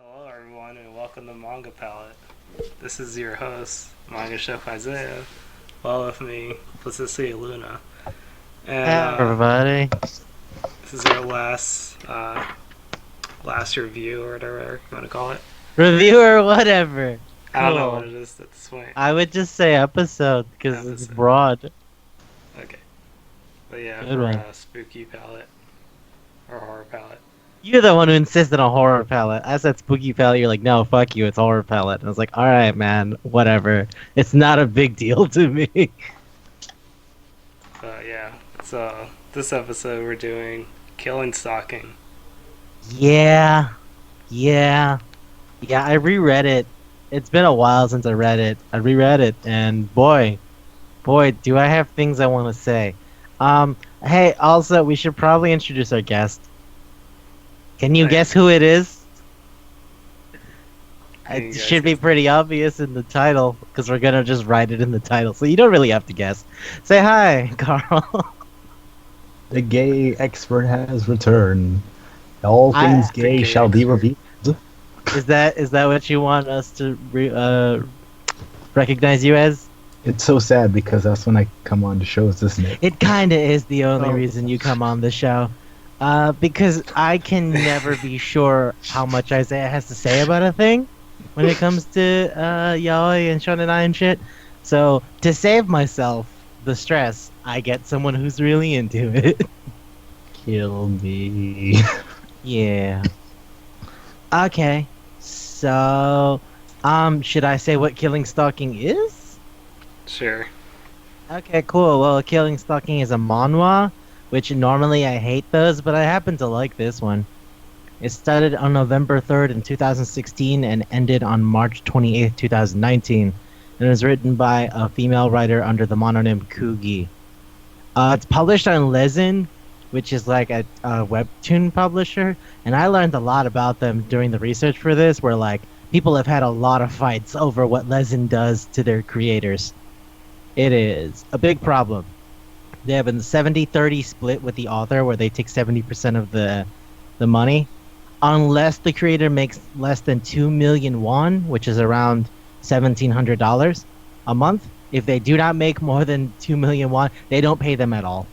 Hello, everyone, and welcome to Manga Palate. This is your host, Manga Chef Isaiah. Well, with me, Placicia Luna. And Hey, everybody. this is our last review or whatever you want to call it. Review or whatever. I don't know what Cool. it is at this point. I would just say episode because it's Episode. broad. Okay. But yeah, Good for one. spooky palette or horror palette. You're the one who insisted on horror palette. I said spooky palette. You're like, no, fuck you. It's horror palette. And I was like, all right, man, whatever. It's not a big deal to me. But yeah, so this episode we're doing Killing Stalking. Yeah. I reread it. It's been a while since I read it. I reread it, and boy, do I have things I want to say. Hey, also, we should probably introduce our guest. Can you Okay. guess who it is? Can you It guys should be guess? pretty obvious in the title, because we're gonna just write it in the title, so you don't really have to guess. Say hi, Karl. The gay expert has returned. All I- things The gay gay shall be expert. revealed. Is that what you want us to recognize you as? It's so sad because that's when I come on to shows, isn't it? It kinda is the only Oh. reason you come on the show. Because I can never be sure how much Isaiah has to say about a thing when it comes to yaoi and shonen and shit. So to save myself the stress, I get someone who's really into it. Kill me. Yeah. Okay. So, should I say what killing stalking is? Sure. Okay, cool. Well, killing stalking is a manhwa, which normally I hate those, but I happen to like this one. It started on November 3rd in 2016 and ended on March 28th, 2019. And it was written by a female writer under the mononym Kugi. It's published on Lezen, which is like a webtoon publisher, and I learned a lot about them during the research for this, where like people have had a lot of fights over what Lezen does to their creators. It is a big problem. They have a 70-30 split with the author, where they take 70% of the money, unless the creator makes less than 2 million won, which is around $1,700 a month. If they do not make more than 2 million won, they don't pay them at all.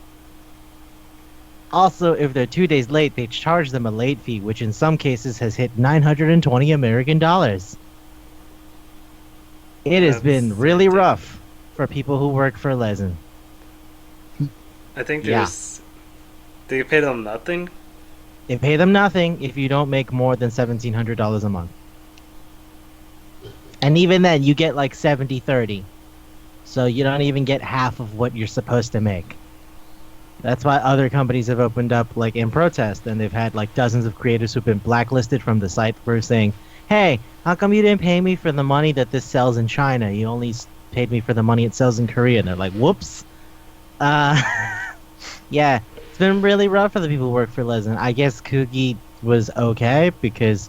Also, if they're 2 days late, they charge them a late fee, which in some cases has hit 920 American dollars. It has That's been really ridiculous. rough for people who work for Lezen. I think Yeah. there's. They pay them nothing? They pay them nothing if you don't make more than $1,700 a month. And even then, you get like 70-30. So you don't even get half of what you're supposed to make. That's why other companies have opened up like in protest, and they've had like dozens of creators who've been blacklisted from the site for saying, hey, how come you didn't pay me for the money that this sells in China? You only paid me for the money it sells in Korea. And they're like, whoops. Yeah, it's been really rough for the people who work for Lezen. I guess Kugi was okay because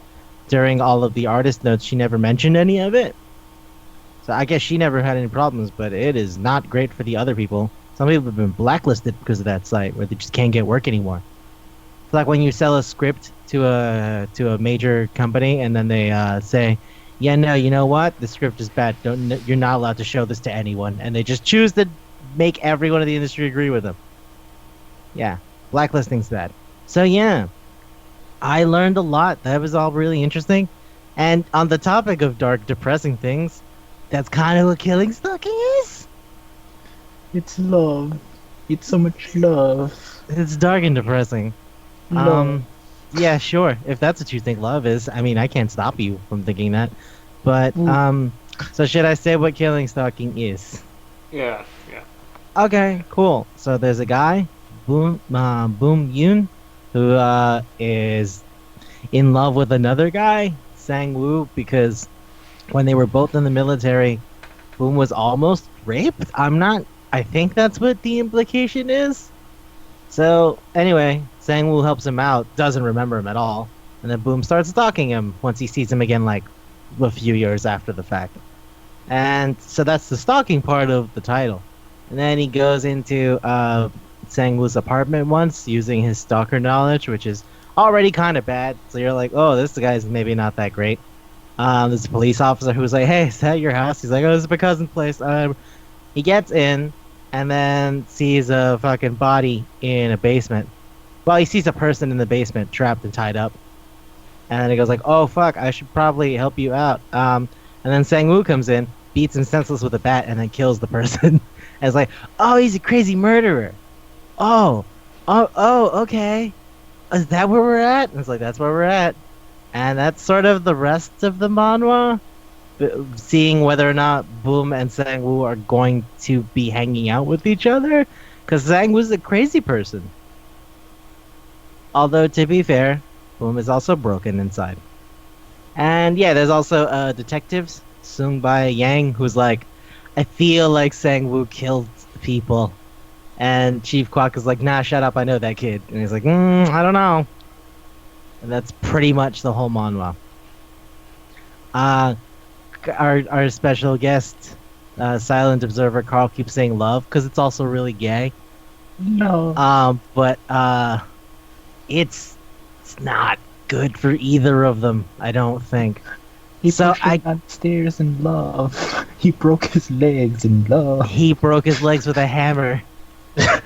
during all of the artist notes, she never mentioned any of it. So I guess she never had any problems, but it is not great for the other people. Some people have been blacklisted because of that site, where they just can't get work anymore. It's like when you sell a script to a major company, and then they say, "Yeah, no, you know what? The script is bad. You're not allowed to show this to anyone," and they just choose to make everyone in the industry agree with them. Yeah, blacklisting's bad. So yeah, I learned a lot. That was all really interesting. And on the topic of dark, depressing things, that's kind of what killing stalking is. It's love. It's so much love. It's dark and depressing. Love. Yeah, sure. If that's what you think love is, I mean, I can't stop you from thinking that. But so should I say what killing stalking is? Yeah. Okay, cool. So there's a guy, Boom Yoon, who is in love with another guy, Sang Woo, because when they were both in the military, Boom was almost raped. I think that's what the implication is. So anyway, Sang Woo helps him out, doesn't remember him at all, and then Boom starts stalking him once he sees him again, like a few years after the fact. And so that's the stalking part of the title. And then he goes into Sang-woo's apartment once using his stalker knowledge, which is already kind of bad. So you're like, oh, this guy's maybe not that great. There's a police officer who's like, hey, is that your house? He's like, oh, this is my cousin's place. He gets in and then sees a fucking body in a basement. Well, he sees a person in the basement trapped and tied up. And then he goes like, oh, fuck, I should probably help you out. And then Sang-woo comes in, beats him senseless with a bat, and then kills the person. And it's like, oh, he's a crazy murderer. Oh, okay. Is that where we're at? And it's like, that's where we're at. And that's sort of the rest of the manhwa. Seeing whether or not Boom and Sang-woo are going to be hanging out with each other. Because Sang-woo's a crazy person. Although, to be fair, Boom is also broken inside. And yeah, there's also detectives, sung by Yang, who's like, I feel like Sang-woo killed people. And Chief Kwok is like, nah, shut up, I know that kid. And he's like, I don't know. And that's pretty much the whole manhwa. Our special guest, Silent Observer Karl, keeps saying love, because it's also really gay. No. But it's not good for either of them, I don't think. He pushed him downstairs in love. He broke his legs in love. He broke his legs with a hammer.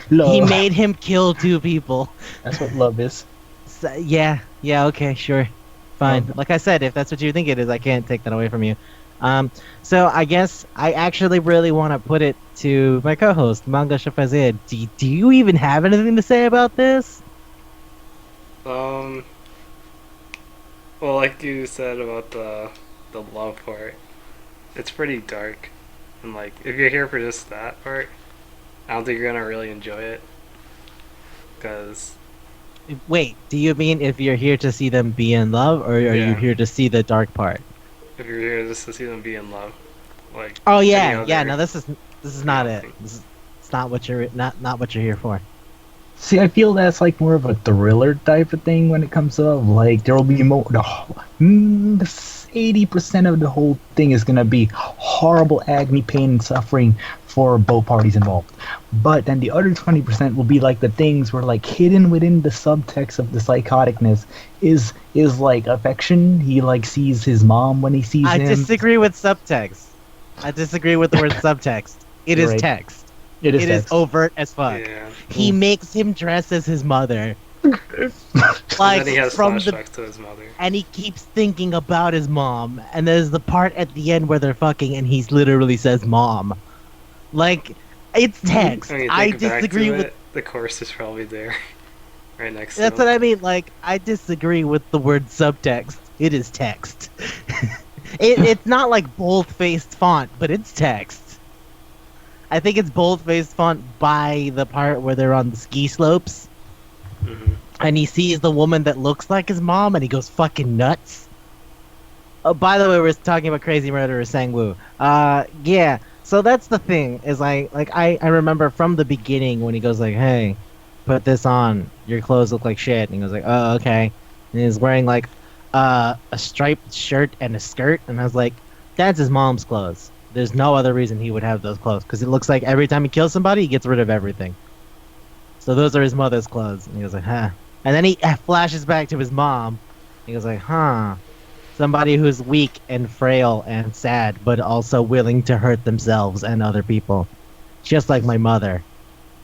Love. He made him kill 2 people. That's what love is. So, yeah, okay, sure. Fine. Like I said, if that's what you think it is, I can't take that away from you. So I guess I actually really want to put it to my co-host, Manga Chef Isaiah. Do you even have anything to say about this? Well, like you said about the love part, it's pretty dark, and like if you're here for just that part, I don't think you're gonna really enjoy it. Cause wait, do you mean if you're here to see them be in love, or are you here to see the dark part? If you're here just to see them be in love, like oh yeah, no, this is not it. It's not what you're what you're here for. See, I feel that's like more of a thriller type of thing when it comes to love. Like there will be more. 80% of the whole thing is gonna be horrible agony, pain, and suffering for both parties involved. But then the other 20% will be like the things where like hidden within the subtext of the psychoticness is like affection. He like sees his mom when he sees him. I disagree with subtext. I disagree with the word subtext. It is text. It is overt as fuck. Yeah. He makes him dress as his mother. Like and then he has flashbacks to his mother. And he keeps thinking about his mom. And there's the part at the end where they're fucking and he literally says mom. Like, it's text. I disagree with... The chorus is probably there. Right next to That's what I mean. Like, I disagree with the word subtext. It is text. It's not like bold-faced font, but it's text. I think it's bold-faced font by the part where they're on the ski slopes. Mm-hmm. And he sees the woman that looks like his mom, and he goes fucking nuts. Oh, by the way, we're talking about Crazy Murderer Sang-woo. Yeah. So that's the thing, is I remember from the beginning when he goes like, hey, put this on. Your clothes look like shit. And he goes like, oh, okay. And he's wearing like a striped shirt and a skirt. And I was like, that's his mom's clothes. There's no other reason he would have those clothes. Because it looks like every time he kills somebody, he gets rid of everything. So those are his mother's clothes. And he goes like, huh. And then he flashes back to his mom. He goes like, huh. Somebody who's weak and frail and sad, but also willing to hurt themselves and other people. Just like my mother.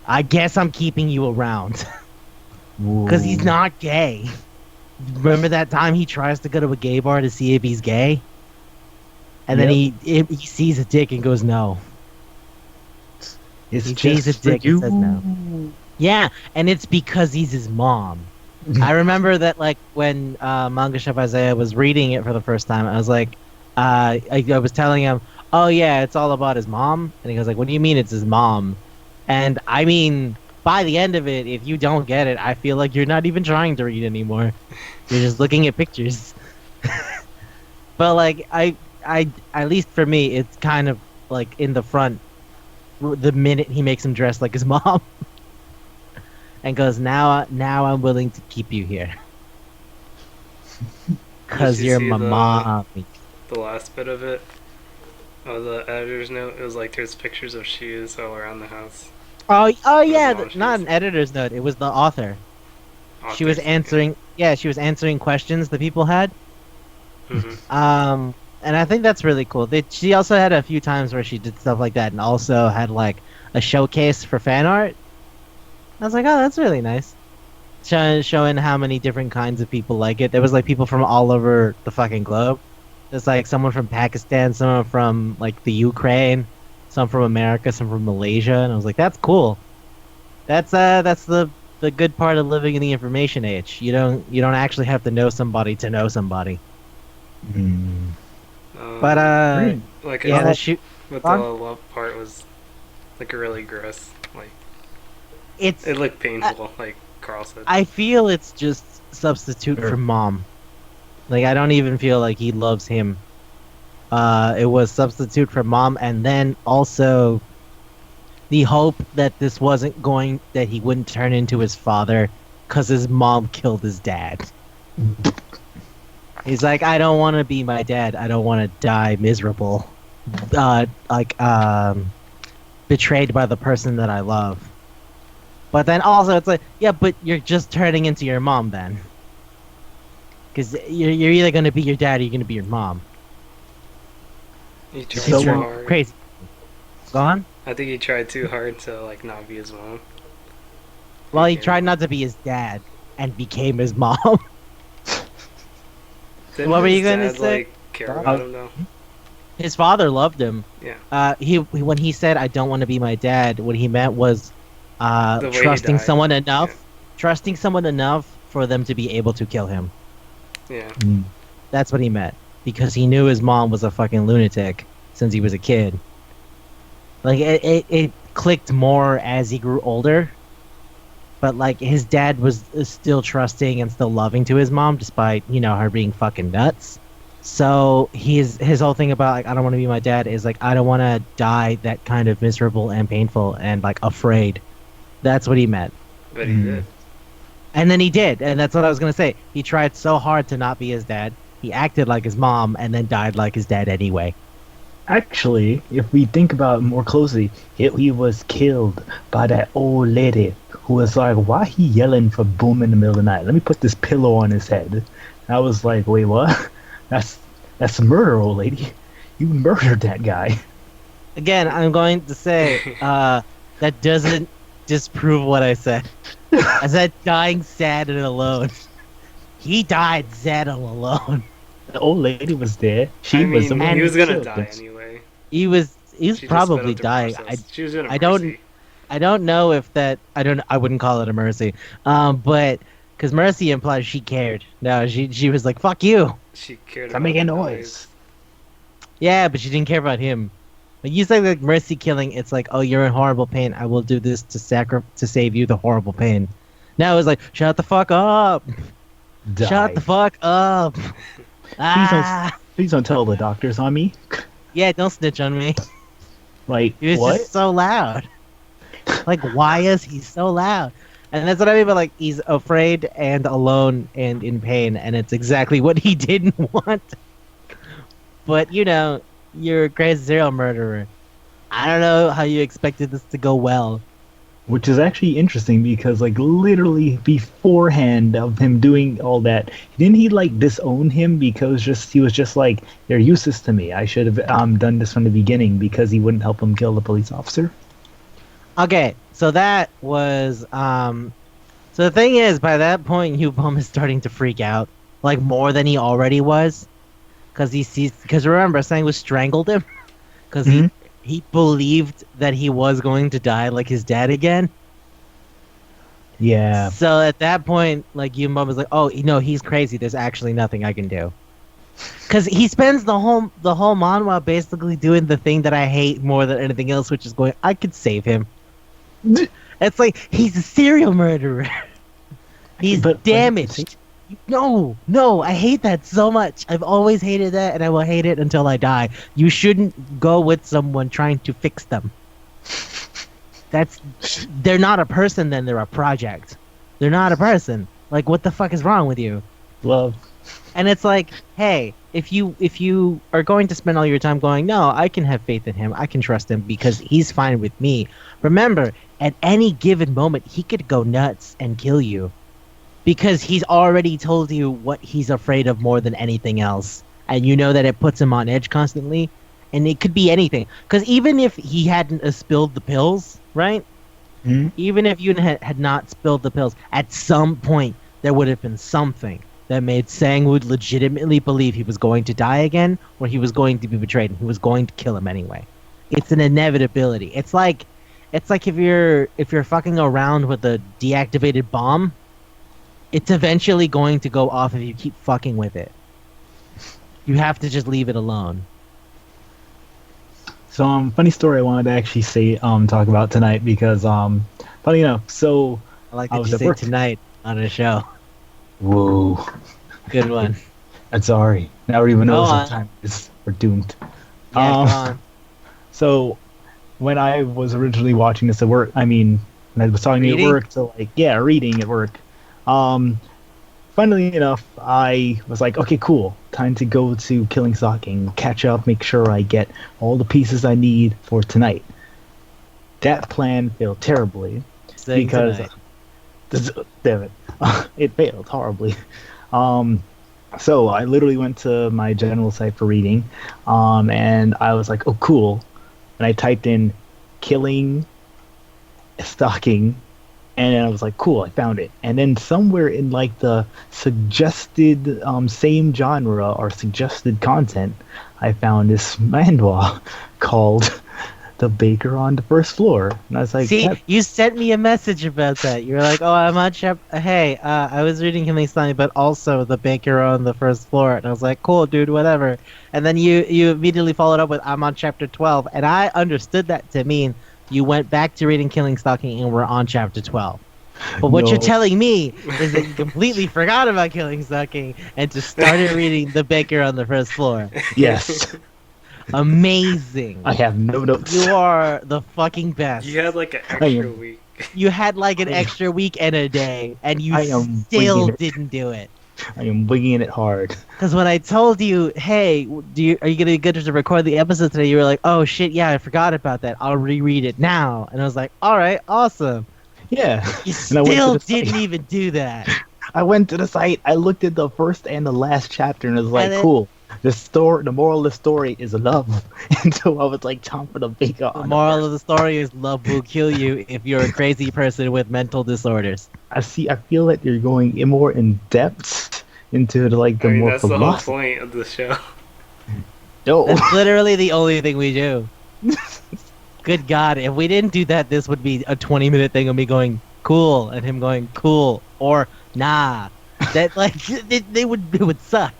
I guess I'm keeping you around. Because he's not gay. Remember that time he tries to go to a gay bar to see if he's gay? And then he sees a dick and goes no. He sees a dick and says no. Yeah, and it's because he's his mom. I remember that, like, when Manga Chef Isaiah was reading it for the first time, I was like, I was telling him, oh yeah, it's all about his mom. And he goes like, what do you mean it's his mom? And I mean, by the end of it, if you don't get it, I feel like you're not even trying to read anymore. You're just looking at pictures. But like, I at least for me, it's kind of like in the front the minute he makes him dress like his mom. And goes, now I'm willing to keep you here. Because you're my mom. The last bit of it, Oh, the editor's note. It was like there's pictures of shoes all around the house. Oh Those yeah, mom not shoes. an editor's note. It was the author. She was Authors. Okay. answering. Yeah, she was answering questions that people had. Mhm. And I think that's really cool. She also had a few times where she did stuff like that, and also had like a showcase for fan art. I was like, oh, that's really nice. Showing how many different kinds of people like it. There was like people from all over the fucking globe. There's like someone from Pakistan, someone from like the Ukraine, some from America, some from Malaysia, and I was like, that's cool. That's the good part of living in the information age. You don't actually have to know somebody to know somebody. Mm. But Great. Like yeah, Well, the shoot. but the on. love part was like really gross. Like It's it looked painful. Like Carl said. I feel it's just substitute Sure. for mom. Like I don't even feel like he loves him. It was substitute for mom, and then also the hope that this wasn't going that he wouldn't turn into his father because his mom killed his dad. He's like, I don't want to be my dad. I don't want to die miserable, like betrayed by the person that I love. But then also it's like, yeah, but you're just turning into your mom then, because you're either gonna be your dad or you're gonna be your mom. He tried So, too It's hard. crazy. Go on. I think he tried too hard to like not be his mom. Well, he Became tried mom. not to be his dad and became his mom. Didn't What were his you gonna dad, say? like care about him though? His father loved him. Yeah. He when he said, "I don't want to be my dad," what he meant was, The way he trusting died. someone enough, trusting someone enough for them to be able to kill him. Yeah. Mm. That's what he meant because he knew his mom was a fucking lunatic since he was a kid. Like it clicked more as he grew older. But like his dad was still trusting and still loving to his mom, despite her being fucking nuts. So his whole thing about like I don't want to be my dad is like I don't want to die that kind of miserable and painful and like afraid. That's what he meant. But he Mm. did. And then he did, and that's what I was gonna say. He tried so hard to not be his dad. He acted like his mom and then died like his dad anyway. Actually, if we think about it more closely, he was killed by that old lady who was like, "Why he yelling for boom in the middle of the night? Let me put this pillow on his head." And I was like, "Wait, what? That's murder, old lady. You murdered that guy." Again, I'm going to say that doesn't disprove what I said. I said dying sad and alone. He died sad and alone. The old lady was there. She I was the mean, one he who was gonna killed die him. anyway. He was She just sped probably up the dying. process. She was doing a I don't mercy. I don't know if that I wouldn't call it a mercy. But because mercy implies she cared. No, she was like fuck you. She cared Stop about making the noise. Yeah, but she didn't care about him. Like you say like mercy killing, it's like, oh, you're in horrible pain. I will do this to save you the horrible pain. Now it's like, shut the fuck up. Die. Shut the fuck up. Ah. Please don't tell the doctors on me. Yeah, don't snitch on me. Like, He was what? just so loud. Like, why is he so loud? And that's what I mean by like he's afraid and alone and in pain, and it's exactly what he didn't want. But you're a crazy serial murderer. I don't know how you expected this to go well. Which is actually interesting because, like, literally beforehand of him doing all that, didn't he like disown him because he was just like, they're useless to me. I should have done this from the beginning because he wouldn't help him kill the police officer. Okay, so that was so the thing is, by that point, Yubom is starting to freak out, like more than he already was, because remember, Sang strangled him, because Mhm. he believed that he was going to die like his dad again. Yeah. So at that point, like Yubom was like, oh, he's crazy. There's actually nothing I can do. Because he spends the whole manhwa basically doing the thing that I hate more than anything else, which is going, I could save him. It's like he's a serial murderer. He's But- damaged. No, I hate that so much. I've always hated that, and I will hate it until I die. You shouldn't go with someone trying to fix them. They're not a person. Then they're a project. They're not a person. Like, what the fuck is wrong with you? Love. And it's like, hey, if you are going to spend all your time going, no, I can have faith in him, I can trust him because he's fine with me. Remember, at any given moment, he could go nuts and kill you because he's already told you what he's afraid of more than anything else, and you know that it puts him on edge constantly, and it could be anything. Because even if he hadn't spilled the pills, right? Hmm? Even if you had not spilled the pills, at some point there would have been something that made Sang-Wood legitimately believe he was going to die again, or he was going to be betrayed, and he was going to kill him anyway. It's an inevitability. It's like if you're fucking around with a deactivated bomb, it's eventually going to go off if you keep fucking with it. You have to just leave it alone. So, funny story I wanted to actually say, talk about tonight because, funny enough, so I like I that was you at say work. tonight on a show. Whoa, Good one. I'm sorry. Now we even Go know what on. time it is. We're doomed. Yeah, Um, go on. So, when I was originally watching this at work, I mean, when I was talking to you at Reading? work, so like, yeah, reading at work. Um, Funnily enough, I was like, okay, cool. Time to go to Killing Stalking, catch up, make sure I get all the pieces I need for tonight. That plan failed terribly Sing because, tonight. damn it, it failed horribly. Um, so I literally went to my general site for reading, and I was like, oh, cool. And I typed in Killing Stalking, and I was like, cool, I found it. And then somewhere in like the suggested same genre or suggested content, I found this manhwa called The Baker on the First Floor. And I was like, See, that, you sent me a message about that. You were like, "Oh, I'm on chapter. Hey, I was reading Killing Stalking, but also the baker on the first floor." And I was like, "Cool, dude, whatever." And then you immediately followed up with, "I'm on chapter 12," and I understood that to mean you went back to reading Killing Stalking and were on chapter 12. But what you're no, telling me is that you completely forgot about Killing Stalking and just started reading the baker on the first floor. yes, Amazing. I have no notes. You are the fucking best. You had like an I extra am, week. You had like an I- extra week and a day, and you I am still winging it. didn't do it. I am winging it hard. Because when I told you, "Hey, are you gonna be good to record the episode today?" You were like, "Oh shit, yeah, I forgot about that. I'll reread it now." And I was like, "All right, awesome." Yeah, You and I went to still the site. didn't even do that. I went to the site. I looked at the first and the last chapter, and it was like, And then cool. The moral of the story is love. And so I was like chomping a bacon the on moral of the story is love will kill you if you're a crazy person with mental disorders. I see. I feel that you're going more in depth into like I the mean, more that's the whole philosophy. point of the show. No, That's literally the only thing we do. Good God, if we didn't do that, this would be a 20-minute thing of me going, "Cool," and him going, "Cool," or "Nah." That, like, it would suck.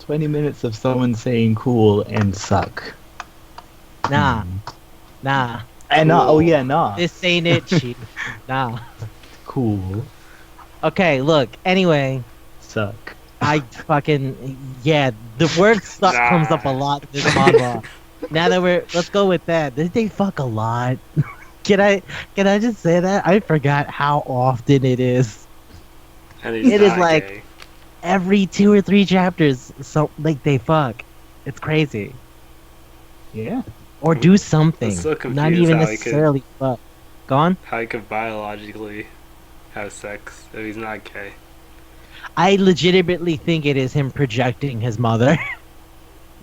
20 minutes of someone saying cool and suck. Nah, nah. And nah, oh Cool. yeah, nah. This ain't it, chief. Nah. Cool, Okay, look. Anyway, suck. I fucking yeah. The word "suck" comes up a lot in this manhwa. Now that let's go with that. They fuck a lot. Can I just say that? I forgot how often it is. And he's It is not like- gay. Every 2 or 3 chapters, so like they fuck. It's crazy. Yeah. Or do something. so Not confused even how he could- necessarily fuck. Gone? How he could biologically have sex if he's not gay. I legitimately think it is him projecting his mother.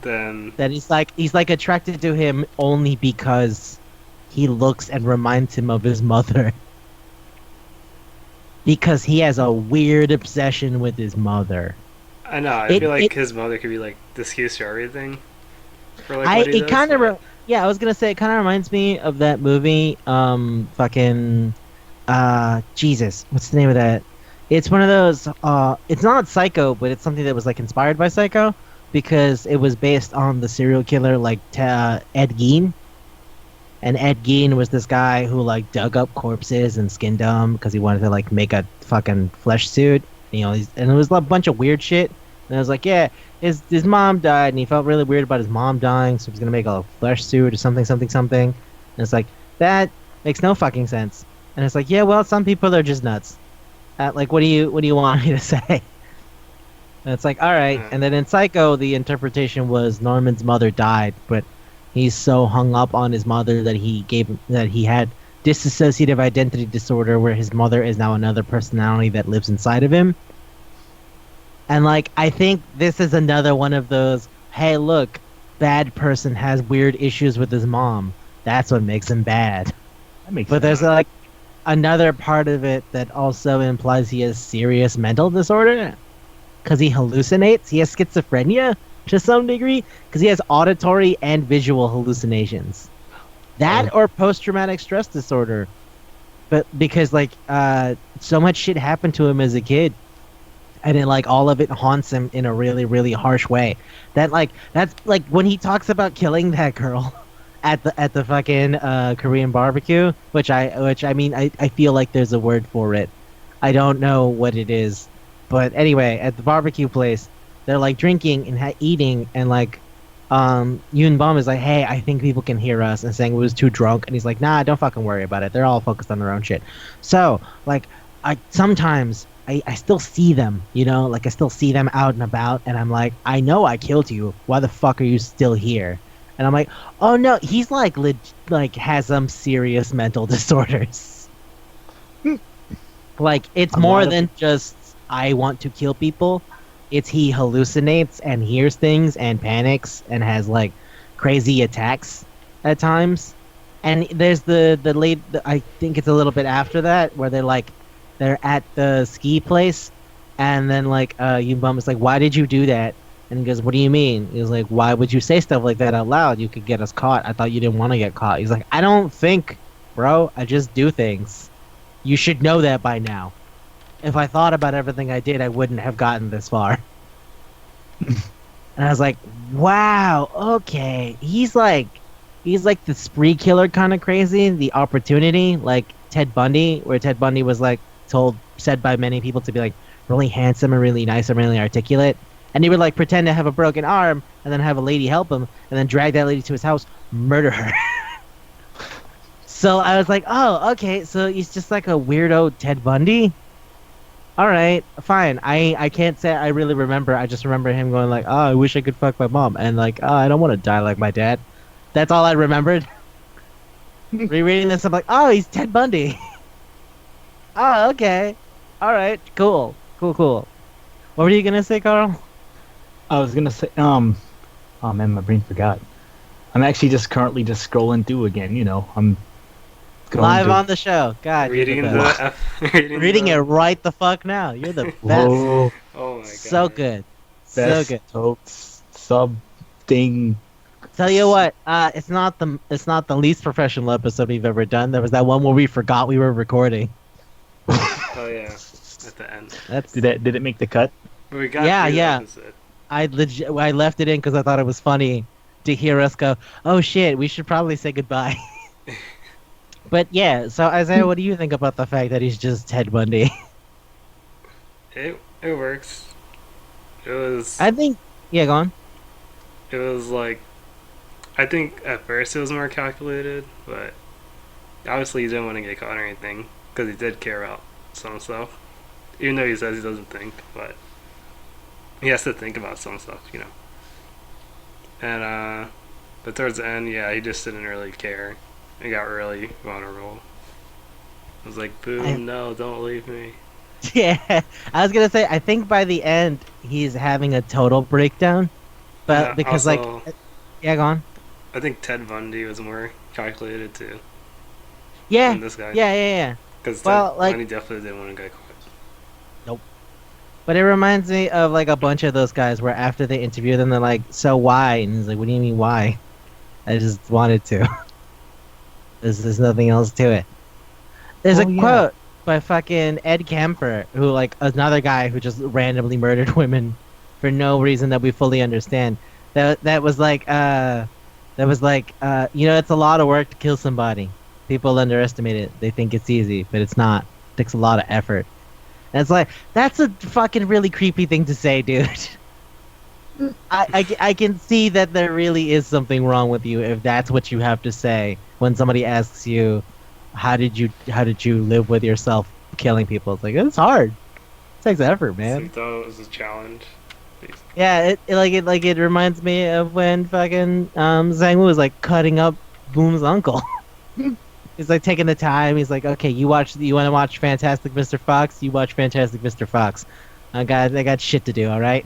Then That he's like attracted to him only because he looks and reminds him of his mother. Because he has a weird obsession with his mother. I know. I It- feel like it- his mother could be like the excuse for everything. For like what he It does, kind of but- yeah, I was gonna say it kind of reminds me of that movie, fucking, Jesus, what's the name of that? It's one of those, it's not Psycho, but it's something that was like inspired by Psycho because it was based on the serial killer like Ed Gein. And Ed Gein was this guy who like dug up corpses and skinned them because he wanted to like make a fucking flesh suit. You know, and it was a bunch of weird shit. And I was like, yeah, his mom died, and he felt really weird about his mom dying, so he's gonna make a flesh suit or something. And it's like that makes no fucking sense. And it's like, yeah, well, some people are just nuts. Like, what do you want me to say? And it's like, all right. Yeah. And then in Psycho, the interpretation was Norman's mother died, but he's so hung up on his mother that he had dissociative identity disorder, where his mother is now another personality that lives inside of him. And like, I think this is another one of those, hey, look, bad person has weird issues with his mom. That's what makes him bad. That makes But sense. there's like another part of it that also implies he has serious mental disorder because he hallucinates. He has schizophrenia to some degree because he has auditory and visual hallucinations. That or post-traumatic stress disorder. But because like so much shit happened to him as a kid, and it like all of it haunts him in a really really harsh way. That's like when he talks about killing that girl at the fucking Korean barbecue, which I mean I feel like there's a word for it. I don't know what it is, but anyway, at the barbecue place, they're like drinking and eating, and like Yoon Bum is like, hey, I think people can hear us, and saying we was too drunk, and he's like, nah, don't fucking worry about it. They're all focused on their own shit. So like I sometimes I still see them, you know, like I still see them out and about, and I'm like, I know I killed you. Why the fuck are you still here? And I'm like, oh no, he's like like has some serious mental disorders. Like it's A more lot of than just I want to kill people. It's he hallucinates and hears things and panics and has like crazy attacks at times. And there's the late I think it's a little bit after that where they're at the ski place, and then like Yubum is like, why did you do that? And he goes, what do you mean? He's like, why would you say stuff like that out loud? You could get us caught. I thought you didn't want to get caught. He's like, I don't think, bro. I just do things. You should know that by now. If I thought about everything I did, I wouldn't have gotten this far. And I was like, wow, okay. He's like the spree killer kind of crazy, the opportunity, like Ted Bundy, where Ted Bundy was like said by many people to be like really handsome and really nice and really articulate. And he would like pretend to have a broken arm and then have a lady help him and then drag that lady to his house, murder her. So I was like, oh, okay, so he's just like a weirdo Ted Bundy? All right, fine. I can't say I really remember. I just remember him going like, oh, I wish I could fuck my mom. And like, oh, I don't want to die like my dad. That's all I remembered. Rereading this, I'm like, oh, he's Ted Bundy. Oh, okay. All right, cool. What were you going to say, Carl? I was gonna say, oh man, my brain forgot. I'm actually just currently just scrolling through again. You know, I'm going Live to- on the show. God, you're Reading the the best. reading it right the fuck now. You're the best. Whoa, Oh my god. So good. best So good. sub thing. Tell you what, it's not the least professional episode we've ever done. There was that one where we forgot we were recording. Oh yeah. At the end. That's Did it make the cut? But we got Yeah, through the yeah. episode. I left it in because I thought it was funny to hear us go, oh shit, we should probably say goodbye. But yeah, so Isaiah, what do you think about the fact that he's just Ted Bundy? It works. It was I think, yeah, go on. it was like I think at first it was more calculated, but obviously he didn't want to get caught or anything because he did care about some stuff. Even though he says he doesn't think, but he has to think about some stuff, you know. And but towards the end, yeah, he just didn't really care. He got really vulnerable. I was like, boom, no, don't leave me. Yeah, I was gonna say, I think by the end he's having a total breakdown, but Yeah, because also, yeah, go on. I think Ted Bundy was more calculated too Yeah, than this guy. yeah. Because Well, Ted like- Bundy definitely didn't want to get caught. But it reminds me of like a bunch of those guys where after they interview them, they're like, "So why?" And he's like, "What do you mean why? I just wanted to. There's nothing else to it." There's a Oh, yeah. quote by fucking Ed Kemper, who like another guy who just randomly murdered women for no reason that we fully understand. That was like you know, it's a lot of work to kill somebody. People underestimate it. They think it's easy, but it's not. It takes a lot of effort. And it's like, that's a fucking really creepy thing to say, dude. I can see that there really is something wrong with you if that's what you have to say when somebody asks you, how did you live with yourself killing people? It's like, it's hard. It takes effort, So he man. thought it was a challenge. Yeah, it reminds me of when fucking Zhang was like cutting up Boom's uncle. He's like taking the time. He's like, okay, you want to watch Fantastic Mr. Fox? You watch Fantastic Mr. Fox. I got shit to do. All right.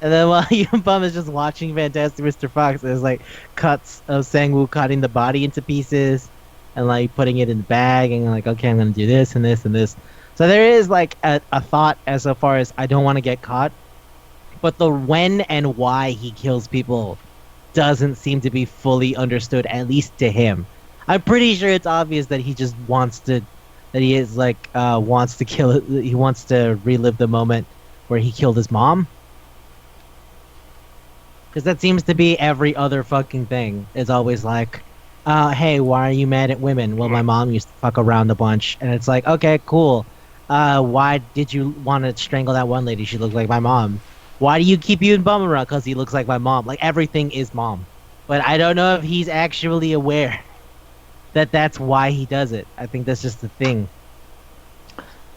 And then while Yoon Bum is just watching Fantastic Mr. Fox, there's like cuts of Sang-woo cutting the body into pieces and like putting it in the bag and like, okay, I'm gonna do this and this and this. So there is like a thought as so far as I don't want to get caught, but the when and why he kills people doesn't seem to be fully understood, at least to him. I'm pretty sure it's obvious that he just wants to, that he is like wants to kill it. He wants to relive the moment where he killed his mom. Because that seems to be every other fucking thing. Is always like, hey, why are you mad at women? Well, my mom used to fuck around a bunch. And it's like, okay, cool. Why did you want to strangle that one lady? She looked like my mom. Why do you keep Yoon Bum around? Because he looks like my mom. Like, everything is mom. But I don't know if he's actually aware that that's why he does it. I think that's just the thing.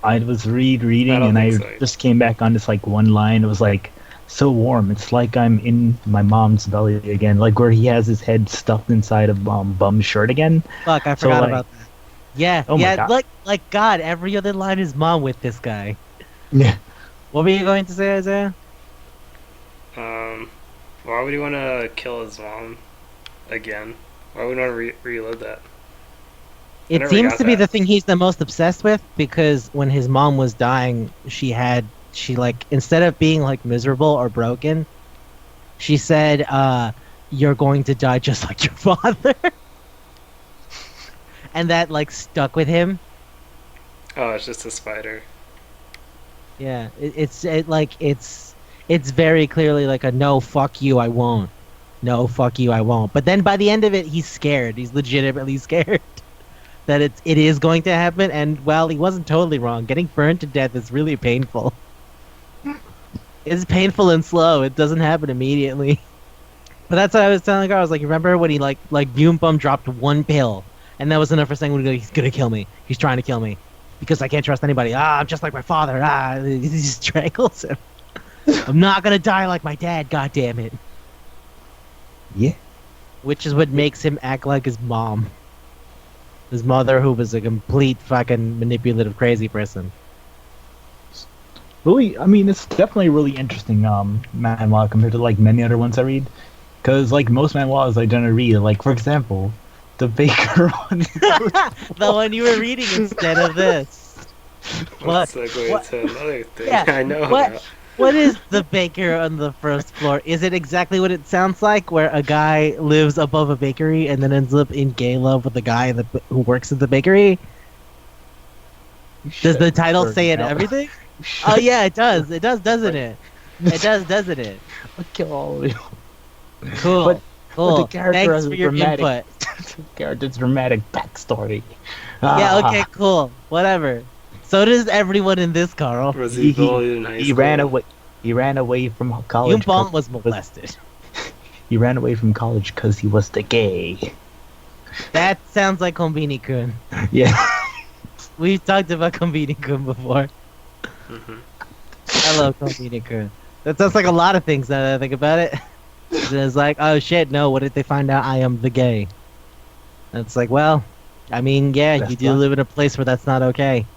I was reading and I just came back on this like one line. It was like, so warm. It's like I'm in my mom's belly again. Like where he has his head stuffed inside of Bum's shirt again. Fuck, I forgot about that. Yeah, oh yeah. my God. Like God, every other line is mom with this guy. Yeah. What were you going to say, Isaiah? Why would he want to kill his mom again? Why would he want to relive that? It seems to be the thing he's the most obsessed with, because when his mom was dying, she like, instead of being like miserable or broken, she said, you're going to die just like your father. And that like stuck with him. Oh, it's just a spider. Yeah, it's very clearly like a no, fuck you, I won't. No, fuck you, I won't. But then by the end of it, he's scared. He's legitimately scared that it is going to happen. And well, he wasn't totally wrong. Getting burned to death is really painful. It's painful and slow. It doesn't happen immediately. But that's what I was telling Karl. I was like, remember when he like Yoon Bum dropped one pill, and that was enough for saying, he's gonna kill me. He's trying to kill me because I can't trust anybody. I'm just like my father. He just strangles him. I'm not gonna die like my dad. God damn it. Yeah. Which is what makes him act like his mom. His mother, who was a complete fucking manipulative, crazy person. Really, I mean, it's definitely a really interesting manhwa compared to like many other ones I read. Because like most manhwas I generally read, like for example, the Baker one. The one you were reading instead of this. Let's segue to another thing. Yeah, I know about. What is the baker on the first floor? Is it exactly what it sounds like, where a guy lives above a bakery and then ends up in gay love with the guy who works at the bakery? Does the title say it everything? Oh yeah, it does. It does, doesn't it? It does, doesn't it? I'll kill all of you. Cool. But cool. the character Thanks has for a your dramatic, input. the character's dramatic backstory. Yeah, okay, cool. Whatever. So does everyone in this, Karl. Was he bullied in high school? He ran away. He ran away from college. Yoon Bum was molested. He ran away from college because he was the gay. That sounds like Konbini-kun. Yeah. We've talked about Konbini-kun before. Mm-hmm. Hello, Konbini-kun. That sounds like a lot of things now that I think about it. It's like, oh shit, no, what did they find out? I am the gay. And it's like, well, I mean, yeah, you do live in a place where that's not okay.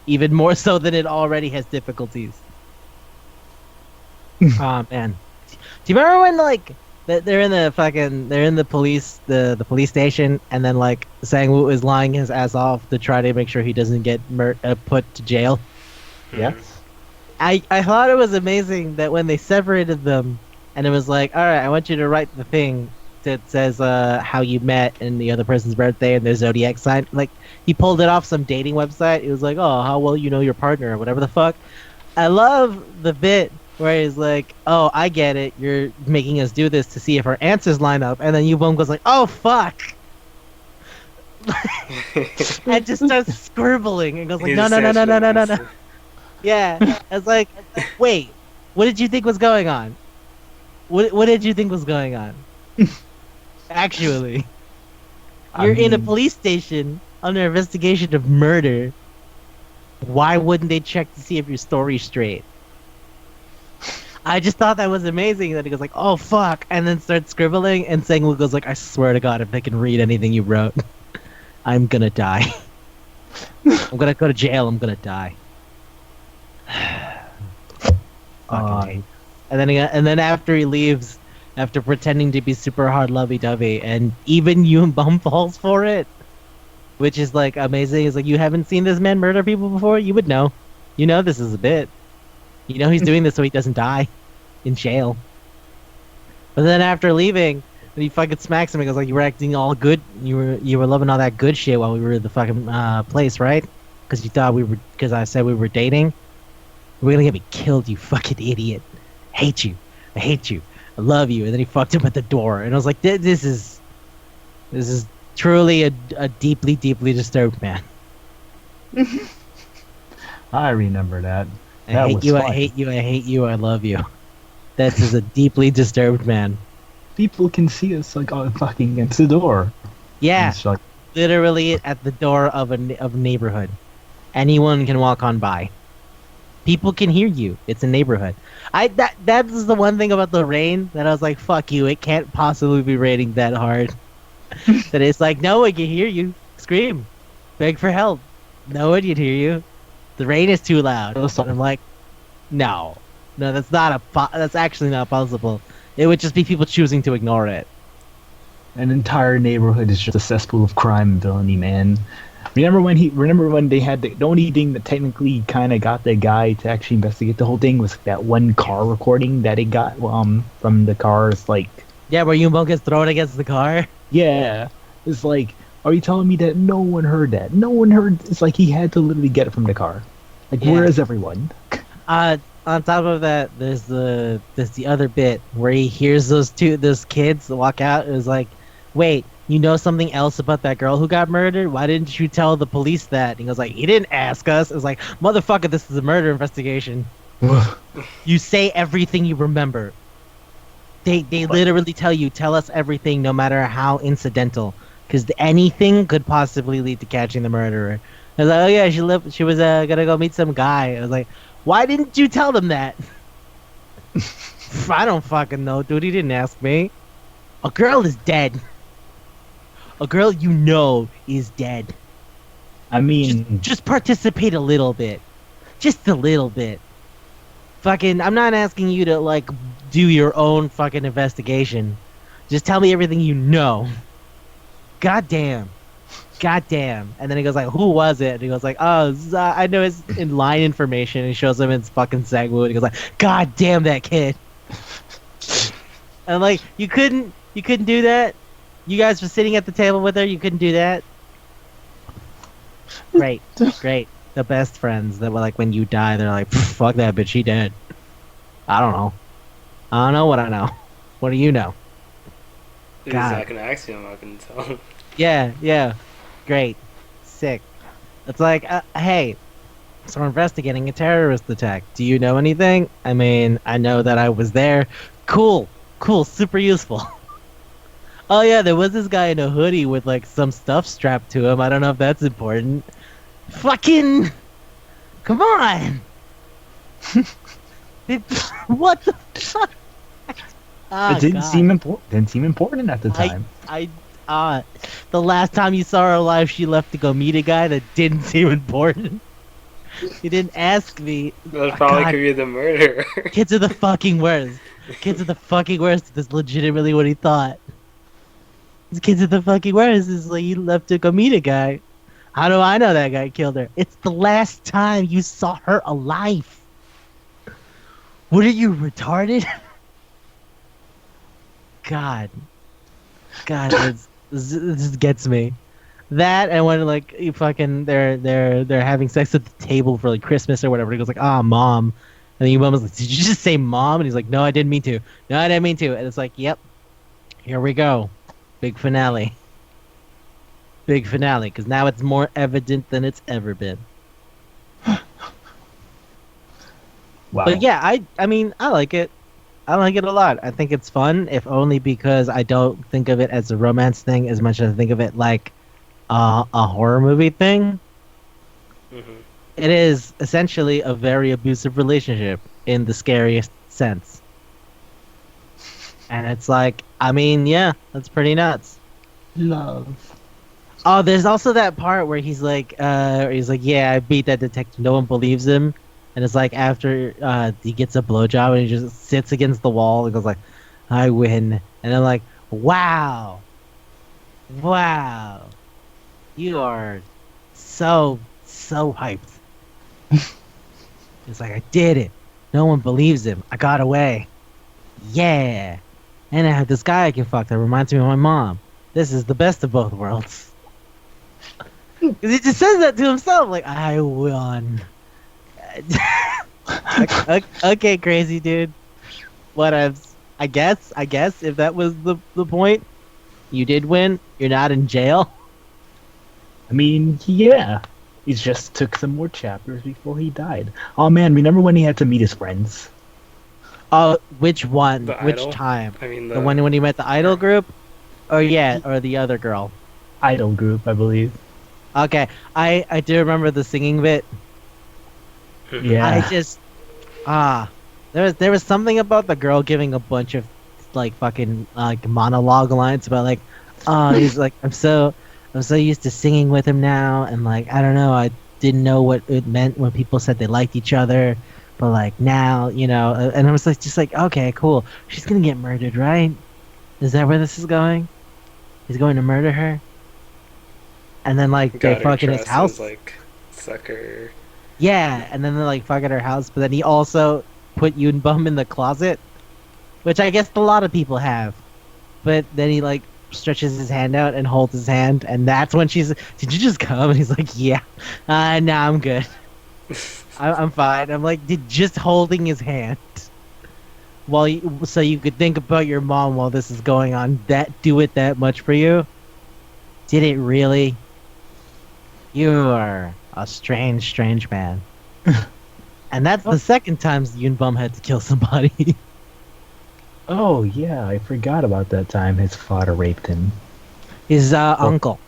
Even more so than it already has difficulties. Oh man. Do you remember when like they're in the police police station, and then like Sang-woo is lying his ass off to try to make sure he doesn't get put to jail? Yes. I thought it was amazing that when they separated them, and it was like, all right, I want you to write the thing that says how you met and the other person's birthday and their zodiac sign. Like he pulled it off some dating website. It was like, oh, how well you know your partner or whatever the fuck. I love the bit where he's like, oh, I get it. You're making us do this to see if our answers line up. And then Yoon goes like, oh, fuck. And just starts scribbling and goes like, no. Yeah. It's like, wait, what did you think was going on? What did you think was going on? Actually. You're in a police station under investigation of murder. Why wouldn't they check to see if your story's straight? I just thought that was amazing. That he goes like, "Oh fuck," and then starts scribbling, and Sangwoo goes like, "I swear to God, if they can read anything you wrote, I'm gonna die. I'm gonna go to jail. I'm gonna die." Fucking hate. And then after he leaves, after pretending to be super hard lovey-dovey, and even Yoon Bum falls for it, which is like amazing. Is like, you haven't seen this man murder people before? You would know. You know this is a bit. You know he's doing this so he doesn't die in jail. But then after leaving, he fucking smacks him and goes like, "You were acting all good. You were loving all that good shit while we were at the fucking place, right? Because you thought we were. Because I said we were dating. We're gonna get me killed, you fucking idiot. Hate you. I hate you. I love you." And then he fucked him at the door, and I was like, "This is truly a deeply, deeply disturbed man. I remember that. I That hate was you. I fun. hate you. I hate you. I love you. This is a deeply disturbed man." People can see us like fucking against the door. Yeah, It's like, literally at the door of a neighborhood. Anyone can walk on by. People can hear you. It's a neighborhood. That's the one thing about the rain that I was like, fuck you. It can't possibly be raining that hard. That it's like no one can hear you. Scream, beg for help. No one can hear you. The rain is too loud. And I'm like, no, that's not that's actually not possible. It would just be people choosing to ignore it. an entire neighborhood is just a cesspool of crime and villainy, man. Remember when they had the only thing that technically kind of got the guy to actually investigate the whole thing was that one car recording that he got from the cars, like, Yeah, where Yumbo gets thrown against the car. yeah, it's like, are you telling me that no one heard that? No one heard. It's like he had to literally get it from the car. Like, Yeah. where is everyone? On top of that, there's the other bit where he hears those kids walk out and is like, "Wait, you know something else about that girl who got murdered? Why didn't you tell the police that?" And he goes like, "He didn't ask us." It was like, "Motherfucker, this is a murder investigation. You say everything you remember." They literally tell us everything, no matter how incidental, because anything could possibly lead to catching the murderer. I was like, "Oh yeah, she was gonna go meet some guy." I was like, "Why didn't you tell them that?" I don't fucking know, dude. He didn't ask me. A girl is dead. A girl you know is dead. I mean, Just participate a little bit. Just a little bit. Fucking, I'm not asking you to, like, do your own fucking investigation. Just tell me everything you know. God damn. God damn. And then he goes like, "Who was it?" And he goes like, "Oh, I know his in line information." And he shows him it's fucking Sagwood. And he goes like, "God damn that kid." And I'm like, you couldn't do that? You guys were sitting at the table with her, you couldn't do that? Great. Great. The best friends that were like, when you die, they're like, "Fuck that bitch, she dead." I don't know. I don't know what I know. What do you know? He's God. not gonna ask him. I can tell. Yeah. Great. Sick. It's like, hey, so we're investigating a terrorist attack. Do you know anything? I mean, I know that I was there. Cool. Super useful. Oh yeah, there was this guy in a hoodie with like some stuff strapped to him. I don't know if that's important. Fucking, come on. What the fuck? Oh, it didn't God. seem important. Didn't seem important at the time. The last time you saw her alive, she left to go meet a guy that didn't seem important. You didn't ask me. That probably God. could be the murderer. Kids are the fucking worst. Kids are the fucking worst. That's legitimately what he thought. These kids are the fucking worst. It's like, you left to go meet a guy. How do I know that guy killed her? It's the last time you saw her alive. What are you, retarded? God, this gets me. That, and when like you fucking they're having sex at the table for like Christmas or whatever. He goes like, "Ah, mom," and then your mom was like, "Did you just say mom?" And he's like, "No, I didn't mean to. No, I didn't mean to." And it's like, "Yep, here we go, big finale, big finale," because now it's more evident than it's ever been. Wow. But yeah, I mean, I like it. I like it a lot. I think it's fun, if only because I don't think of it as a romance thing as much as I think of it like a horror movie thing. Mm-hmm. It is essentially a very abusive relationship in the scariest sense. And it's like, I mean, yeah, that's pretty nuts. Love. Oh, there's also that part where he's like, yeah, I beat that detective. No one believes him. And it's like after he gets a blowjob and he just sits against the wall and goes like, I win. And I'm like, wow, wow, you are so hyped. It's like, I did it. No one believes him. I got away. Yeah. And I have this guy I can fuck that reminds me of my mom. This is the best of both worlds. 'Cause he just says that to himself, like, I won. Okay, crazy dude. What I guess if that was the point, you did win. You're not in jail. I mean, yeah. He just took some more chapters before he died. Oh man, remember when he had to meet his friends? Oh, which one? The Which idol. time? I mean, The one when he met the idol group? Or yeah, or the other girl. Idol group, I believe. Okay, I do remember the singing bit. Yeah. I just there was something about the girl giving a bunch of like fucking like monologue lines about like, oh, he's like, I'm so used to singing with him now, and like I don't know, I didn't know what it meant when people said they liked each other, but like now, and I was like just like, okay, cool, she's gonna get murdered, right? Is that where this is going? He's going to murder her, and then like they got her fuck in his dressed house. as, like, sucker. Yeah, and then they like fuck at her house, but then he also put Yoon Bum in the closet, which I guess a lot of people have. But then he like stretches his hand out and holds his hand, and that's when she's, "Did you just come?" And he's like, "Yeah, nah, I'm good. I'm fine." I'm like, "Did just holding his hand while so you could think about your mom while this is going on? That do it that much for you? Did it really? You are a strange man." And that's the second time Yoon Bum had to kill somebody. Oh yeah, I forgot about that time his father raped him. His uncle,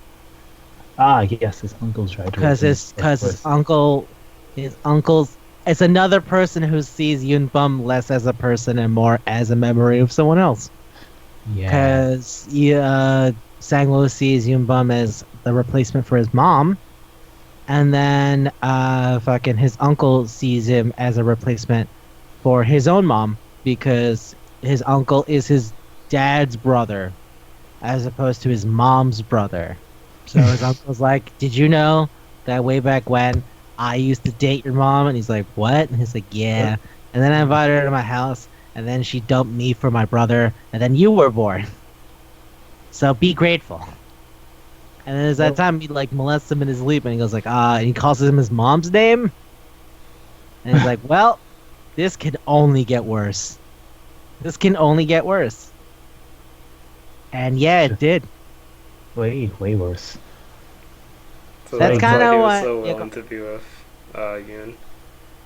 Ah, yes, his uncle's tried to rape him. because his uncle's. It's another person who sees Yoon Bum less as a person and more as a memory of someone else. Yeah. Because Sang-woo sees Yoon Bum as the replacement for his mom, and then fucking his uncle sees him as a replacement for his own mom, because his uncle is his dad's brother as opposed to his mom's brother. So his uncle's like, "Did you know that way back when I used to date your mom?" And he's like, "What?" And he's like, "Yeah. And then I invited her to my house, and then she dumped me for my brother, and then you were born. So be grateful." And then there's that time he like molests him in his sleep, and he goes like, and he calls him his mom's name. And he's like, "Well, this can only get worse. This can only get worse." And yeah, it did. Way worse. So That's that's kinda why he was what- so yeah, willing to be with Yoon.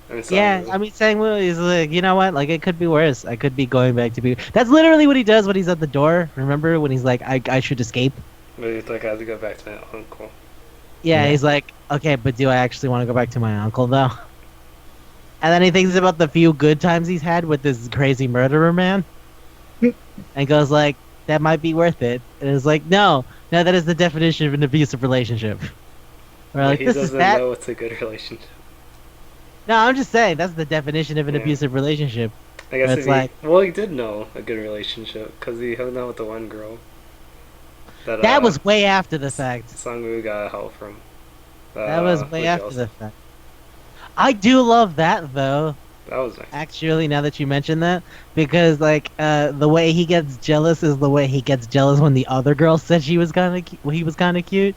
I mean, Yeah, Sang-woo. I mean, Sang-woo is like, you know what? Like, it could be worse. I could be going back to be. That's literally what he does when he's at the door. Remember when he's like, I should escape? But he's like, I have to go back to my uncle. Yeah, Yeah. he's like, okay, but do I actually want to go back to my uncle though? And then he thinks about the few good times he's had with this crazy murderer man, and goes like, that might be worth it. And it's like, no, that is the definition of an abusive relationship. Or But like, he this is doesn't that. know it's a good relationship. No, I'm just saying that's the definition of an Yeah. abusive relationship. I guess But if it's he, like- well, he did know a good relationship because he hung out with the one girl. That was way after the fact. Sang-woo got help from. That was way which after else? the fact. I do love that though. That was nice. Actually, now that you mention that, because like the way he gets jealous is the way he gets jealous when the other girl said she was kind of he was kind of cute.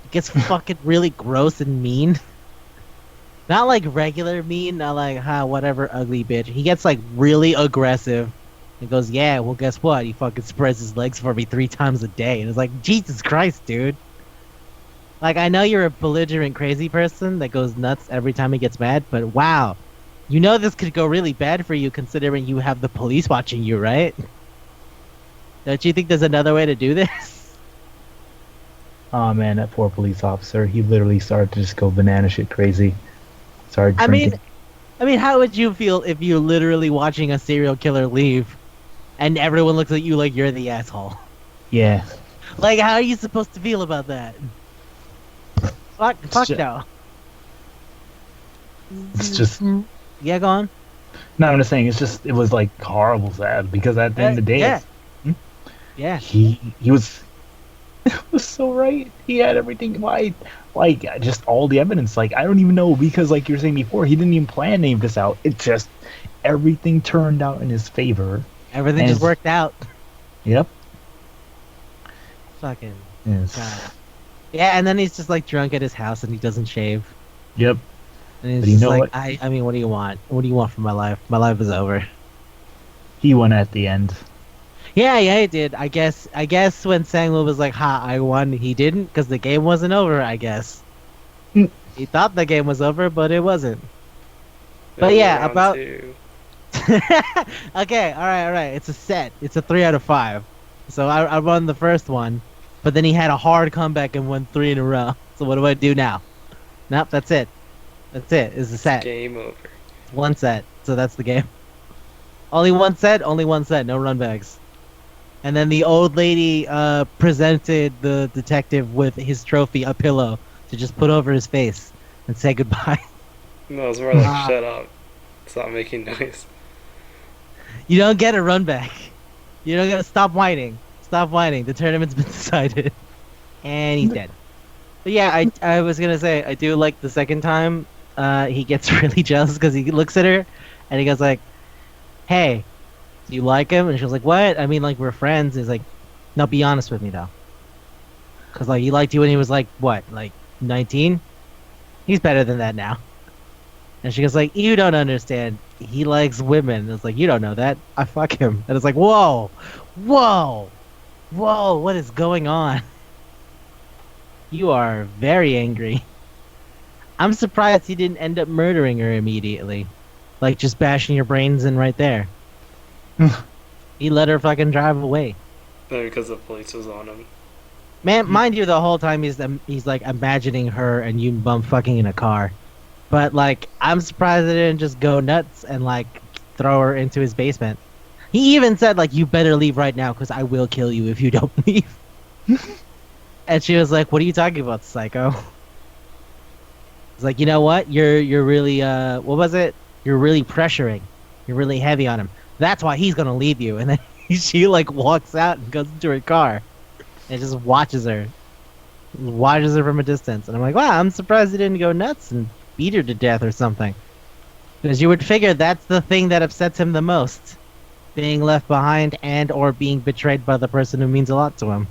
It gets fucking really gross and mean. Not like regular mean, not like whatever ugly bitch. He gets like really aggressive. He goes, "Yeah, well, guess what? He fucking spreads his legs for me 3 times a day." And it's like, Jesus Christ, dude. Like, I know you're a belligerent crazy person that goes nuts every time he gets mad, but wow. You know this could go really bad for you considering you have the police watching you, right? Don't you think there's another way to do this? Oh man, that poor police officer. He literally started to just go banana shit crazy. Started I mean, drinking. I mean, how would you feel if you're literally watching a serial killer leave and everyone looks at you like you're the asshole? Yeah, Like, how are you supposed to feel about that? it's Fuck just, no. it's just. Yeah, go on. No, I'm just saying. It's just. It was like horrible, sad because at the end of the day, Yeah, it's, yeah. he was was so right. He had everything right. Like just all the evidence. Like I don't even know because like you were saying before, he didn't even plan any of this out. It just everything turned out in his favor. Everything And just worked out. yep. Fucking God. Yes. Yeah, and then he's just like drunk at his house and he doesn't shave. Yep. And he's But you just know like, what? I mean, what do you want? What do you want from my life? My life is over. He won at the end. Yeah, he did. I guess when Sangwoo was like, "Ha, I won," he didn't because the game wasn't over. I guess Mm. he thought the game was over, but it wasn't. But There's a yeah, round about two. okay, all right. It's a set. It's a 3 out of 5. So I won the first one, but then he had a hard comeback and won 3 in a row. So what do I do now? Nope, that's it. That's it. It's a set. Game over. One set. So that's the game. Only one set. Only one set. No runbacks. And then the old lady presented the detective with his trophy, a pillow, to just put over his face and say goodbye. No, it's more like Ah. shut up. Stop making noise. You don't get a run back. You don't get to stop whining. Stop whining. The tournament's been decided. And he's dead. But yeah, I was gonna say I do like the second time. He gets really jealous because he looks at her, and he goes like, "Hey, do you like him?" And she was like, "What? I mean, like we're friends." He's like, "No, be honest with me though, because like he liked you when he was like what, like 19? He's better than that now." And she goes like, "You don't understand. He likes women." And it's like, "You don't know that. I fuck him." And it's like, "Whoa, whoa, whoa! What is going on? You are very angry." I'm surprised he didn't end up murdering her immediately, like just bashing your brains in right there. He let her fucking drive away. Maybe because the police was on him. Man, mind you, the whole time he's like imagining her and Yoon Bum fucking in a car. But like, I'm surprised they didn't just go nuts and like throw her into his basement. He even said like, "You better leave right now, because I will kill you if you don't leave." And she was like, "What are you talking about, psycho?" It's like, "You know what? You're really what was it? You're really pressuring. You're really heavy on him. That's why he's gonna leave you." And then she like walks out and goes into her car and just watches her from a distance. And I'm like, wow, I'm surprised he didn't go nuts and beat her to death or something. Because you would figure that's the thing that upsets him the most, being left behind and or being betrayed by the person who means a lot to him.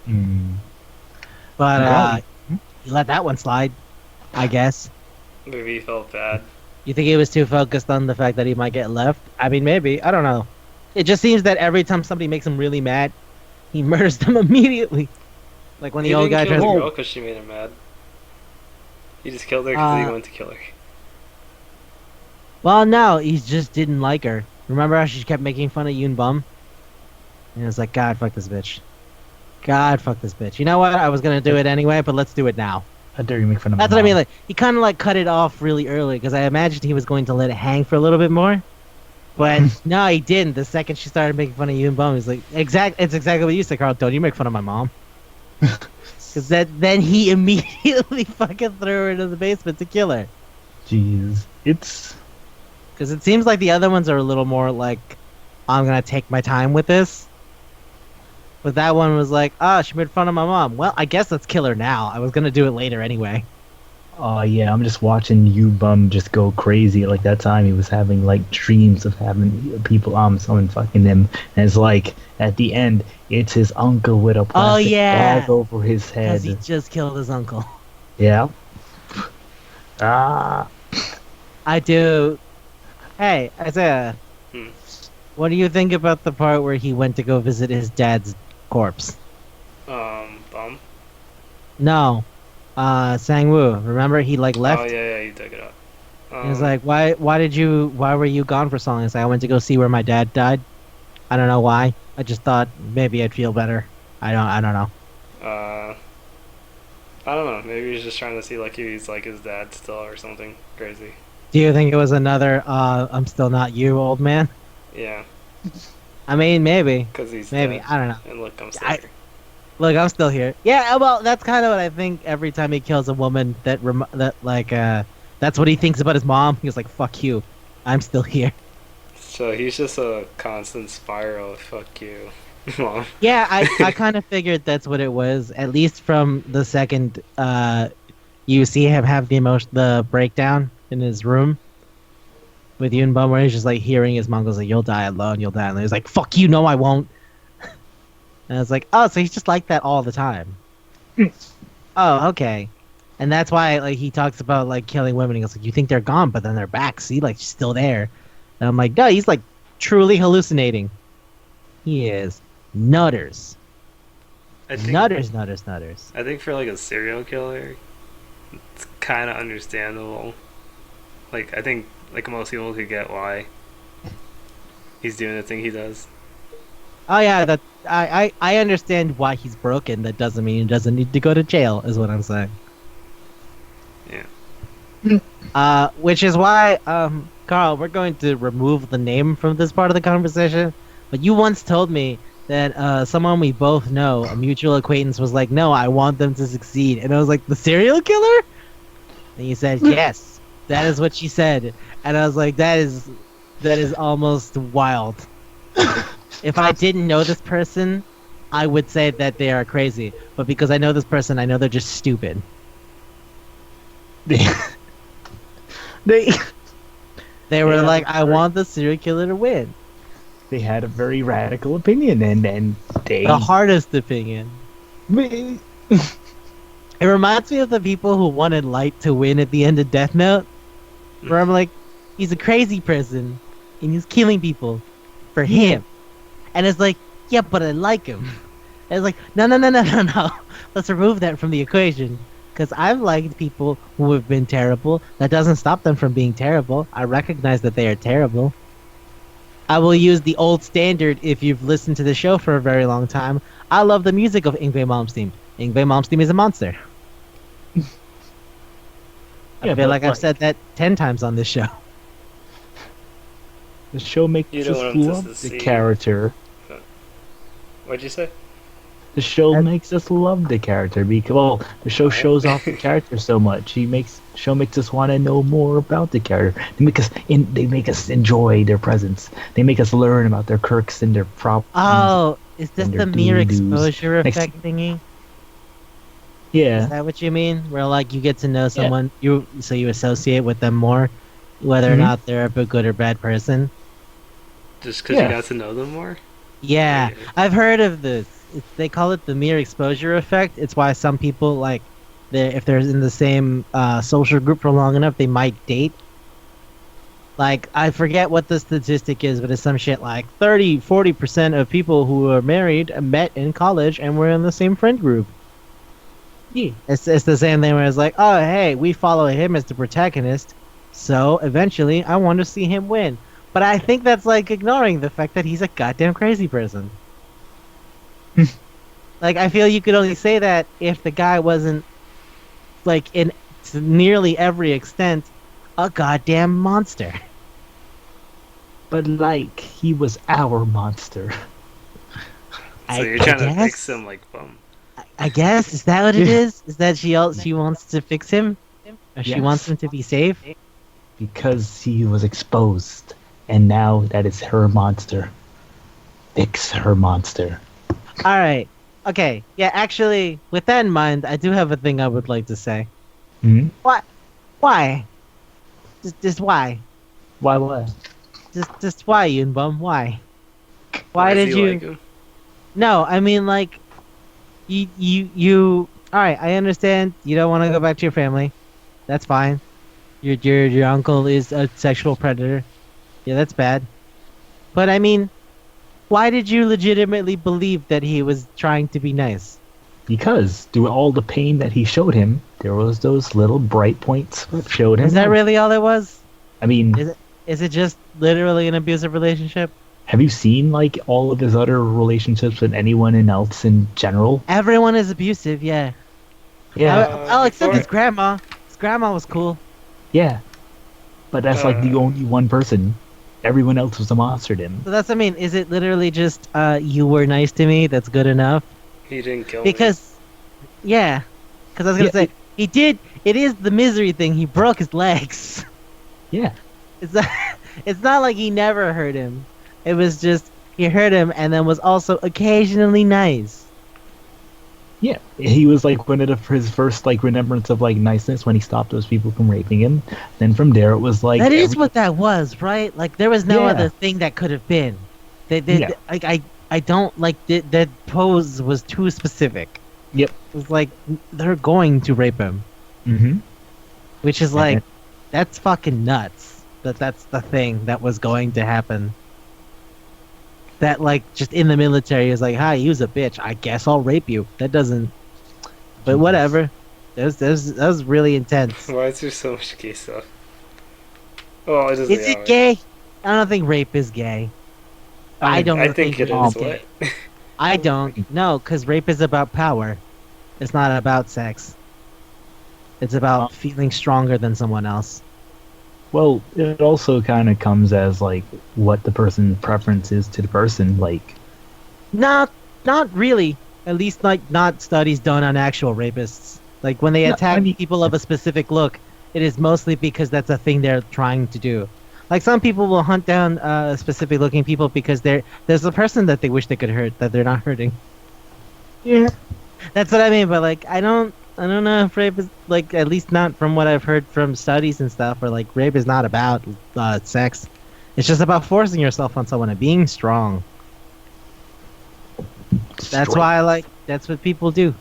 Mm. But Well, he let that one slide, I guess. Maybe he felt bad. You think he was too focused on the fact that he might get left? I mean, maybe. I don't know. It just seems that every time somebody makes him really mad, he murders them immediately. Like when He the old didn't guy kill tries the to... girl because she made him mad. He just killed her because he wanted to kill her. Well, no, he just didn't like her. Remember how she kept making fun of Yoon Bum? And it was like, God, fuck this bitch. God, fuck this bitch. You know what? I was gonna do it anyway, but let's do it now. how dare you make fun of my That's what I mean. mom. Like, he kind of like cut it off really early because I imagined he was going to let it hang for a little bit more. But no, he didn't. The second she started making fun of Yoon Bum, he's like, It's exactly what you said, Carl. Don't you make fun of my mom? Because then he immediately fucking threw her into the basement to kill her. Jeez, it's Because it seems like the other ones are a little more like, I'm gonna take my time with this. But that one was like, she made fun of my mom. Well, I guess let's kill her now. I was gonna do it later anyway. oh yeah, I'm just watching you bum just go crazy. Like that time he was having like dreams of having people someone fucking him, and it's like at the end it's his uncle with a plastic yeah. bag over his head. Because he just killed his uncle. Yeah. Ah. I do. Hey, Isaiah. Hmm. What do you think about the part where he went to go visit his dad's corpse? Bum. No. Sang-woo. Remember he like left? Oh yeah, he dug it up. He was like, why were you gone for so long? He's like, I went to go see where my dad died. I don't know why. I just thought maybe I'd feel better. I don't know. I don't know. Maybe he's just trying to see like he's like his dad still or something crazy. Do you think it was another I'm still not you, old man? Yeah, I mean, maybe. because he's Maybe. dead. I don't know. And look, I'm still I here. Look, I'm still here. Yeah, well, that's kind of what I think every time he kills a woman that's what he thinks about his mom. He's like, "Fuck you. I'm still here." So he's just a constant spiral. Fuck you, mom. Yeah, I kind of figured that's what it was. At least from the second you see him have the breakdown in his room with Yunbum, where he's just like hearing his mom goes like, "You'll die alone, you'll die alone." He's like, "Fuck you, no, I won't." And it's like, oh, so he's just like that all the time. Oh, okay. And that's why like he talks about like killing women. He goes like, "You think they're gone, but then they're back. See, like she's still there." And I'm like, no, he's like truly hallucinating. He is nutters, I think nutters. I think for like a serial killer, it's kind of understandable. Like I think like most people could get why he's doing the thing he does. Oh yeah, that I understand why he's broken. That doesn't mean he doesn't need to go to jail. Is what I'm saying. Yeah. Which is why, Carl, we're going to remove the name from this part of the conversation. But you once told me that someone we both know, a mutual acquaintance, was like, "No, I want them to succeed," and I was like, "The serial killer?" And you said, "Yes, that is what she said," and I was like, "That is almost wild." If I didn't know this person, I would say that they are crazy. But because I know this person, I know they're just stupid. They, they, They were Yeah, like, that's "I right. want the serial killer to win." they had a very radical opinion, and they. The hardest opinion. It reminds me of the people who wanted Light to win at the end of Death Note. Where I'm like, he's a crazy person, and he's killing people for him. And it's like, yeah, but I like him. And it's like, no. Let's remove that from the equation. Because I've liked people who have been terrible. That doesn't stop them from being terrible. I recognize that they are terrible. I will use the old standard if you've listened to the show for a very long time. I love the music of Yngwie Malmsteen. Yngwie Malmsteen is a monster. I Yeah, feel but, like I've said that 10 times on this show. The show makes You don't us want 'em to love the succeed. character. What'd you say? The show And- makes us love the character because the show shows off the character so much. Show makes us want to know more about the character. They make us enjoy their presence. They make us learn about their quirks and their problems. Oh, is this and the their mere doo-doos. exposure Next- effect thingy? Is Yeah, that what you mean? Where like you get to know someone, you associate with them more, whether or Mhm. not they're a good or bad person. Just because Yeah. you got to know them more? Yeah, Yeah. I've heard of this. They call it the mere exposure effect. It's why some people like, if they're in the same social group for long enough, they might date. Like I forget what the statistic is, but it's some shit like 30-40% of people who are married met in college and were in the same friend group. yeah. It's the same thing where it's like, oh hey, we follow him as the protagonist, so eventually I want to see him win. But I think that's like ignoring the fact that he's a goddamn crazy person. Like I feel you could only say that if the guy wasn't like in to nearly every extent a goddamn monster. But like he was our monster. So you're trying to fix guess? him like bum. I guess is that what it Yeah. is? Is that she wants to fix him? Or she Yes. wants him to be safe? Because he was exposed, and now that is her monster. Fix her monster. All right. Okay. Yeah, actually, with that in mind, I do have a thing I would like to say. Hmm? What? Why? Just why? Why what? Just why, Yunbum? Why? Why does did he you? like him? No, I mean like, you. All right, I understand. You don't want to go back to your family. That's fine. Your uncle is a sexual predator. Yeah, that's bad. But I mean, why did you legitimately believe that he was trying to be nice? Because through all the pain that he showed him, there was those little bright points that showed him. Is that really all it was? I mean, Is it just literally an abusive relationship? have you seen like all of his other relationships with anyone else in general? Everyone is abusive, yeah. Yeah, I'll accept before- his grandma. His grandma was cool. yeah. But that's like the only one person. Everyone else was a monster to him. So that's, I mean, is it literally just you were nice to me? That's good enough? He didn't kill me. Because, yeah, because I was gonna say he did. It is the misery thing. He broke his legs. Yeah. It's not, it's not like he never hurt him. It was just he hurt him and then was also occasionally nice. Yeah, he was like one of his first like remembrance of like niceness when he stopped those people from raping him. Then from there it was like That is what that was, right? Like there was no Yeah. other thing that could have been. Yeah. Like I don't like that pose was too specific. Yep. It was like they're going to rape him, Mm-hmm. which is like that's fucking nuts. That's the thing that was going to happen. That like just in the military is like, hi, you's a bitch. I guess I'll rape you. That doesn't. But whatever. That was really intense. Why is there so much gay stuff? Oh, it doesn't. Is it gay? I don't think rape is gay. I don't I think it rape is. is gay. I don't. No, because rape is about power. It's not about sex. It's about feeling stronger than someone else. Well, it also kind of comes as like what the person's preference is to the person. Like, Not really. At least like not studies done on actual rapists. Like when they No, attack I mean- people of a specific look, it is mostly because that's a thing they're trying to do. Like some people will hunt down specific looking people because there's a person that they wish they could hurt that they're not hurting. yeah, That's what I mean. But like I don't know if rape is like, at least not from what I've heard from studies and stuff. Or like rape is not about sex. It's just about forcing yourself on someone and being strong. That's why I like. That's what people do.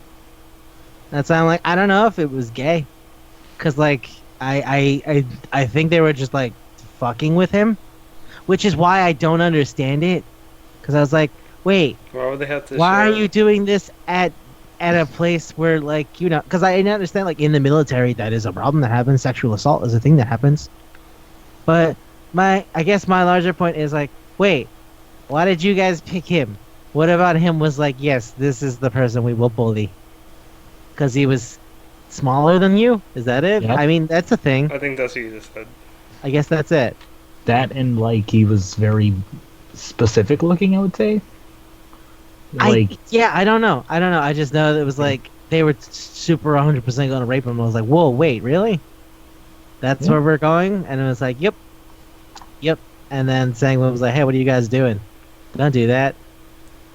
That's why I'm like. I don't know if it was gay, cause like I think they were just like fucking with him, which is why I don't understand it. Cause I was like, wait, Why would they have to? why show... are you doing this at a place where like, you know? Cause I understand like in the military that is a problem that happens. Sexual assault is a thing that happens. But I guess my larger point is like, wait, why did you guys pick him? What about him was like, yes, this is the person we will bully? Because he was smaller than you? Is that it? Yep. I mean, that's a thing. I think that's what you just said. I guess that's it. that and like he was very specific looking. I would say. Like, I don't know. I just know that it was like they were super 100% going to rape him. I was like, whoa, wait, really? That's Yeah. where we're going? And it was like, yep. And then Sangwon was like, hey, what are you guys doing? Don't do that.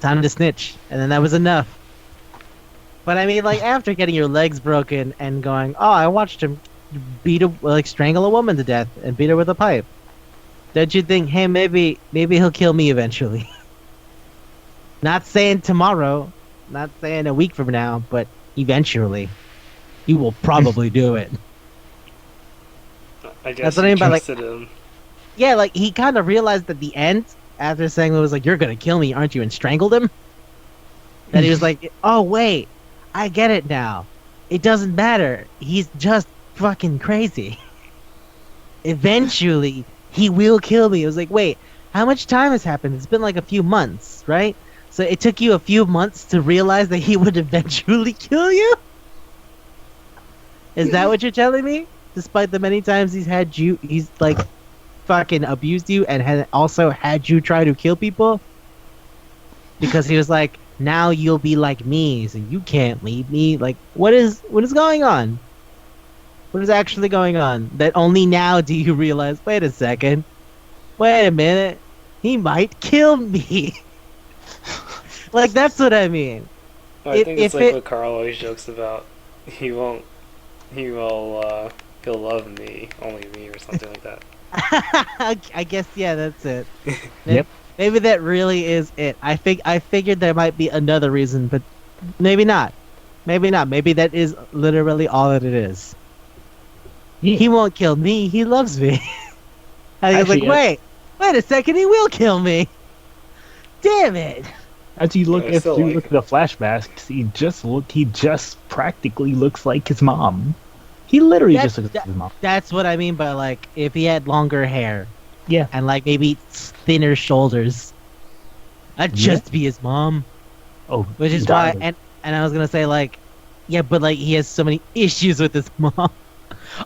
Time to snitch. And then that was enough. But I mean, like, after getting your legs broken and going, oh, I watched him strangle a woman to death and beat her with a pipe. Don't you think, hey, maybe he'll kill me eventually? Not saying tomorrow, not saying a week from now, but eventually. He will probably do it. I guess That's what I mean by, like- trusted him. Yeah, like, he kind of realized at the end, after Sangwon was like, you're gonna kill me, aren't you? And strangled him. That he was like, oh, wait, I get it now. It doesn't matter. He's just fucking crazy. Eventually, he will kill me. It was like, wait, how much time has happened? It's been like a few months, right? So it took you a few months to realize that he would eventually kill you? Is that what you're telling me? Despite the many times he's like fucking abused you and had also had you try to kill people? Because he was like, now you'll be like me, so you can't leave me. Like, what is going on? What is actually going on? That only now do you realize, wait a second. Wait a minute. He might kill me. Like, that's what I mean. I think it's if like it- what Karl always jokes about. He'll love me, only me, or something like that. I guess, yeah, that's it. Yep. Maybe that really is it. I figured there might be another reason, but maybe not. Maybe not. Maybe that is literally all that it is. yeah. He won't kill me. He loves me. And I was like, Actually, wait a second. He will kill me. Damn it. As you look, I if still you like look at the flashbacks, he just practically looks like his mom. He literally That's- just looks like his mom. That's what I mean by, like, if he had longer hair Yeah. and, like, maybe thinner shoulders, I'd Yeah. just be his mom. Oh, Which is why, darling. and I was gonna say, like, yeah, but, like, he has so many issues with his mom.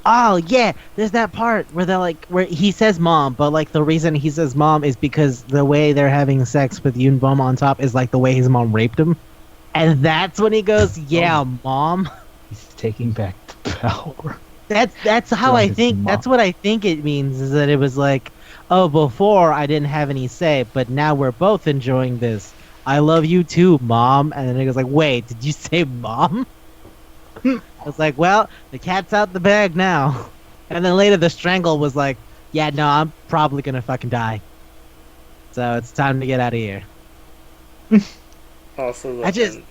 Oh yeah, there's that part where they're like, where he says mom, but like the reason he says mom is because the way they're having sex with Yoon Bum on top is like the way his mom raped him, and that's when he goes, Oh, yeah, mom. he's taking back the power That's how from I his think. mom. That's what I think it means. Is that it was like, oh, before I didn't have any say, but now we're both enjoying this. I love you too, mom. And then he goes like, wait, did you say mom? I was like, well, the cat's out the bag now. And then later the strangle was like, yeah, no, I'm probably gonna fucking die. So it's time to get out of here. Also, I just, and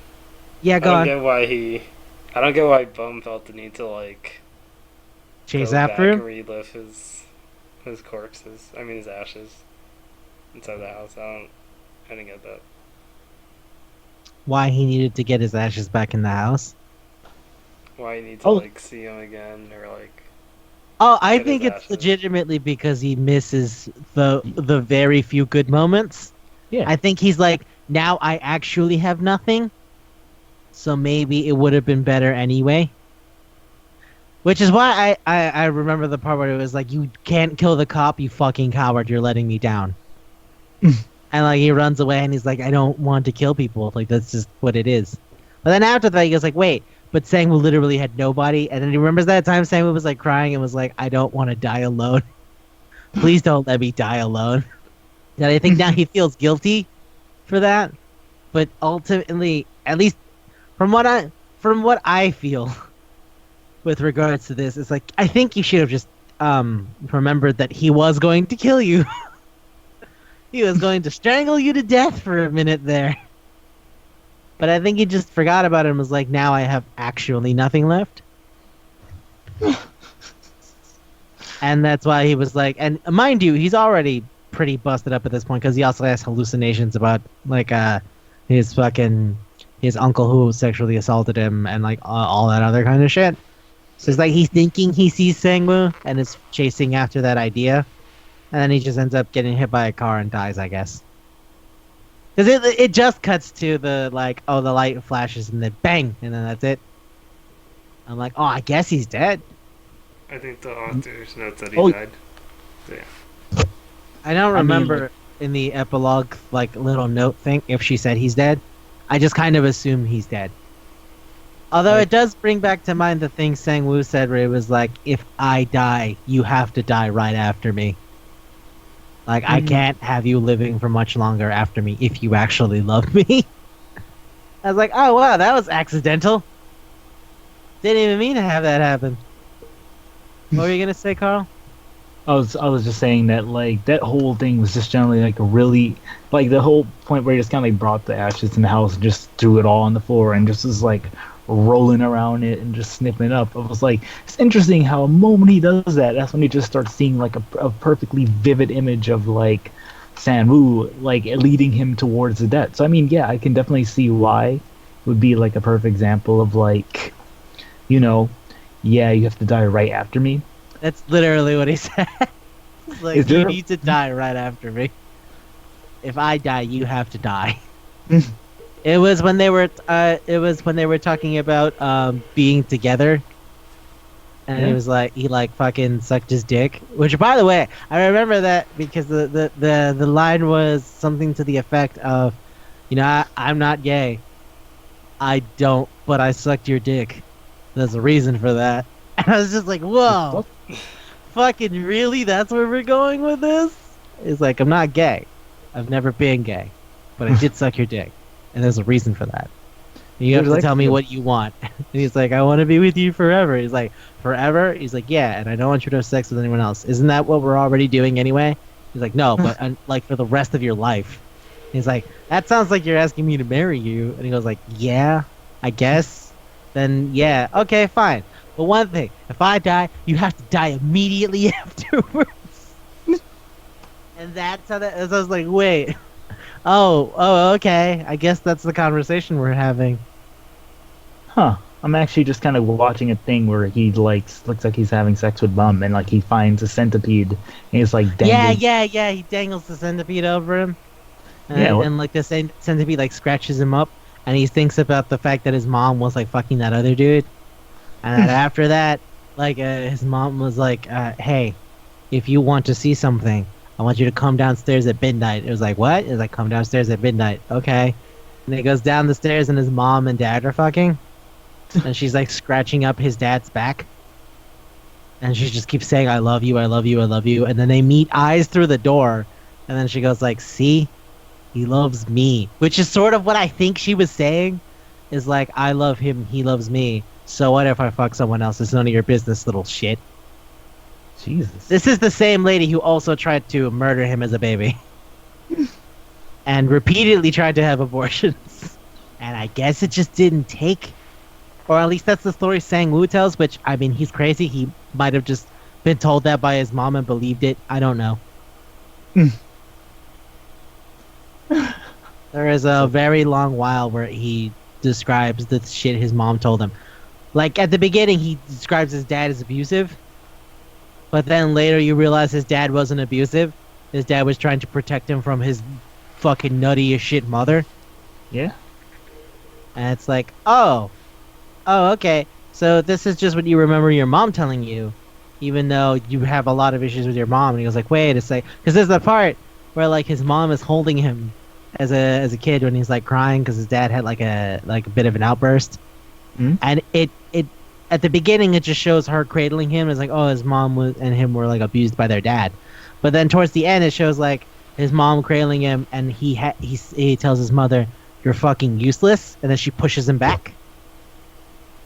yeah, I go don't on. get why he. I don't get why Bum felt the need to like Chase go after back him. and relive his corpses. I mean his ashes inside the house. I didn't get that. Why he needed to get his ashes back in the house. Why you need to Oh, like see him again or like Oh, I get his think it's ashes. legitimately because he misses the very few good moments. yeah. I think he's like, now I actually have nothing, so maybe it would have been better anyway. Which is why I remember the part where it was like, you can't kill the cop, you fucking coward, you're letting me down. And like he runs away and he's like, I don't want to kill people. Like that's just what it is. But then after that he goes like, wait, but Sangwoo literally had nobody. And then he remembers that time Sangwoo was like crying and was like, I don't want to die alone. Please don't let me die alone. And I think now he feels guilty for that. But ultimately, at least from what I feel with regards to this, it's like I think you should have just remembered that he was going to kill you. He was going to strangle you to death for a minute there. But I think he just forgot about it and was like, now I have actually nothing left. And that's why he was like, and mind you, he's already pretty busted up at this point because he also has hallucinations about like his fucking his uncle who sexually assaulted him and like all that other kind of shit. So it's like he's thinking he sees Sangwoo and is chasing after that idea, and then he just ends up getting hit by a car and dies, I guess. Because it just cuts to the like, oh, the light flashes and then bang, and then that's it. I'm like, oh, I guess he's dead. I think the author's notes that he Oh, died. So, yeah. I don't I mean, remember in the epilogue like little note thing if she said he's dead. I just kind of assume he's dead. Although Like- it does bring back to mind the thing Sang-woo said where it was like, if I die, you have to die right after me. Like, I Mm. can't have you living for much longer after me if you actually love me. I was like, oh wow, that was accidental. Didn't even mean to have that happen. What were you gonna say, Carl? I was just saying that like that whole thing was just generally like a really like the whole point where he just kind of like brought the ashes in the house and just threw it all on the floor and just was like rolling around it and just sniffing it up. I was like, it's interesting how a moment he does that, that's when he just starts seeing like a perfectly vivid image of like Sanwoo like leading him towards the death. So I mean, yeah, I can definitely see why it would be like a perfect example of like, you know, yeah, you have to die right after me. That's literally what he said. He's like, Is you there- need to die right after me. If I die, you have to die. It was when they were talking about being together, and he Yeah. was like, he like fucking sucked his dick. Which, by the way, I remember that because the line was something to the effect of, you know, I'm not gay. I don't, but I sucked your dick. There's a reason for that. And I was just like, whoa, fucking really? That's where we're going with this? It's like, I'm not gay. I've never been gay, but I did suck your dick, and there's a reason for that. And you have There's to tell me actually a- what you want. And he's like, I want to be with you forever. He's like, forever? He's like, yeah, and I don't want you to have sex with anyone else. Isn't that what we're already doing anyway? He's like, no, but like for the rest of your life. He's like, that sounds like you're asking me to marry you. And he goes like, yeah, I guess. Then yeah, okay, fine. But one thing, if I die, you have to die immediately afterwards. And that's how that. So I was like, wait. Oh, okay. I guess that's the conversation we're having. Huh. I'm actually just kind of watching a thing where he like looks like he's having sex with Bum and like he finds a centipede and he's like dangling. Yeah. He dangles the centipede over him. And, Yeah, what- and like the centipede like scratches him up, and he thinks about the fact that his mom was like fucking that other dude. And then after that, his mom was like, "Hey, if you want to see something, I want you to come downstairs at midnight." It was like, "What?" It was like, "Come downstairs at midnight." Okay. And he goes down the stairs, and his mom and dad are fucking, and she's like scratching up his dad's back, and she just keeps saying, "I love you, I love you, I love you," and then they meet eyes through the door, and then she goes like, "See, he loves me," which is sort of what I think she was saying, is like, "I love him, he loves me. So what if I fuck someone else? It's none of your business, little shit." Jesus. This is the same lady who also tried to murder him as a baby. And repeatedly tried to have abortions. And I guess it just didn't take. Or at least that's the story Sang Woo tells, which, I mean, he's crazy. He might have just been told that by his mom and believed it. I don't know. There is a very long while where he describes the shit his mom told him. Like, at the beginning, he describes his dad as abusive. But then later you realize his dad wasn't abusive. His dad was trying to protect him from his fucking nutty as shit mother. Yeah. And it's like, oh, okay. So this is just what you remember your mom telling you, even though you have a lot of issues with your mom. And he was like, wait a sec, because there's the part where like his mom is holding him as a kid when he's like crying because his dad had like a bit of an outburst, and it at the beginning it just shows her cradling him. It's like, oh, his mom and him were like abused by their dad, but then towards the end it shows like his mom cradling him, and he tells his mother, "You're fucking useless," and then she pushes him back.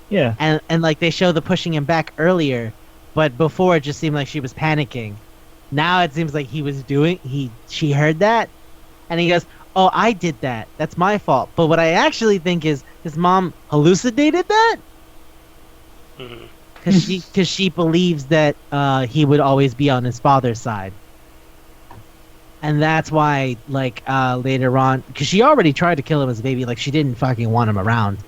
Yeah. And like they show the pushing him back earlier, but before it just seemed like she was panicking. Now it seems like she heard that, and he goes, "Oh, I did that. That's my fault." But what I actually think is his mom hallucinated that, because she believes that he would always be on his father's side, and that's why like later on, because she already tried to kill him as a baby, like she didn't fucking want him around.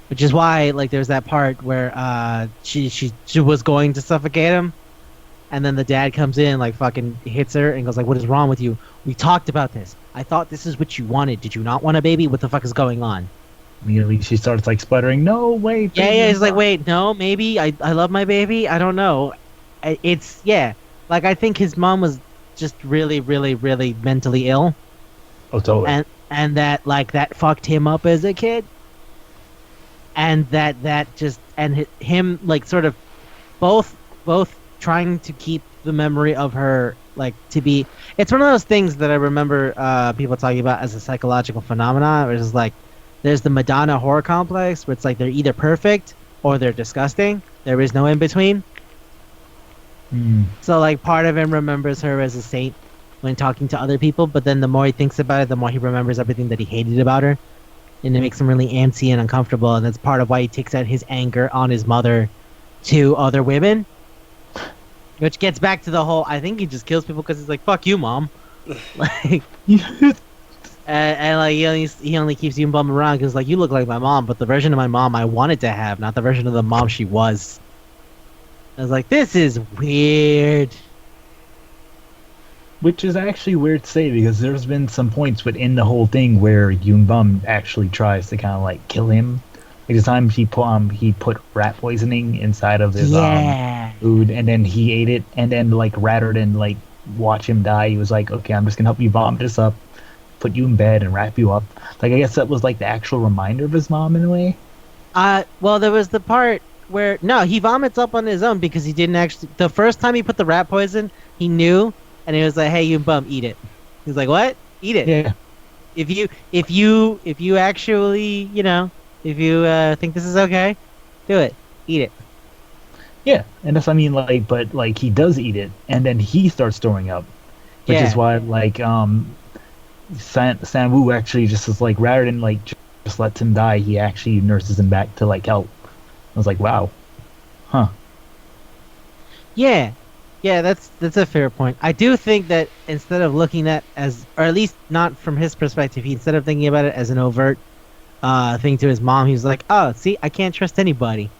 Which is why, like, there's that part where she was going to suffocate him, and then the dad comes in, like, fucking hits her and goes, like, "What is wrong with you? We talked about this. I thought this is what you wanted. Did you not want a baby? What the fuck is going on?" Immediately she starts like sputtering. No, wait. Yeah. He's like, "Wait, no, maybe I love my baby. I don't know." It's like I think his mom was just really, really, really mentally ill, Oh, totally. and that like that fucked him up as a kid. And that just and him like sort of both trying to keep the memory of her like to be. It's one of those things that I remember people talking about as a psychological phenomenon, which is like there's the Madonna horror complex, where it's like they're either perfect or they're disgusting. There is no in between. So like part of him remembers her as a saint when talking to other people, but then the more he thinks about it, the more he remembers everything that he hated about her. And it makes him really antsy and uncomfortable, and that's part of why he takes out his anger on his mother to other women. Which gets back to the whole, I think he just kills people because he's like, "Fuck you, mom." Like, and like he only keeps you bum around because like you look like my mom, but the version of my mom I wanted to have, not the version of the mom she was. I was like, this is weird. Which is actually weird to say because there's been some points within the whole thing where Yoon Bum actually tries to kind of like kill him. Like the time he put rat poisoning inside of his food, and then he ate it, and then like rather than like watch him die, he was like, "Okay, I'm just gonna help you vomit this up, put you in bed, and wrap you up." Like I guess that was like the actual reminder of his mom in a way. Well, there was the part where no, he vomits up on his own because he didn't actually. The first time he put the rat poison, he knew. And he was like, "Hey, you bum, eat it." He's like, "What? Eat it? Yeah. If you actually, if you think this is okay, do it. Eat it." Yeah, and that's what I mean. Like, but like he does eat it, and then he starts throwing up, which is why like San Woo actually just is like rather than like just lets him die, he actually nurses him back to like help. I was like, wow, huh? Yeah. Yeah, that's a fair point. I do think that instead of looking at as, or at least not from his perspective, instead of thinking about it as an overt thing to his mom, he was like, "Oh, see, I can't trust anybody."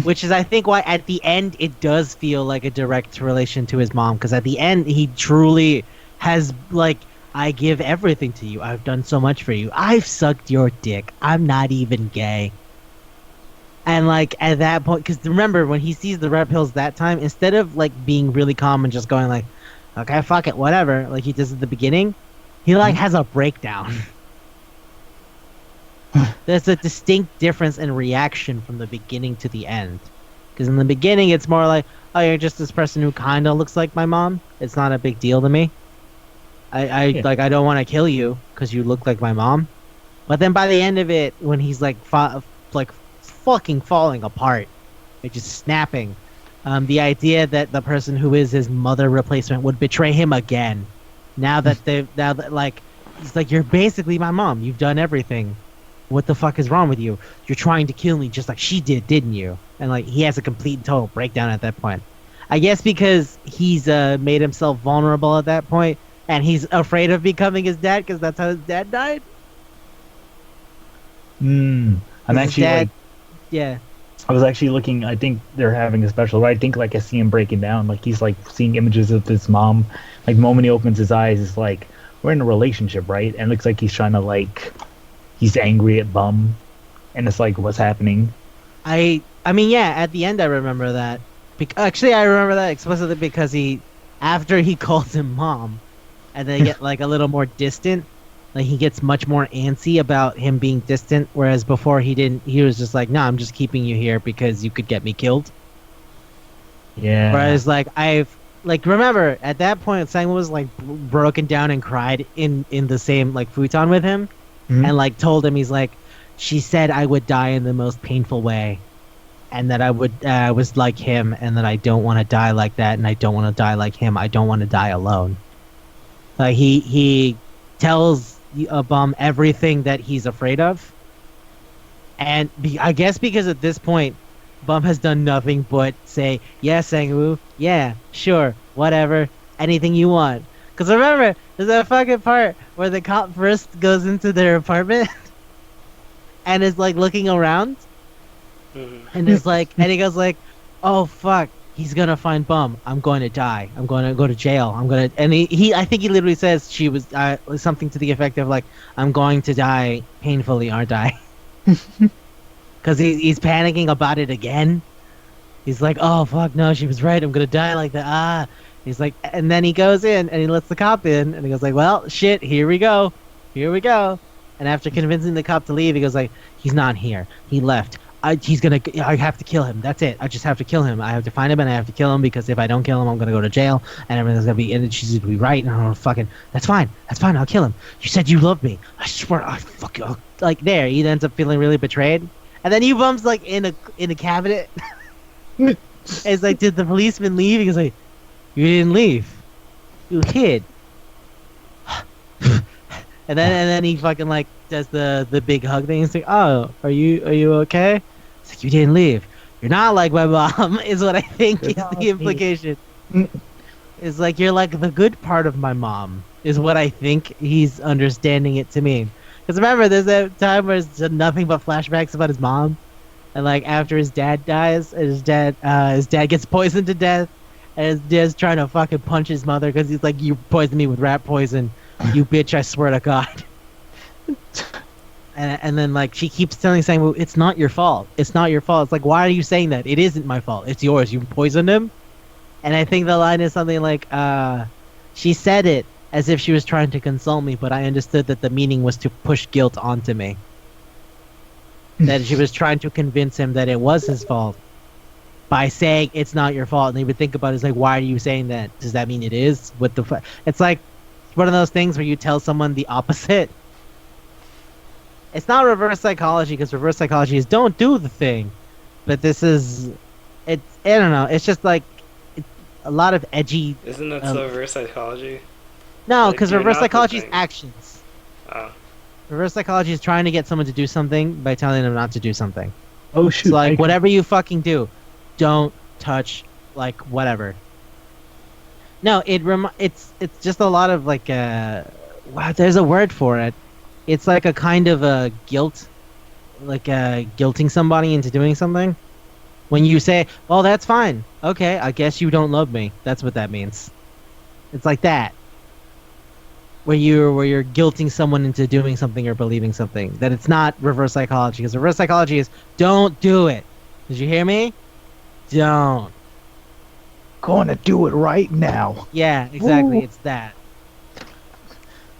Which is, I think, why at the end it does feel like a direct relation to his mom, because at the end he truly has like, "I give everything to you. I've done so much for you. I've sucked your dick. I'm not even gay." And like at that point, because remember when he sees the red pills that time, instead of like being really calm and just going like, "Okay, fuck it, whatever," like he does at the beginning, he like has a breakdown. There's a distinct difference in reaction from the beginning to the end. Because in the beginning, it's more like, "Oh, you're just this person who kind of looks like my mom. It's not a big deal to me. Yeah. Like I don't want to kill you because you look like my mom." But then by the end of it, when he's like like fucking falling apart, like just snapping, the idea that the person who is his mother replacement would betray him again, now that like he's like, "You're basically my mom. You've done everything. What the fuck is wrong with you? You're trying to kill me just like she did, didn't you?" And like he has a complete and total breakdown at that point. I guess because he's made himself vulnerable at that point, and he's afraid of becoming his dad because that's how his dad died. I'm His actually dad, like, yeah. I was actually looking. I think they're having a special. I think like I see him breaking down. Like he's like seeing images of his mom. Like the moment he opens his eyes, it's like we're in a relationship, right? And it looks like he's trying to like he's angry at Bum, and it's like what's happening. I mean, yeah. At the end, I remember that. Actually, I remember that explicitly because after he calls him mom, and they get like a little more distant. Like he gets much more antsy about him being distant, whereas before he didn't. He was just like, "No, I'm just keeping you here because you could get me killed." Yeah. Whereas like remember at that point, Sang was like broken down and cried in the same like futon with him, Mhm. and like told him he's like, "She said I would die in the most painful way, and that I was like him, and that I don't want to die like that, and I don't want to die like him. I don't want to die alone." Like he tells Bum everything that he's afraid of, and I guess because at this point, Bum has done nothing but say, "Yeah, Sang-woo, yeah, sure, whatever, anything you want." Because remember, there's that fucking part where the cop first goes into their apartment and is like looking around, and is like, and he goes like, "Oh fuck, he's gonna find Bum. I'm going to die. I'm going to go to jail. I'm gonna." And I think he literally says she was something to the effect of like, "I'm going to die painfully, aren't I?" Because he's panicking about it again. He's like, "Oh fuck, no, she was right. I'm gonna die like that." Ah. He's like, and then he goes in and he lets the cop in, and he goes like, "Well, shit, here we go, here we go." And after convincing the cop to leave, he goes like, "He's not here. He left. I have to kill him. That's it. I just have to kill him. I have to find him and I have to kill him because if I don't kill him, I'm gonna go to jail and everything's gonna be, and she's gonna be right. And I'm fucking, that's fine. That's fine. I'll kill him. You said you love me. I swear. I fuck you." Like there, he ends up feeling really betrayed, and then he bumps like in a cabinet. It's like, "Did the policeman leave?" He goes like, "You didn't leave. You hid." And then he fucking like does the big hug thing. He's like, "Oh, are you okay?" It's like, "You didn't leave. You're not like my mom," is what I think You're is not the like me. implication. It's like, "You're like the good part of my mom," is what I think he's understanding it to mean. Because remember, there's that time where it's just nothing but flashbacks about his mom, and like after his dad dies, his dad gets poisoned to death, and his dad's trying to fucking punch his mother because he's like, "You poisoned me with rat poison, you bitch! I swear to God." And then like she keeps saying, "Well, it's not your fault. It's not your fault." It's like, "Why are you saying that? It isn't my fault. It's yours. You poisoned him." And I think the line is something like, "She said it as if she was trying to console me, but I understood that the meaning was to push guilt onto me. That she was trying to convince him that it was his fault by saying it's not your fault." And he would think about it, it's like, "Why are you saying that? Does that mean it is? What the fuck?" It's like one of those things where you tell someone the opposite. It's not reverse psychology, because reverse psychology is don't do the thing, but this is, it's, I don't know. It's just like it's a lot of edgy. Isn't that Um, so reverse psychology? No, Like, because you're reverse not the psychology is thing. actions. Oh. Reverse psychology is trying to get someone to do something by telling them not to do something. Oh shoot! So like whatever you fucking do, don't touch like whatever. No, it's just a lot of like wow, there's a word for it. It's like a kind of a guilt, like guilting somebody into doing something. When you say, "Well, that's fine. Okay, I guess you don't love me." That's what that means. It's like that. Where you're guilting someone into doing something or believing something. That it's not reverse psychology, because reverse psychology is don't do it. Did you hear me? Don't. Gonna do it right now. Yeah, exactly. Woo. It's that.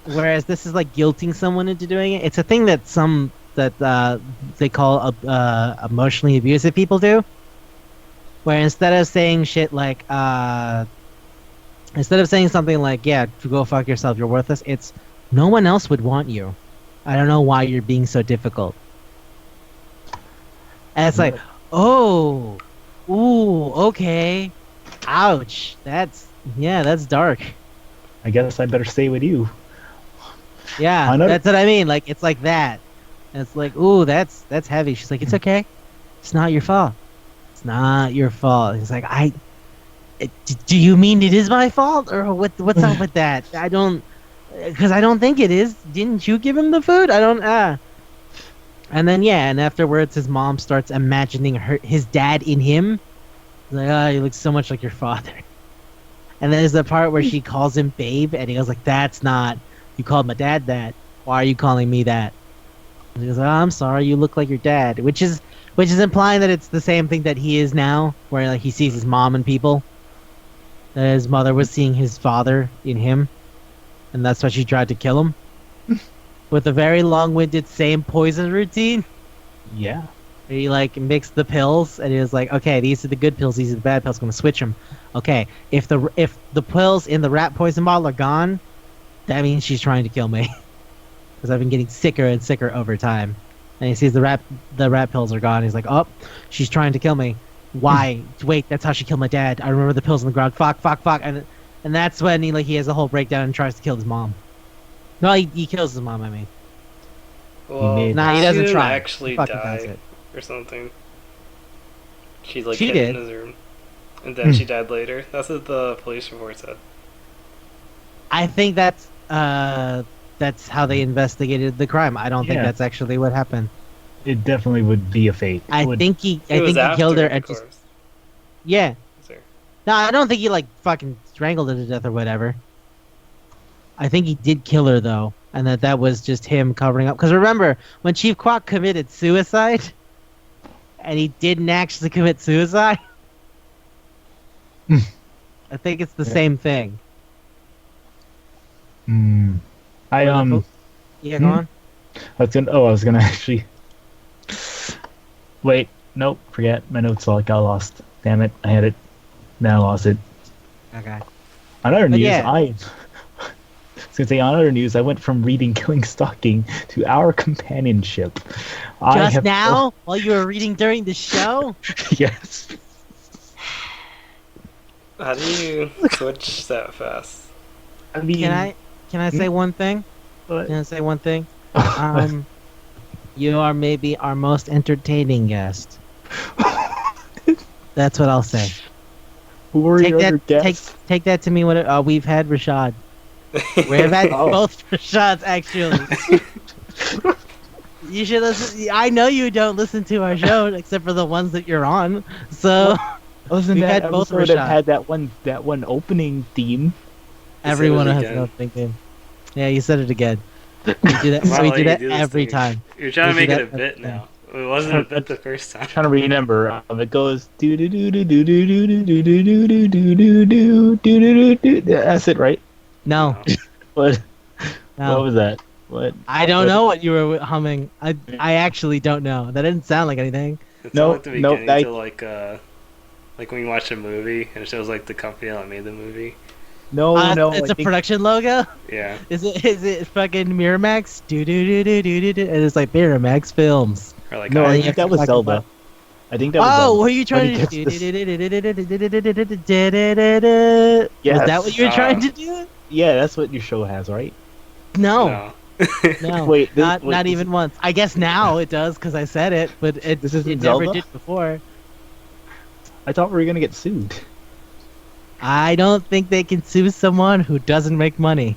Whereas this is like guilting someone into doing it. It's a thing that they call emotionally abusive people do. Where instead of saying shit like instead of saying something like "Yeah, go fuck yourself, you're worthless," it's no one else would want you. I don't know why you're being so difficult. And it's like, oh, ooh, okay, ouch. That's dark. I guess I better stay with you. Yeah, Another- that's what I mean. Like it's like that. And it's like, ooh, that's heavy. She's like, it's okay. It's not your fault. It's not your fault. He's like, do you mean it is my fault or what's up with that? Because I don't think it is. Didn't you give him the food? I don't. And then and afterwards, his mom starts imagining his dad in him. Like, oh, he looks so much like your father. And then there's the part where she calls him babe, and he goes like, that's not. You called my dad that. Why are you calling me that? And he goes, oh, I'm sorry. You look like your dad, which is implying that it's the same thing that he is now, where like he sees his mom and people. That his mother was seeing his father in him, and that's why she tried to kill him. With a very long-winded same poison routine. Yeah. He like mixed the pills, and he was like, "Okay, these are the good pills. These are the bad pills. I'm gonna switch them. Okay, if the pills in the rat poison bottle are gone, that means she's trying to kill me, because I've been getting sicker and sicker over time." And he sees the rat pills are gone. He's like, "Oh, she's trying to kill me. Why? Wait, that's how she killed my dad. I remember the pills on the ground. Fuck." And that's when he has a whole breakdown and tries to kill his mom. No, he kills his mom. I mean, Well, nah, he she doesn't didn't try. actually He fucking does die it. or something. She's like She hid did. in his room, and then she died later. That's what the police report said. I think that's how they investigated the crime. I don't think Yeah. that's actually what happened. It definitely would be a fate. I think he killed her and just corpse. yeah. Sir. No, I don't think he like fucking strangled her to death or whatever. I think he did kill her though, and that was just him covering up. Because remember when Chief Quack committed suicide, and he didn't actually commit suicide. I think it's the same thing. I Yeah, go on. I was gonna actually. Wait, nope, forget. My notes all got lost. Damn it, I had it. Now I lost it. Okay. On other But news, yeah. I was gonna say on other news, I went from reading Killing Stalking to Our Companionship. Just now, while you were reading during the show. Yes. How do you switch that fast? I mean, Can I say one thing? what? Can I say one thing? You are maybe our most entertaining guest. That's what I'll say. Who were your other guests? Take that to me. We've had Rashad. We've had both Rashads actually. You should listen. I know you don't listen to our show except for the ones that you're on. So Wasn't we've that had both episode that Rashad. had that one opening theme? Everyone it has again. no thinking. Yeah, you said it again. We do that. I'm not So we letting do you that do this every to me. time. You're trying to We make do it a that bit every time. now. It wasn't a bit the first time. Trying to remember. It goes do do do do do do do do do do do do do do do do. That's it, right? No, What? no. What was that? What? I don't know what you were humming. I actually don't know. That didn't sound like anything. It's No, all at the no, beginning to like when you watch a movie and it shows like the company that made the movie. No, no. It's I a think- production logo. Yeah. Is it fucking Miramax? Do do do do do do do. And it's like Miramax Films. Or like No, I you think have that to was fucking Zelda. buy- I think that was Oh, Zelda. what are you trying When to he do? gets Was that what you were trying to do? Yeah, that's what your show has, right? No, No. no. Wait, not wait, this- even once. I guess now it does because I said it, but This isn't it never Zelda? did before. I thought we were gonna get sued. I don't think they can sue someone who doesn't make money.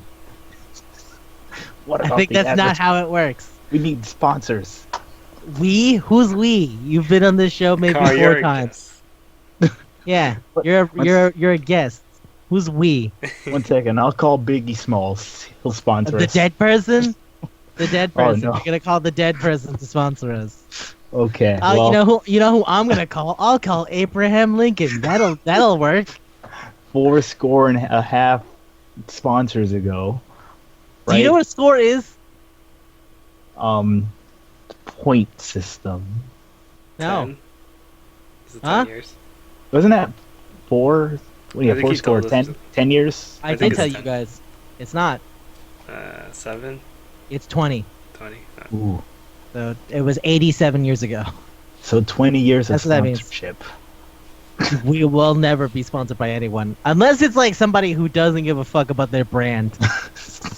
What I about think the that's not average- how it works. We need sponsors. We? Who's we? You've been on this show maybe Karl, 4 you're a times. guest. Yeah, What- you're a guest. Who's we? One second, I'll call Biggie Smalls. He'll sponsor The us. dead person? The dead Oh, person. no. You're gonna call the dead person to sponsor us. Okay, Oh, well, you know who I'm gonna call? I'll call Abraham Lincoln. That'll work. four score and a half sponsors ago, Do you know right? what a score is? Um, point system. No. 10? Is it 10 Huh? years? Wasn't that four? Well, yeah, I think four he score, told us. 10 years? I I did think tell it's you 10. guys. It's not. 7? It's 20. 20? Ooh. So it was 87 years ago. So 20 years of That's what that means. sponsorship. We will never be sponsored by anyone unless it's like somebody who doesn't give a fuck about their brand.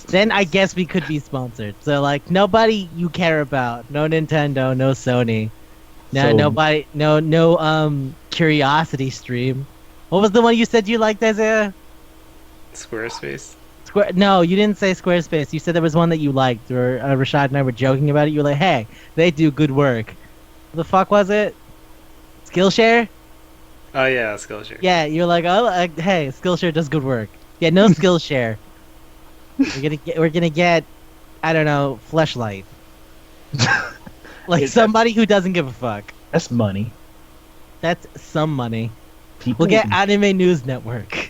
Then I guess we could be sponsored. So like nobody you care about, no Nintendo, no Sony, no So- nobody, no Curiosity Stream. What was the one you said you liked, Isaiah? Squarespace? Square? No, you didn't say Squarespace. You said there was one that you liked, or Rashad and I were joking about it. You were like, "Hey, they do good work." What the fuck was it? Skillshare? Oh, yeah, Skillshare. Yeah, you're like, "Oh, hey, Skillshare does good work." Yeah, no Skillshare. We're gonna get, I don't know, Fleshlight. Like Is that- somebody who doesn't give a fuck. That's money. That's some money. People, We'll get Anime News Network.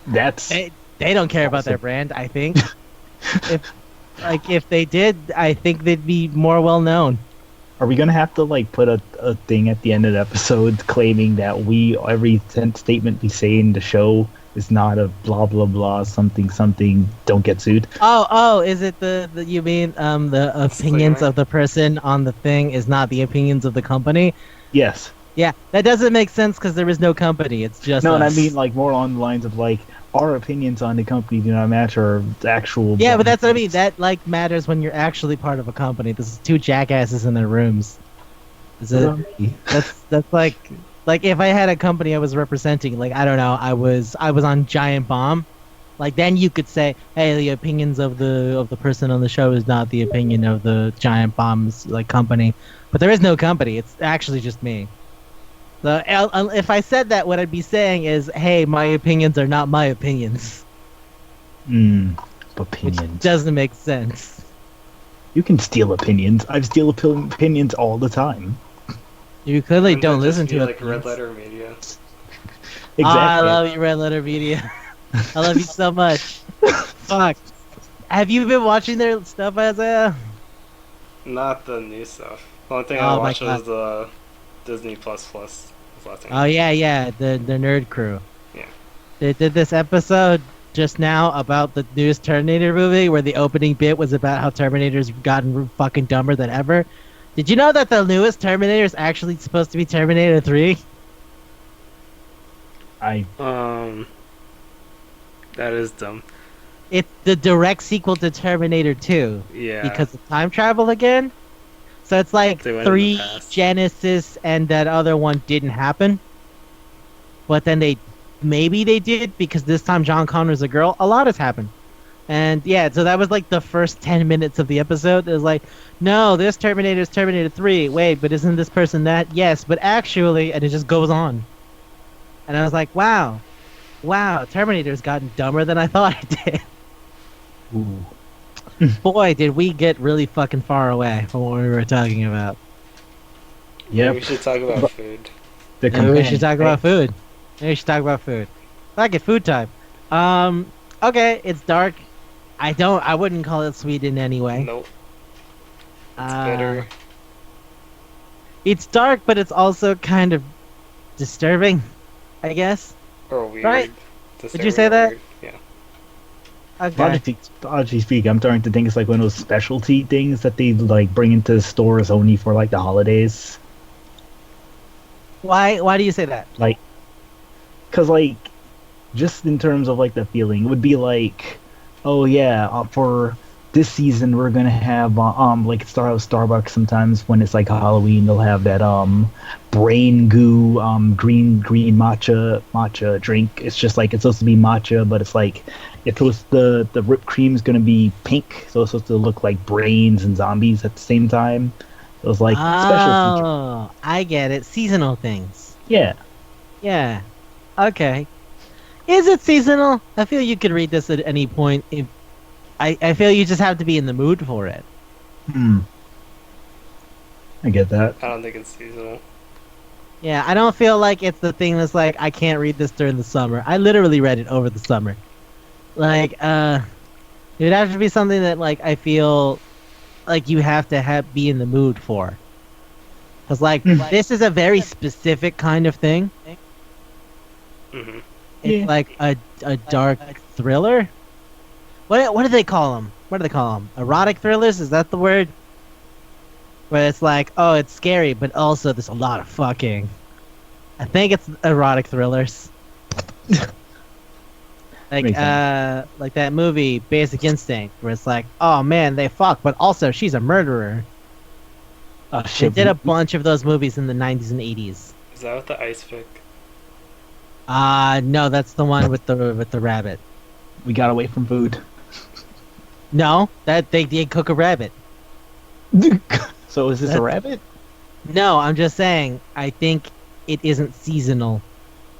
that's They don't care about their Awesome. brand, I think. if they did, I think they'd be more well known. Are we gonna have to like put a thing at the end of the episode claiming that every statement we say in the show is not a blah blah blah something something, don't get sued? Oh, is it the you mean the opinions Disclaimer. of the person on the thing is not the opinions of the company? Yes. Yeah, that doesn't make sense because there is no company. It's just No, and I us. mean like more on the lines of like our opinions on the company do not match our actual. Yeah, but that's what I mean. That like matters when you're actually part of a company. This is two jackasses in their rooms. That's like if I had a company I was representing, like I don't know, I was on Giant Bomb, like then you could say, hey, the opinions of the person on the show is not the opinion of the Giant Bomb's like company, but there is no company. It's actually just me. So if I said that, what I'd be saying is, hey, my opinions are not my opinions, which Opinions. doesn't make sense. You can steal opinions. I've steal opinions all the time. You clearly Wouldn't don't that just listen be to like it. Red Letter Media. Exactly. I love you, Red Letter Media. I love you so much. Fuck. Have you been watching their stuff, Isaiah? Not the new stuff. The only thing Oh I my watched was God. the Disney Plus Plus. Was the last thing I Oh yeah, the nerd crew. Yeah. They did this episode just now about the newest Terminator movie, where the opening bit was about how Terminator's gotten fucking dumber than ever. Did you know that the newest Terminator is actually supposed to be Terminator 3? I That is dumb. It's the direct sequel to Terminator 2 Yeah. because of time travel again. So it's like They went in the 3 past. Genesis and that other one didn't happen. But then maybe they did because this time John Connor's a girl. A lot has happened. And yeah, so that was like the first 10 minutes of the episode. It was like, no, this Terminator is Terminator 3. Wait, but isn't this person that? Yes, but actually, and it just goes on. And I was like, wow, Terminator's gotten dumber than I thought it did. ooh. Boy, did we get really fucking far away from what we were talking about. Yep. We should talk about food. The Maybe we should companion, talk right? about food. Maybe we should talk about food. Fuck it, food time. Okay, it's dark. I wouldn't call it sweet in any way. Nope. It's Uh, bitter. It's dark, but it's also kind of disturbing, I guess. Or weird. right. Disturbing Would you say or that? weird. Yeah. Okay. Honestly speak, I'm starting to think it's like one of those specialty things that they like bring into stores only for like the holidays. Why do you say that? Like, cause like, just in terms of like the feeling, it would be like, oh yeah, for this season we're gonna have like Starbucks sometimes when it's like Halloween they'll have that brain goo green matcha drink. It's just like it's supposed to be matcha, but it's like it's supposed the whipped cream's gonna be pink, so it's supposed to look like brains and zombies at the same time. It was like special feature. Oh, I get it. Seasonal things. Yeah. Yeah. Okay. Is it seasonal? I feel you could read this at any point. If I feel you just have to be in the mood for it. Hmm. I get that. I don't think it's seasonal. Yeah, I don't feel like it's the thing that's like I can't read this during the summer. I literally read it over the summer. Like, it would have to be something that like I feel like you have to be in the mood for. Cause like this is a very specific kind of thing. Hmm. It's Yeah. like a dark thriller. What do they call them? What do they call them? Erotic thrillers? Is that the word? Where it's like, oh, it's scary, but also there's a lot of fucking. I think it's erotic thrillers. Makes sense. Like that movie Basic Instinct, where it's like, oh man, they fuck, but also she's a murderer. Oh They shit. did a bunch of those movies in the 90s and 80s. Is that with the ice pick? No, that's the one with the rabbit. We got away from food. No, that they did cook a rabbit. So is this a That's- rabbit? No, I'm just saying. I think it isn't seasonal.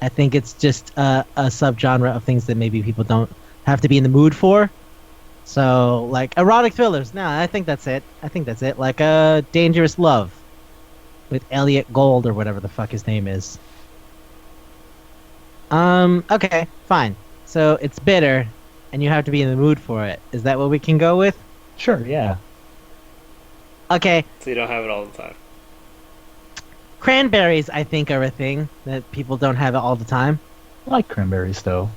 I think it's just a subgenre of things that maybe people don't have to be in the mood for. So, like erotic thrillers. No, I think that's it. I think that's it. Like Dangerous Love with Elliot Gold or whatever the fuck his name is. Okay, fine. So it's bitter, and you have to be in the mood for it. Is that what we can go with? Sure, yeah. Okay, So you don't have it all the time. cranberries, I think, are a thing that people don't have it all the time. I like cranberries though.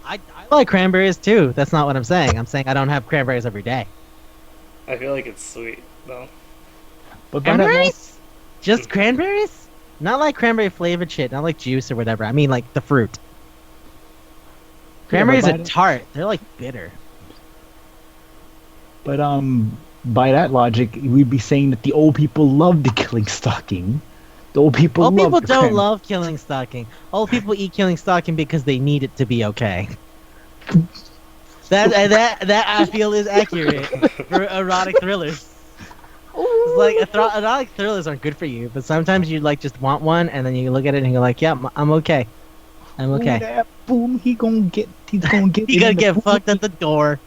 I like cranberries too. That's not what I'm saying. I'm saying I don't have cranberries every day. I feel like it's sweet though. But by that Cranberries? Just cranberries? Not like cranberry flavored shit. Not like juice or whatever. I mean like the fruit. Cranberries by are that- tart. They're like bitter. But by that logic, we'd be saying that the old people love the killing stalking. The old people Old love people the don't love killing stalking. Old people eat killing stalking because they need it to be okay. That I feel is accurate for erotic thrillers. It's like erotic thrillers aren't good for you, but sometimes you like just want one, and then you look at it and you're like, "Yeah, I'm okay. I'm Ooh, okay." that boom, he's gonna get You it gotta in the get boom. fucked at the door.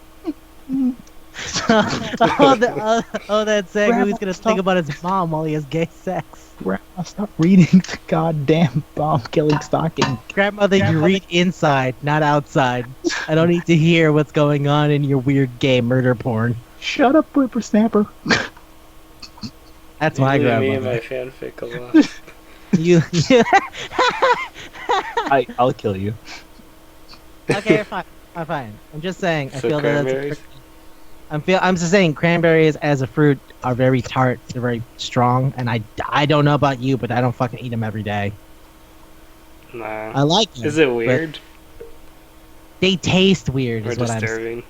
That sad Grandma, movie's gonna stop. think about his mom while he has gay sex. Grandma, stop reading the goddamn bomb killing stalking. Grandmother, you read inside, not outside. I don't need to hear what's going on in your weird gay murder porn. Shut up, whippersnapper. That's my Usually me and my grandmother. fanfic a lot. You. I'll kill you. Okay, fine. I'm fine. I'm just saying. I So feel that cranberries? I'm just saying cranberries as a fruit are very tart. They're very strong, and I don't know about you, but I don't fucking eat them every day. Nah. I like them. Is it but weird They taste weird, or is what I'm saying. disturbing?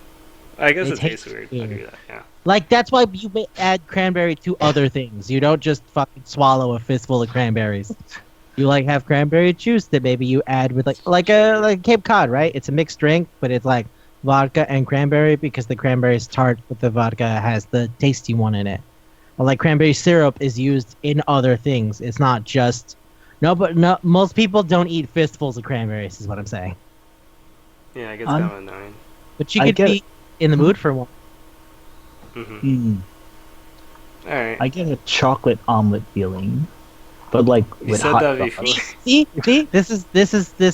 I guess They it tastes taste weird. weird. I do that. Yeah. Like that's why you may add cranberry to other things. You don't just fucking swallow a fistful of cranberries. You like have cranberry juice that maybe you add with like Cape Cod, right? It's a mixed drink, but it's like vodka and cranberry because the cranberry is tart, but the vodka has the tasty one in it. Or like cranberry syrup is used in other things. It's not just but most people don't eat fistfuls of cranberries, is what I'm saying. Yeah, it gets kind of annoying. But you I could get be it. in the mood for one. Mm-hmm. Mm, All right. I get a chocolate omelet feeling, but like You with said hot that sauce. before. See, this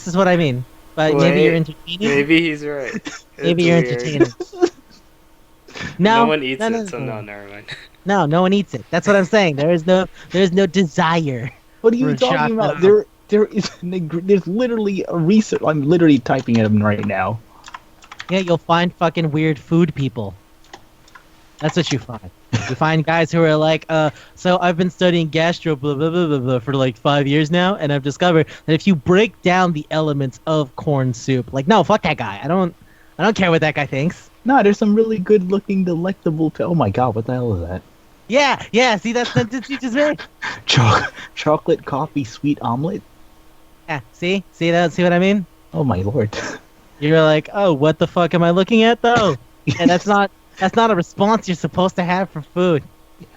is what I mean. But maybe you're Wait, entertaining. Maybe he's right. Maybe It's you're weird. entertaining. No No, one eats no, no, it, so no. no, never mind. No one eats it. That's what I'm saying. There is no desire. What are For you a talking chocolate about? There's literally a research. I'm literally typing it in right now. Yeah, you'll find fucking weird food people. That's what you find. You find guys who are like, so I've been studying gastro blah blah blah blah blah for like 5 years now, and I've discovered that if you break down the elements of corn soup, like no, fuck that guy. I don't care what that guy thinks. No, there's some really good looking, delectable. Oh my god, what the hell is that? Yeah. See, that's you just made. Chocolate coffee sweet omelet. Yeah, see what I mean? Oh my lord. You're like, oh, what the fuck am I looking at though? And that's not a response you're supposed to have for food.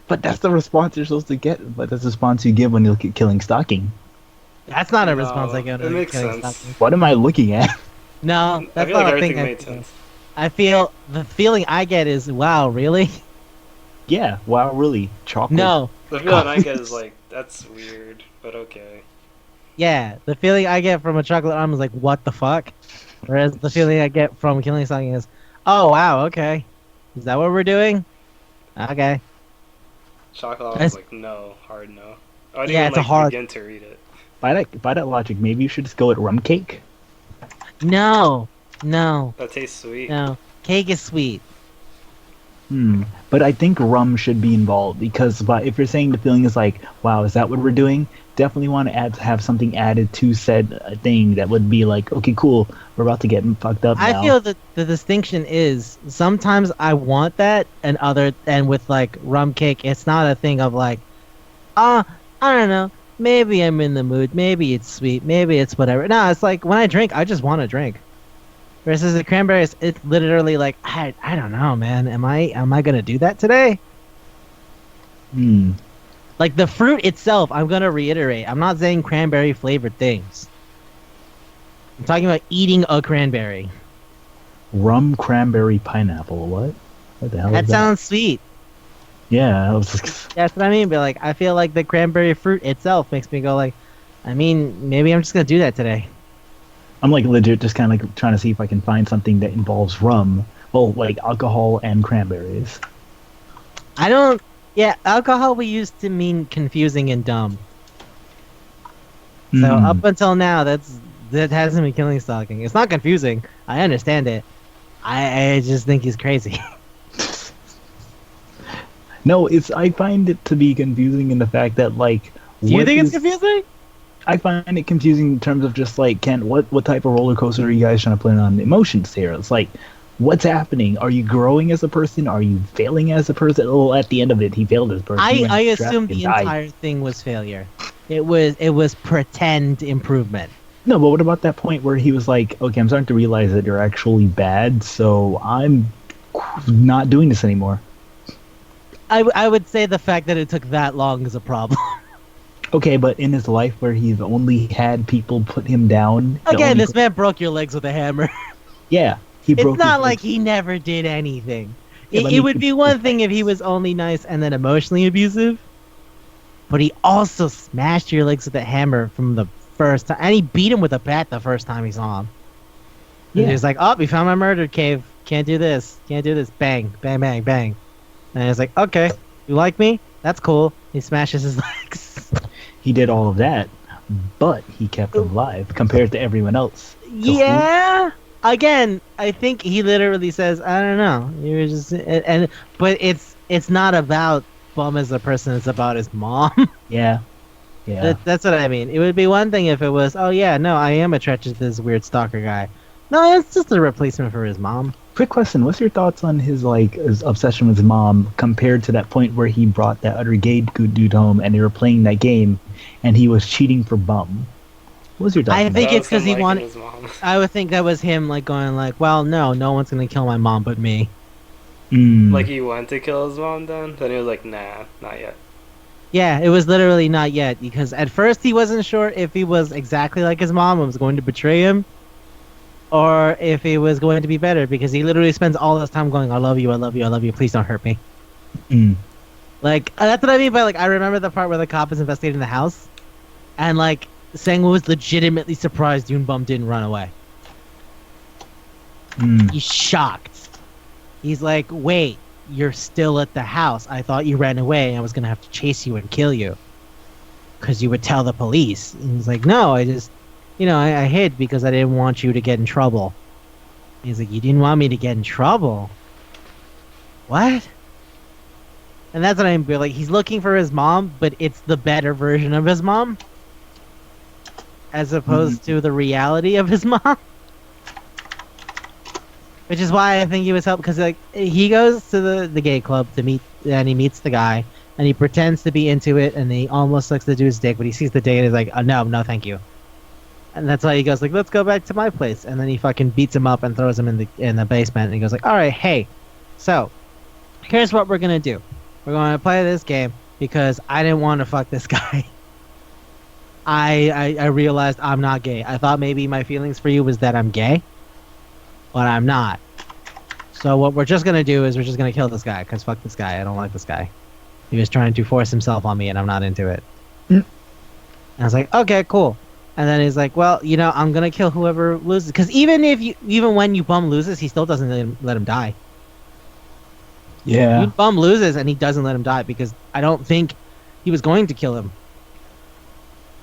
But that's the response you're supposed to get. But that's the response you give when you look at killing stalking. That's not a No, response I get. it makes sense. What am I looking at? No, I that's feel like not a everything thing. made sense. I feel the feeling I get is, wow, really? Yeah. Wow. Really. Chocolate. No, The feeling I get is like, that's weird, but okay. Yeah, the feeling I get from a chocolate almond is like, what the fuck? Whereas the feeling I get from killing something is, oh wow, okay. Is that what we're doing? Okay. Chocolate almond is It's, like, no, hard no. I didn't yeah, even it's a like hard. begin to read it. By that logic, maybe you should just go with rum cake. No, no, That tastes sweet. no. Cake is sweet. But I think rum should be involved because if you're saying the feeling is like, wow, is that what we're doing? Definitely want to have something added to said thing that would be like, okay, cool, we're about to get fucked up I now. feel that the distinction is sometimes I want that, and with like rum cake, it's not a thing of like, I don't know, maybe I'm in the mood, maybe it's sweet, maybe it's whatever. No, it's like when I drink, I just want to drink. Versus the cranberries, it's literally like I don't know, man. Am I gonna do that today? Hmm. Like the fruit itself, I'm gonna reiterate. I'm not saying cranberry flavored things. I'm talking about eating a cranberry. Rum cranberry pineapple. What the hell That is that? sounds sweet. Yeah, I was just, That's what I mean. But like, I feel like the cranberry fruit itself makes me go like, I mean, maybe I'm just gonna do that today. I'm like legit just kind of like trying to see if I can find something that involves rum. Well, like alcohol and cranberries. I don't. Yeah, alcohol we used to mean confusing and dumb. So Hmm. up until now, that hasn't been killing stalking. It's not confusing. I understand it. I just think he's crazy. No, I find it to be confusing in the fact that like Do you what think it's is confusing? I find it confusing in terms of just like what type of roller coaster are you guys trying to play on emotions here? It's like what's happening? Are you growing as a person? Are you failing as a person? Well, at the end of it, he failed as a person. He went I to assume traffic and the died. entire thing was failure. It was pretend improvement. No, but what about that point where he was like, okay, I'm starting to realize that you're actually bad, so I'm not doing this anymore. I would say the fact that it took that long is a problem. Okay, but in his life where he's only had people put him down, Again, this man broke your legs with a hammer. yeah, he It's broke not his like legs. he never did anything. Yeah, It, let it me would be one thing if he was only nice and then emotionally abusive, but he also smashed your legs with a hammer from the first time, and he beat him with a bat the first time he saw him. And Yeah. he was like, "Oh, we found my murder cave. Can't do this. Can't do this. Bang, bang, bang, bang." And he's like, "Okay, you like me? That's cool." He smashes his legs. He did all of that, but he kept him alive compared to everyone else. So Yeah. Again, I think he literally says, "I don't know." You were just but it's not about Bum as a person. It's about his mom. yeah, yeah. That's what I mean. It would be one thing if it was, "Oh yeah, no, I am attracted to this weird stalker guy." No, it's just a replacement for his mom. Quick question: what's your thoughts on his obsession with his mom compared to that point where he brought that other gay dude home and they were playing that game, and he was cheating for Bum? What was your thoughts? I on think that? That it's was him because he liking wanted. his mom. I would think that was him like going like, "Well, no one's gonna kill my mom but me." Like he wanted to kill his mom then he was like, nah, not yet. Yeah, it was literally not yet because at first he wasn't sure if he was exactly like his mom and was going to betray him, or if he was going to be better because he literally spends all this time going, "I love you, I love you, I love you. Please don't hurt me." Mm. Like that's what I mean by like I remember the part where the cop is investigating the house, and like Sang was legitimately surprised Yoonbum didn't run away. Mm. He's shocked. He's like, "Wait, you're still at the house. I thought you ran away and I was gonna have to chase you and kill you. Because you would tell the police." And he's like, "No, I just, I hid because I didn't want you to get in trouble." And he's like, "You didn't want me to get in trouble? What?" And that's what I mean. Like, he's looking for his mom, but it's the better version of his mom. As opposed to the reality of his mom. Which is why I think he was helped, because like he goes to the gay club to meet, and he meets the guy, and he pretends to be into it, and he almost looks to do his dick, but he sees the dick and he's like, "Oh, no, thank you." And that's why he goes like, "Let's go back to my place," and then he fucking beats him up and throws him in the basement, and he goes like, "All right, hey, so here's what we're gonna do. We're gonna play this game because I didn't want to fuck this guy. I realized I'm not gay. I thought maybe my feelings for you was that I'm gay, but I'm not. So what we're just gonna do is we're just gonna kill this guy, because fuck this guy. I don't like this guy." He was trying to force himself on me, and I'm not into it. Mm. And I was like, okay, cool. And then he's like, well, I'm gonna kill whoever loses, because even when you bum loses, he still doesn't let him die. Yeah. You bum loses, and he doesn't let him die because I don't think he was going to kill him.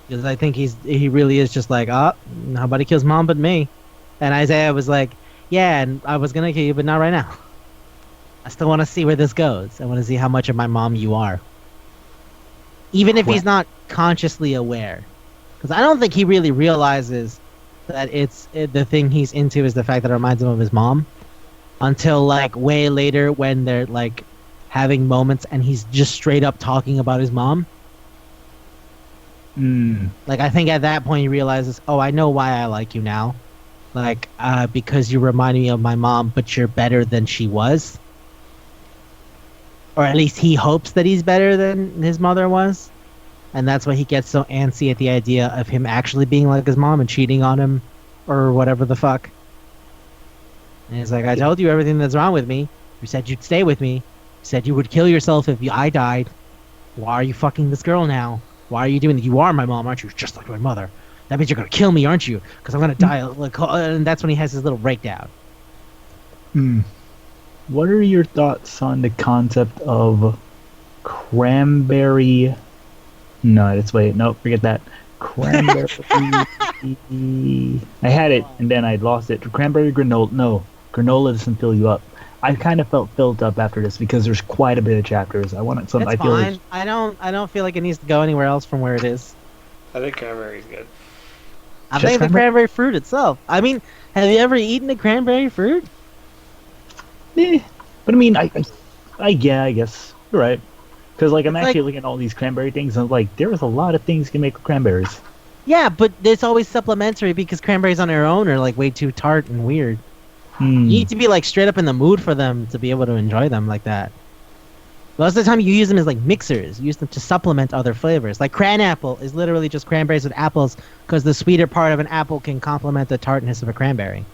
Because I think he really is just like, nobody kills mom but me. And Isaiah was like, yeah, and I was gonna kill you, but not right now. I still want to see where this goes. I want to see how much of my mom you are. Even if he's not consciously aware. Because I don't think he really realizes that the thing he's into is the fact that it reminds him of his mom. Until, like, way later when they're, like, having moments and he's just straight up talking about his mom. Like, I think at that point he realizes, oh, I know why I like you now. Like, because you remind me of my mom, but you're better than she was. Or at least he hopes that he's better than his mother was. And that's why he gets so antsy at the idea of him actually being like his mom and cheating on him or whatever the fuck. And he's like, I told you everything that's wrong with me. You said you'd stay with me. You said you would kill yourself if I died. Why are you fucking this girl now? Why are you doing that? You are my mom, aren't you? Just like my mother. That means you're going to kill me, aren't you? Because I'm going to die. And that's when he has his little breakdown. What are your thoughts on the concept of cranberry? No, let's wait. Nope, forget that. Cranberry. I had it and then I lost it. Cranberry granola. No, granola doesn't fill you up. I kind of felt filled up after this because there's quite a bit of chapters. I wanted some. It's I feel fine. like, I don't feel like it needs to go anywhere else from where it is. I think cranberry's good. I Just think the cranberry? cranberry fruit itself. I mean, have you ever eaten a cranberry fruit? But I mean, yeah, I guess you're right. Because like I'm It's actually like- looking at all these cranberry things, and I'm like, there was a lot of things you can make with cranberries. Yeah, but it's always supplementary because cranberries on their own are like way too tart and weird. You need to be like straight up in the mood for them to be able to enjoy them like that. Most of the time you use them as like mixers. You use them to supplement other flavors. Like cran apple is literally just cranberries with apples because the sweeter part of an apple can complement the tartness of a cranberry.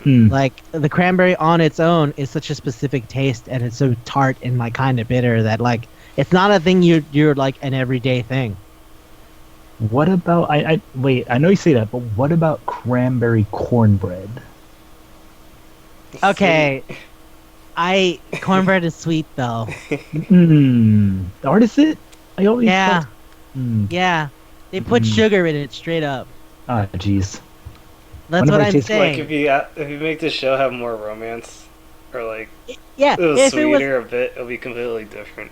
Like the cranberry on its own is such a specific taste and it's so tart and like kind of bitter that like it's not a thing you're like an everyday thing. What about I wait? I know you say that, but what about cranberry cornbread? Okay. Cornbread is sweet though. Or is it? I always Yeah. thought- Yeah. They put sugar in it straight up. Ah, jeez. That's Whenever what I I'm taste- saying. Like if you make the show have more romance, or like Yeah, it was if it was sweeter a bit, it'll be completely different.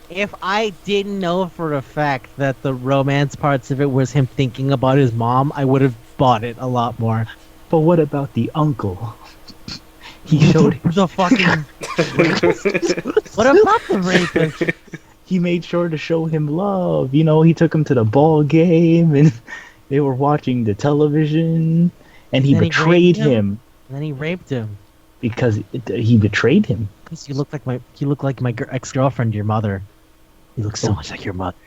if I didn't know for a fact that the romance parts of it was him thinking about his mom, I would have bought it a lot more. But what about the uncle? He showed The fucking What about the rapist? he made sure to show him love. You know, he took him to the ball game and they were watching the television and he Then he betrayed raped him? him And then he raped him. because he betrayed him. Because you look like my ex-girlfriend, your mother. You look so much like your mother.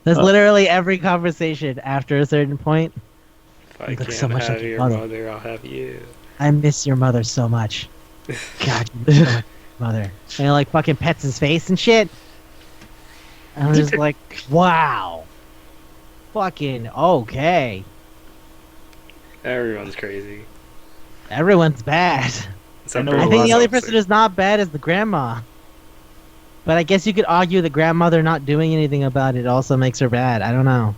That's literally every conversation after a certain point. If I You look can't so much have like your your mother. mother, I'll have you. I miss your mother so much. God, you miss so much your mother. And he like fucking pets his face and shit. And I'm just like, wow. Fucking okay. Everyone's crazy. Everyone's bad. Except know for a I lot think the of only person who's not bad is the grandma. But I guess you could argue the grandmother not doing anything about it also makes her bad. I don't know.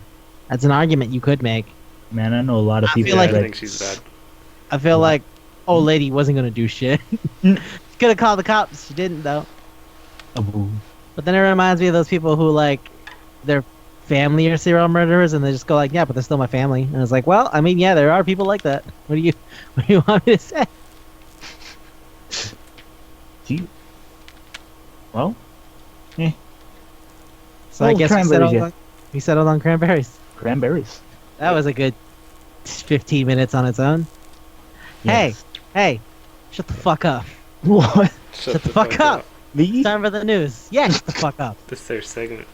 That's an argument you could make. Man, I know a lot of I people feel like- I that think she's bad. I feel like old lady wasn't gonna do shit. She could have called the cops. She didn't though. But then it reminds me of those people who like their family are serial murderers and they just go like, yeah, but they're still my family. And it's like, well, I mean, yeah, there are people like that. What do you want me to say? See? Well, So I Oh, guess cranberries, we settled on cranberries. cranberries. That was a good 15 minutes on its own. Yes. Hey, shut the fuck up. What? Shut the fuck up. Me? It's time for the news. Yeah, shut the fuck up. This is their segment.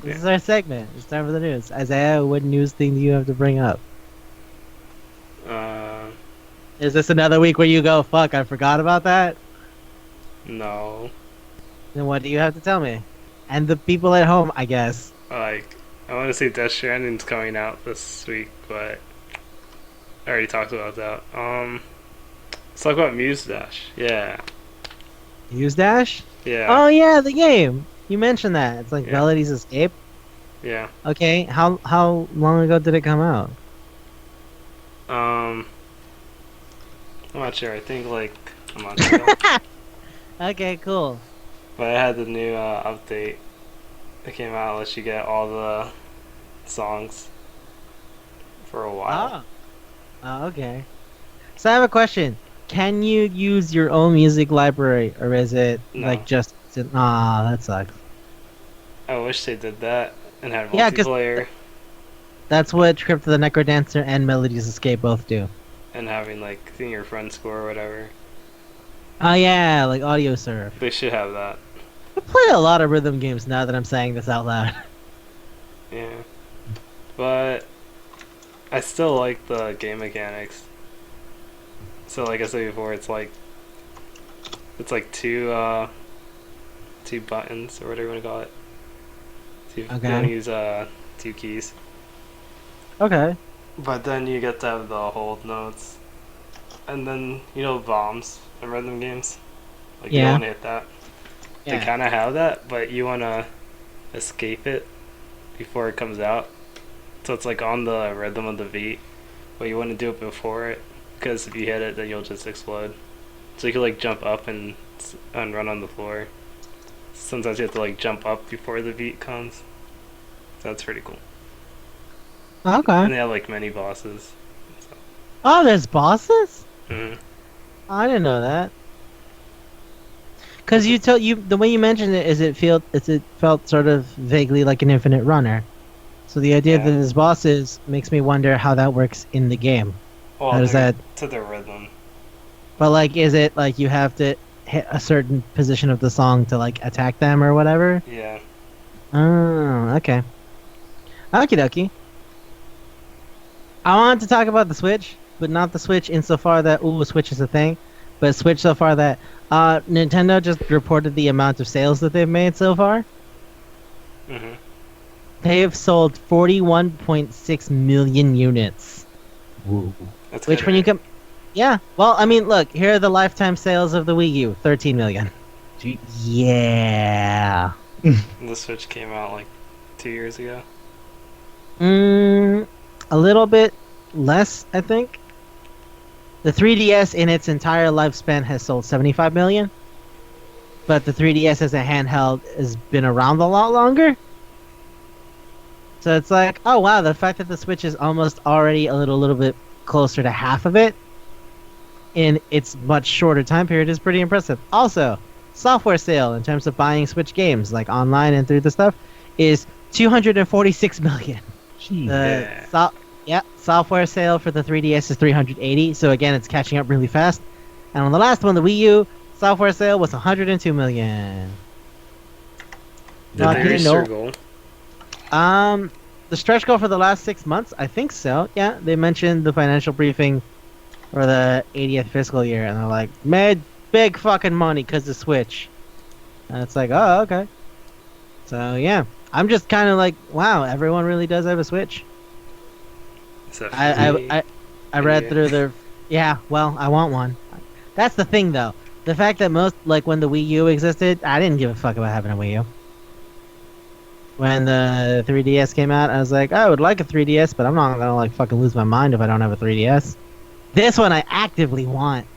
This is our segment. It's time for the news. Isaiah, what news thing do you have to bring up? Uh, Is this another week where you go, fuck, I forgot about that? no. Then what do you have to tell me? And the people at home, I guess. Like, I want to say Death Stranding's coming out this week, but I already talked about that. Let's talk about Muse Dash. Yeah, Use Dash? yeah, Oh yeah, the game. You mentioned that. It's like yeah, Melody's Escape. yeah. Okay, how long ago did it come out? Um, I'm not sure. I think like a month ago. Okay, cool. But I had the new update that came out. Lets you get all the songs for a while. Oh. Oh, okay. So I have a question. Can you use your own music library, or is it No, like just? Ah, that sucks. I wish they did that and had Yeah, because multiplayer that's what Trip to the Necrodancer and Melody's Escape both do. and having like seeing your friend score or whatever. Oh yeah, like audio serve. They should have that. I play a lot of rhythm games now that I'm saying this out loud. Yeah, but I still like the game mechanics. So like I said before, it's like two buttons or whatever you want to call it. You want to Okay. use two keys, Okay. but then you get to have the hold notes, and then you know bombs in rhythm games. Like you don't Yeah. want to hit that. They Yeah. kind of have that, but you want to escape it before it comes out. So it's like on the rhythm of the beat, but you want to do it before it, because if you hit it, then you'll just explode. So you can like jump up and run on the floor. Sometimes you have to like jump up before the beat comes. So that's pretty cool. Okay. And they have like many bosses. So, Oh, there's bosses? mhm. I didn't know that. Cause the way you mentioned it is it felt sort of vaguely like an infinite runner. So the idea that Yeah. there's bosses makes me wonder how that works in the game. Well, How does they're that? to the rhythm. But like, is it like you have to hit a certain position of the song to like attack them or whatever? Yeah. Oh, okay. Okie dokie. I wanted to talk about the Switch, but not the Switch insofar that Switch is a thing, but Switch so far that Nintendo just reported the amount of sales that they've made so far. Mhm. They have sold 41.6 million units. Whoa. That's Which, good, when you right? come, yeah. Well, I mean, look, here are the lifetime sales of the Wii U: 13 million. Gee. Yeah. The Switch came out like 2 years ago. A little bit less, I think. The 3DS in its entire lifespan has sold 75 million, but the 3DS as a handheld has been around a lot longer. So it's like, oh wow, the fact that the Switch is almost already a little bit closer to half of it in its much shorter time period is pretty impressive. Also, software sale in terms of buying Switch games, like online and through the stuff, is 246 million. Gee. The Yeah. software sale for the 3DS is 380, so again, it's catching up really fast. And on the last one, the Wii U, software sale was 102 million. Did No, I they didn't reach know. their goal? The stretch goal for the last 6 months, I think so. Yeah, they mentioned the financial briefing for the 80th fiscal year, and they're like, made big fucking money because of Switch. And it's like, oh, okay. So yeah, I'm just kind of like, wow, everyone really does have a Switch. Is that I free? I, I read Idiot. through their. Yeah, well, I want one. That's the thing, though. The fact that most, like, when the Wii U existed, I didn't give a fuck about having a Wii U. When the 3DS came out, I was like, I would like a 3DS, but I'm not gonna, like, fucking lose my mind if I don't have a 3DS. This one I actively want.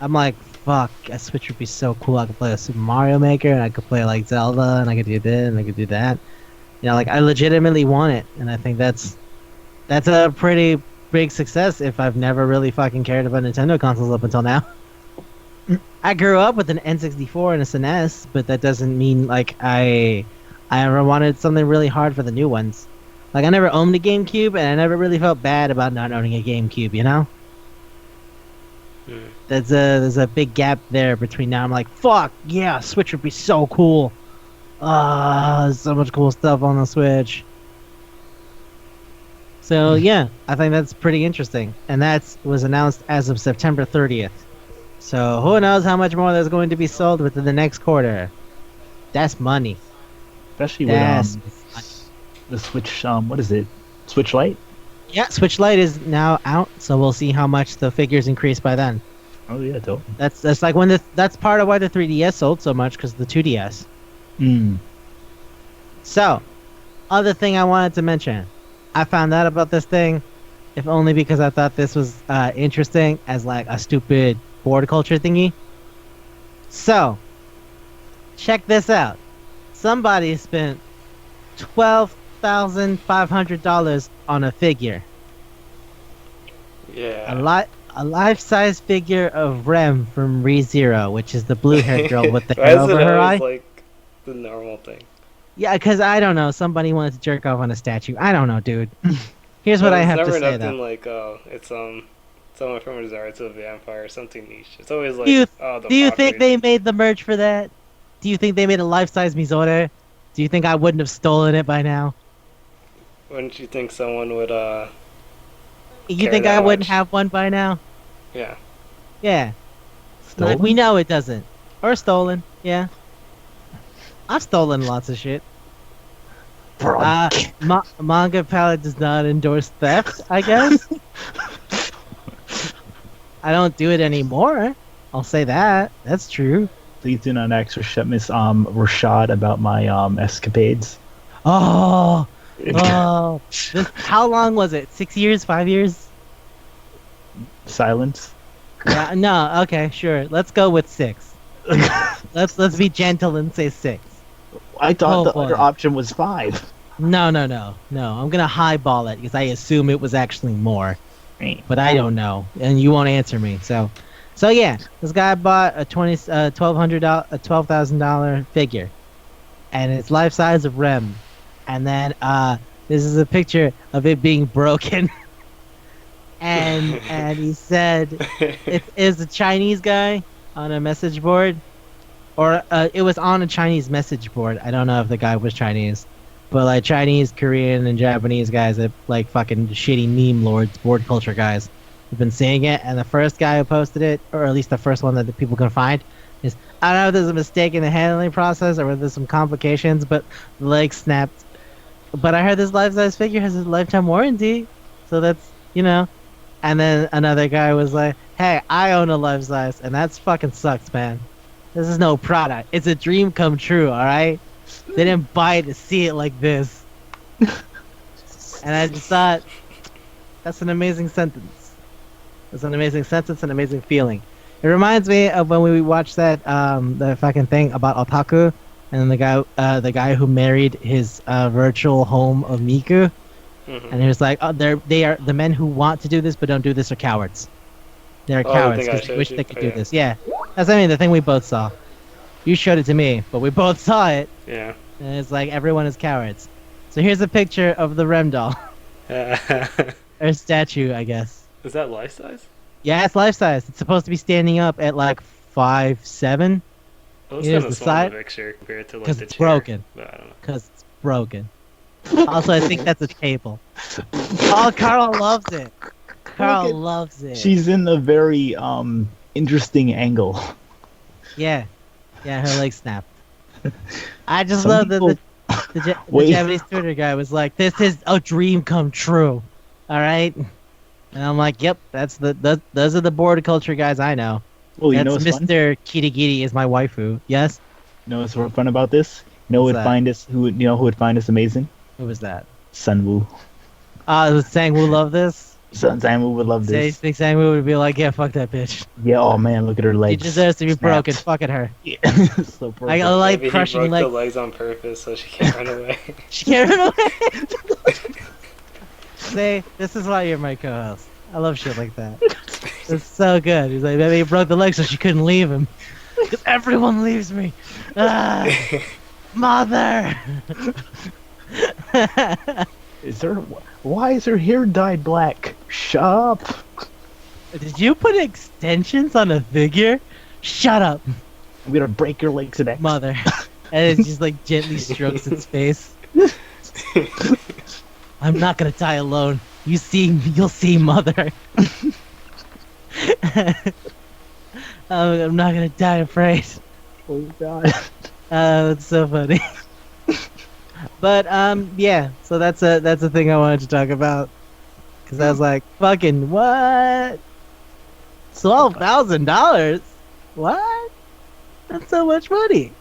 I'm like, fuck, a Switch would be so cool. I could play a Super Mario Maker, and I could play, like, Zelda, and I could do this, and I could do that. You know, like, I legitimately want it, and I think that's a pretty big success if I've never really fucking cared about Nintendo consoles up until now. I grew up with an N64 and a SNES, but that doesn't mean like I ever wanted something really hard for the new ones. Like I never owned a GameCube, and I never really felt bad about not owning a GameCube. You know, Hmm. there's a big gap there between now. I'm like, fuck yeah, Switch would be so cool. There's so much cool stuff on the Switch. So yeah, I think that's pretty interesting, and that was announced as of September 30th. So who knows how much more there's going to be sold within the next quarter? That's money. Especially with That's money. the Switch. What is it? Switch Lite. Yeah, Switch Lite is now out, so we'll see how much the figures increase by then. Oh yeah, dope. That's like when that's part of why the 3DS sold so much because the 2DS. Mm. So, other thing I wanted to mention, I found out about this thing, if only because I thought this was interesting as like a stupid board culture thingy. So, check this out. Somebody spent $12,500 on a figure. Yeah. A life-size figure of Rem from ReZero, which is the blue-haired girl with the Why hair is over it her always eye. like the normal thing? Yeah, because I don't know. Somebody wanted to jerk off on a statue. I don't know, dude. Here's what Well, I it's have to never say, nothing though. like it's someone from a Desire to a Vampire or something niche. It's always Do like you the do you think popular they thing. made the merch for that? Do you think they made a life-size Mizore? Do you think I wouldn't have stolen it by now? Wouldn't you think someone would You care think I that wouldn't much? have one by now? Yeah. Yeah. Like we Stolen? know it doesn't. Or stolen. Yeah. I've stolen lots of shit. Bro. Manga Palette does not endorse theft, I guess. I don't do it anymore. I'll say that. That's true. Please do not ask Miss Rashad about my escapades. Oh, oh. How long was it? 6 years? 5 years? Silence. Yeah, no, okay, sure. Let's go with 6. Let's be gentle and say 6. I thought Oh, the boy. other option was 5. No. I'm gonna highball it because I assume it was actually more, but I don't know, and you won't answer me. So yeah, this guy bought a $12,000 figure, and it's life size of Rem, and then this is a picture of it being broken, and he said it is a Chinese guy on a message board, or it was on a Chinese message board. I don't know if the guy was Chinese, but like Chinese, Korean, and Japanese guys that like fucking shitty meme lords, board culture guys, have been seeing it. And the first guy who posted it, or at least the first one that the people can find, is I don't know if there's a mistake in the handling process or whether there's some complications, but the leg snapped. But I heard this life-size figure has a lifetime warranty, so that's And then another guy was like, "Hey, I own a life-size, and that's fucking sucks, man. This is no product. It's a dream come true, all right? They didn't buy it to see it like this." And I just thought, that's an amazing sentence. It's an amazing sentence, an amazing feeling. It reminds me of when we watched that the fucking thing about otaku, and the guy who married his virtual home of Miku, Mhm. and he was like, "Oh, they are the men who want to do this but don't do this are cowards. They're Oh, the cowards thing I because they showed wish you? they could Oh, do yeah. this." Yeah, that's the thing we both saw. You showed it to me, but we both saw it, Yeah. and it's like everyone is cowards. So here's a picture of the Rem doll, or statue, I guess. Is that life size? Yeah, it's life size. It's supposed to be standing up at like 5'7", It looks Here's kind of the small in side, the picture compared to like 'cause the it's chair. broken. But I don't know. Cause it's broken. Also, I think that's a table. Oh, Karl loves it. Karl at- loves it. She's in a very interesting angle. Yeah, her leg snapped. I just Some love people- the Wait. Japanese Twitter guy was like, "This is a dream come true." All right, and I'm like, "Yep, those are the board culture guys I know." Well, you That's know what's fun? Mr. Kitagiri is my waifu. Yes, You know what's fun about this? You know who What's would that? find us? Who would find us amazing? who was that? Sunwoo. Was Sangwoo love this? Sunwoo would love Say, this. think Sangwoo would be like, "Yeah, fuck that bitch. Yeah. Oh man, look at her She legs. deserves to be Snapped. broken. Fuck at her." Yeah. So I perfect. like Maybe he crushing broke the legs. legs on purpose so she can't run away. She can't run away. Say, this is why you're my co-host. I love shit like that. It's so good. He's like, maybe he broke the leg so she couldn't leave him. Because everyone leaves me. Ah, mother. Why is her hair dyed black? Shut up. Did you put extensions on a figure? Shut up, I'm gonna break your legs next. mother. And it just like gently strokes its face. I'm not gonna die alone. You'll see, mother. I'm not gonna die afraid. Oh god. That's so funny. But yeah. So that's a thing I wanted to talk about because I was like, fucking what? $12,000? What? That's so much money.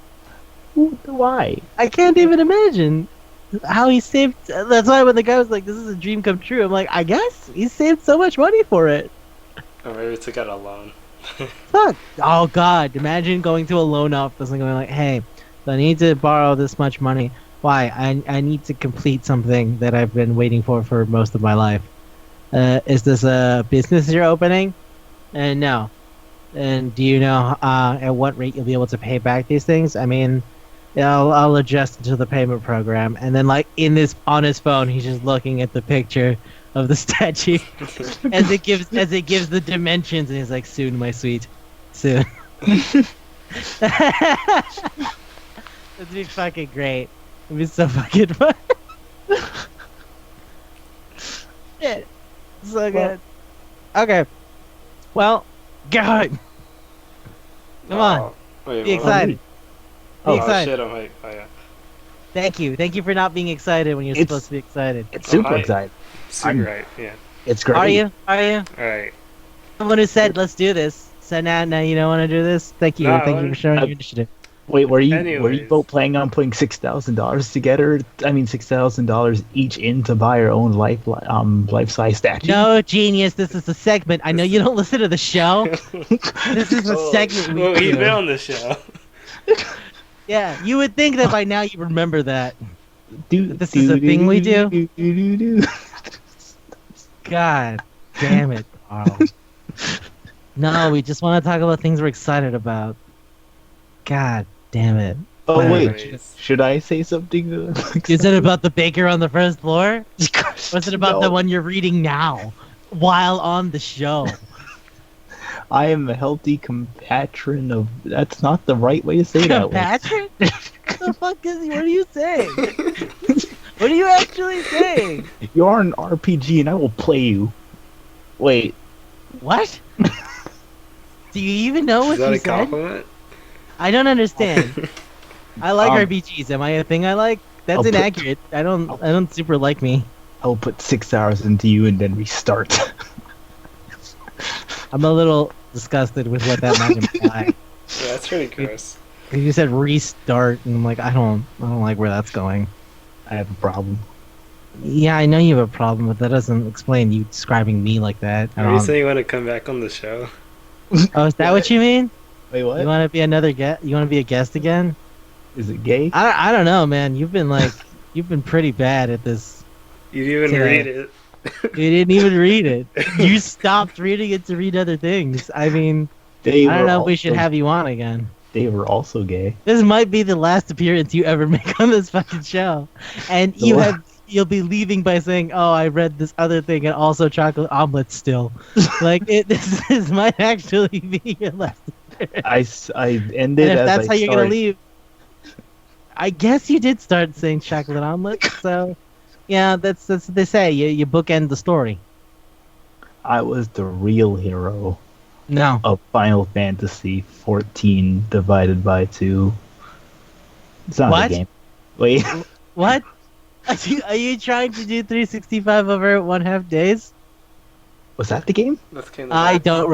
Why? I can't even imagine how he saved. That's why when the guy was like, "This is a dream come true," I'm like, I guess he saved so much money for it. Or maybe we took out a loan. Fuck. Oh God. Imagine going to a loan office and going like, "Hey, I need to borrow this much money. Why? I need to complete something that I've been waiting for most of my life. Is this a business you're opening? And no. And do you know at what rate you'll be able to pay back these things? I mean, yeah, I'll adjust to the payment program." And then, like on his phone, he's just looking at the picture of the statue as it gives the dimensions, and he's like, "Soon, my sweet, soon." That'd be fucking great. It'd be so fucking fun. Shit, so good. Okay, well, God, come on, Oh, wait, be what? excited. Be Oh excited. shit, I'm like, oh yeah. Thank you for not being excited when you're It's- supposed to be excited. It's super hi. exciting. Super right, yeah. It's great. Are you? Are you? Alright. Someone who said, "Let's do this." So now you don't want to do this. Thank you. No, I Thank you wanna- for showing your initiative. Wait, were you Anyways. both planning on putting $6,000 together? I mean, $6,000 each in to buy your own life-size statue. No, genius. This is a segment. I know you don't listen to the show. This is a Oh, segment we well, do. he's been on the show. Yeah, you would think that by now you remember that. Do, This is a thing we do? do. God damn it, Karl. No, we just want to talk about things we're excited about. God damn it. Oh wait, Anyways. should I say something? Is it about the baker on the first floor? Or is it about the No. one you're reading now while on the show? I am a healthy compatron of. That's not the right way to say that. Patrick? What the fuck what are you saying? What are you actually saying? You are an RPG, and I will play you. Wait, What? Do you even know what Is that you a said? compliment? I don't understand. I like Um, RPGs. Am I a thing I like? That's I'll put- inaccurate. I don't super like me. I will put 6 hours into you and then restart. I'm a little disgusted with what that might imply. Yeah, that's pretty gross. 'Cause you said restart, and I'm like, I don't like where that's going. I have a problem. Yeah, I know you have a problem, but that doesn't explain you describing me like that. Are you saying you want to come back on the show? Oh, is that what you mean? Wait, what? You want to be another guest? You want to be a guest again? Is it gay? I don't know, man. You've been pretty bad at this. You didn't even Today. read it. You didn't even read it. You stopped reading it to read other things. I mean, They I don't were know if we should also- have you on again. They were also gay. This might be the last appearance you ever make on this fucking show, and you'll be leaving by saying, "Oh, I read this other thing and also chocolate omelets still." Like this might actually be your last. I ended And if as that's I how you're started. gonna leave, I guess you did start saying chocolate omelets. So, yeah, that's what they say. You bookend the story. I was the real hero No. of Final Fantasy 14 divided by 2. It's not What? a game. Wait, What? Are you trying to do 365 over 1/2 days? was that the game? That's kind of. I don't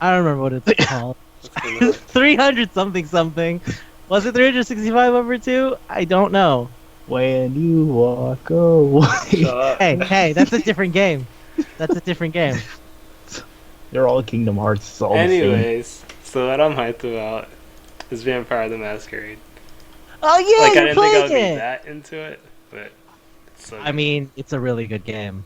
remember what it's called. 300 something. Was it 365 over 2? I don't know. When you walk away. Hey, that's a different game. That's a different game. They're all Kingdom Hearts. It's all the same. Anyways, so what I'm hyped about is Vampire the Masquerade. Oh yeah, Like I you're didn't think I would playing be it. that into it, but it's so I mean, it's a really good game.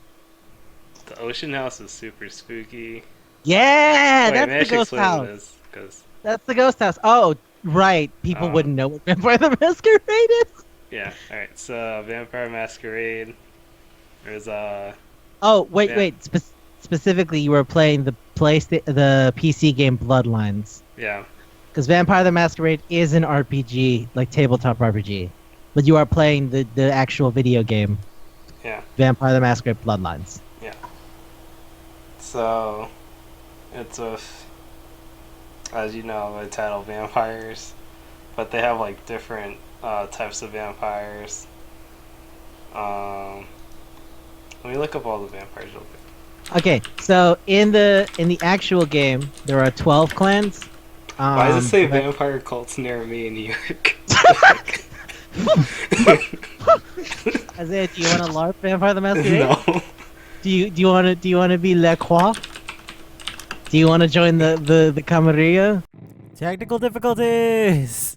the Ocean House is super spooky. Yeah, Wait, maybe I that's the should ghost explain what house. it is, 'cause- That's the ghost house. Oh, right. People Oh. wouldn't know what Vampire the Masquerade is. yeah. All right. So Vampire Masquerade. There's Oh, wait, Yeah. wait. Specifically, you were playing the PC game Bloodlines. yeah. Because Vampire the Masquerade is an RPG, like tabletop RPG. But you are playing the actual video game, Yeah. Vampire the Masquerade Bloodlines. So it's a as you know, the title vampires, but they have like different types of vampires. Um, Let me look up all the vampires real quick. Okay, so in the actual game, there are 12 clans. Why does it say but- vampire cults near me in New York? Isaiah, do you want to LARP Vampire the Masquerade? No. Do you want to be Le Croix? Do you want to join the Camarilla? Technical difficulties!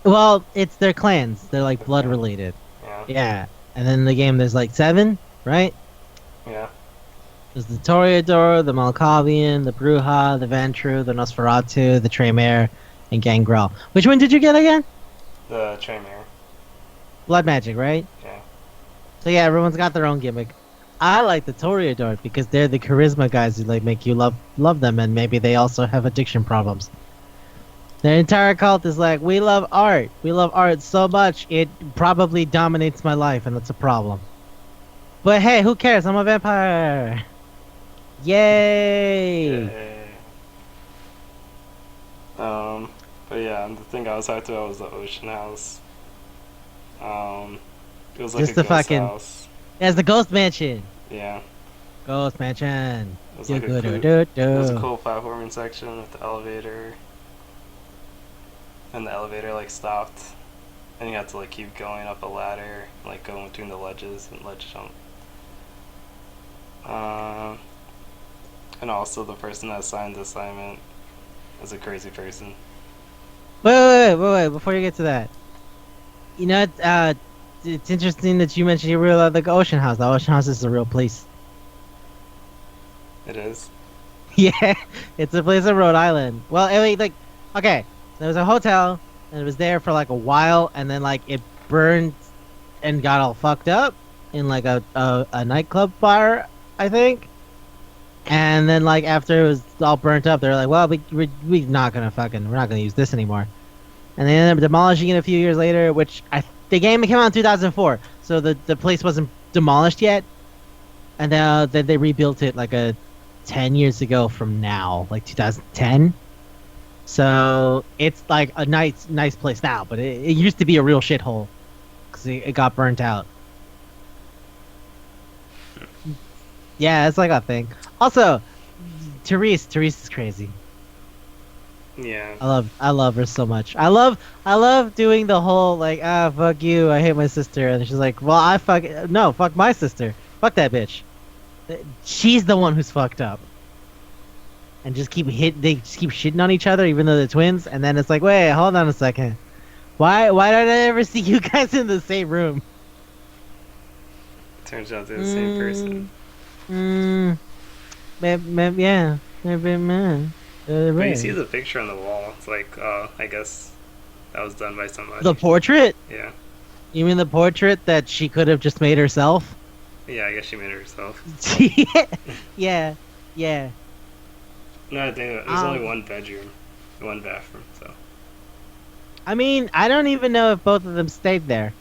Well, it's their clans. They're like blood related. Yeah. Yeah. And then in the game, there's like 7, right? Yeah. There's the Toreador, the Malkavian, the Bruja, the Vantru, the Nosferatu, the Tremere, and Gangrel. Which one did you get again? The Tremere. Blood magic, right? Yeah. So yeah, everyone's got their own gimmick. I like the Toreador because they're the charisma guys who like make you love them, and maybe they also have addiction problems. Their entire cult is like, we love art. We love art so much it probably dominates my life, and that's a problem. But hey, who cares? I'm a vampire. Yay! Yay. But yeah, the thing I was talking about was the ocean house. It was like Just a the ghost fucking- house. There's the Ghost Mansion. Yeah. Ghost Mansion. It was like a cool, Do-do-do-do. it was a cool platforming section with the elevator. And the elevator like stopped. And you had to like keep going up a ladder, like going between the ledges and ledge jump. And also the person that assigned the assignment was a crazy person. Wait, before you get to that. You know, it's interesting that you mentioned you really love the Ocean House. The Ocean House is a real place. It is. Yeah, it's a place in Rhode Island. Well, I mean, like, okay, there was a hotel, and it was there for like a while, and then like it burned and got all fucked up in like a nightclub fire, I think. And then like after it was all burnt up, they're like, well, we're not gonna use this anymore. And they ended up demolishing it a few years later, which the game came out in 2004, so the place wasn't demolished yet. And then they rebuilt it like 10 years ago from now, like 2010. So it's like a nice place now, but it used to be a real shithole because it got burnt out. Yeah, it's like a thing. Also, Therese is crazy. Yeah. I love her so much. I love doing the whole like, fuck you, I hate my sister, and she's like, well, fuck my sister, fuck that bitch. She's the one who's fucked up. And they just keep shitting on each other even though they're twins, and then it's like, wait, hold on a second. Why don't I ever see you guys in the same room? Turns out they're the same person. Yeah. Man. But you see the picture on the wall. It's like, I guess that was done by somebody. The portrait? Yeah. You mean the portrait that she could have just made herself? Yeah, I guess she made it herself. Yeah. No, I think there's only one bedroom, one bathroom, so. I mean, I don't even know if both of them stayed there.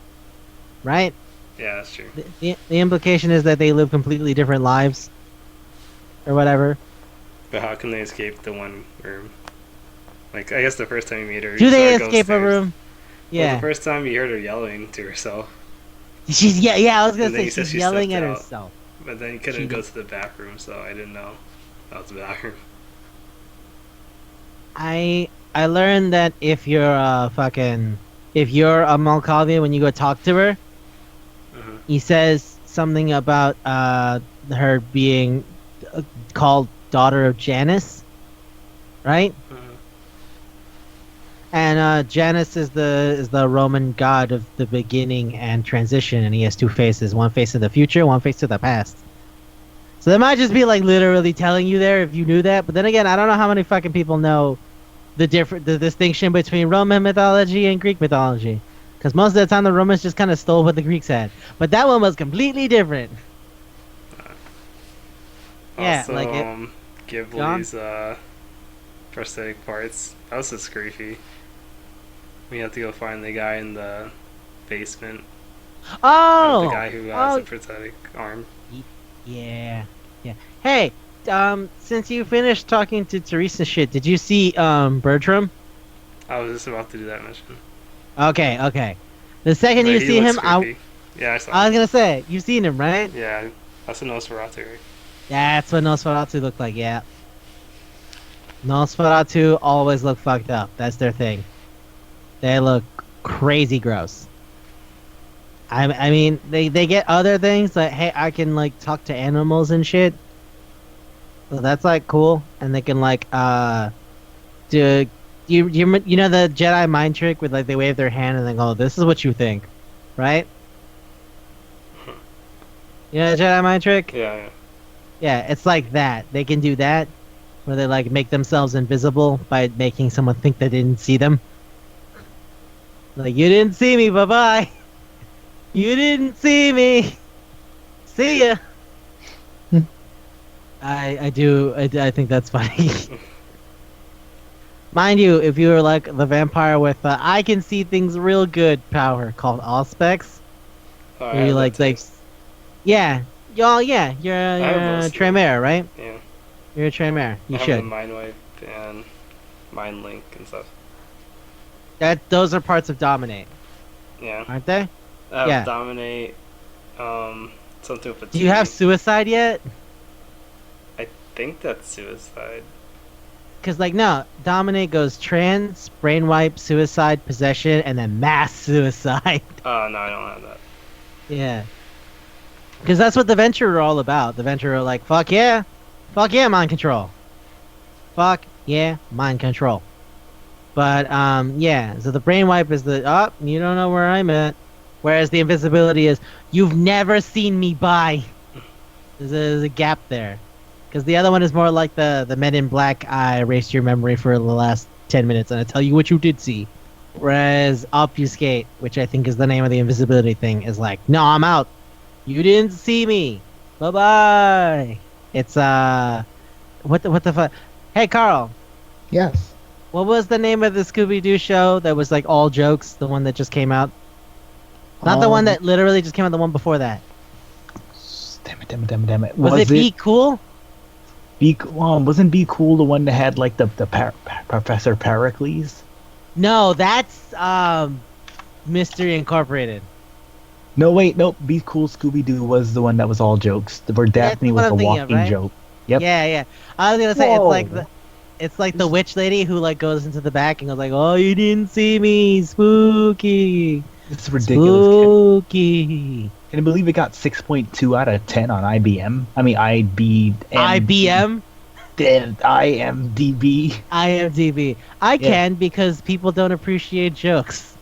Right? Yeah, that's true. The implication is that they live completely different lives. Or whatever. But how can they escape the one room? Like, I guess the first time you meet her, Do you they saw her go escape a upstairs. room? Well, Yeah. the first time you heard her yelling to herself, Yeah, I was gonna And then say you said she's she yelling stepped at out. herself. but then you couldn't go to the bathroom, so I didn't know that was the bathroom. I learned that if you're a Malkavian, when you go talk to her, Mhm. he says something about her being called daughter of Janus, right? Mhm. And Janus is the Roman god of the beginning and transition, and he has 2 faces: one face in the future, one face to the past. So they might just be like literally telling you there if you knew that. But then again, I don't know how many fucking people know the distinction between Roman mythology and Greek mythology. Because most of the time the Romans just kind of stole what the Greeks had. But that one was completely different. Yeah, Also, like it. Ghibli's prosthetic parts. That was just creepy. We have to go find the guy in the basement. Oh! The guy who has a prosthetic arm. Yeah. Yeah. Hey, since you finished talking to Teresa shit, did you see Bertram? I was just about to do that mission. Okay. The second But you he see looks him, creepy. Yeah, I saw I was him. gonna say, you've seen him, right? Yeah, that's a Nosferatu, right? That's what Nosferatu looked like, yeah. Nosferatu always look fucked up. That's their thing. They look crazy gross. I mean, they get other things like, hey, I can like talk to animals and shit. So that's like cool, and they can like do you know the Jedi mind trick with like they wave their hand and they go, "This is what you think," right? You know the Jedi mind trick? Yeah. Yeah, it's like that. They can do that, where they like make themselves invisible by making someone think they didn't see them. Like, you didn't see me, bye bye. You didn't see me. See ya. I think that's funny. Mind you, if you were like the vampire with I can see things real good power called Auspex, Oh, where you like yeah, y'all, yeah, you're have a most of Tremere, right? Yeah. You're a Tremere. You I have should. the Mind Wipe and Mind Link and stuff. Those are parts of Dominate, Yeah. aren't they? I have Yeah. Dominate, something with a Do you have Suicide yet? I think that's Suicide. Because, like, no, Dominate goes trance, brainwipe, suicide, possession, and then mass suicide. Oh, no, I don't have that. Yeah. Because that's what the Venture are all about. The Venture are like, fuck yeah, mind control. Fuck yeah, mind control. But, yeah, so the brainwipe is the, you don't know where I'm at. Whereas the invisibility is, you've never seen me by. There's a gap there. Because the other one is more like the Men in Black, I erased your memory for the last 10 minutes and I tell you what you did see. Whereas Obfuscate, which I think is the name of the invisibility thing, is like, no, I'm out. You didn't see me. Bye-bye. It's, what the fuck? Hey, Karl. Yes. What was the name of the Scooby-Doo show that was like all jokes? The one that just came out? Not the one that literally just came out, the one before that. Damn it. Was it Be Cool? Wasn't Be Cool the one that had like the Professor Pericles? No, that's Mystery Incorporated. No, wait, no. Be Cool Scooby-Doo was the one that was all jokes. Where Daphne what was I'm a thinking of, walking right? joke. Yep. Yeah. I was gonna say Whoa. it's like the witch lady who like goes into the back and goes like, "Oh, you didn't see me, spooky." It's ridiculous. Spooky. Can you believe it got 6.2 out of 10 on IBM? I mean, IBM? IMDb. IMDb. I can because people don't appreciate jokes.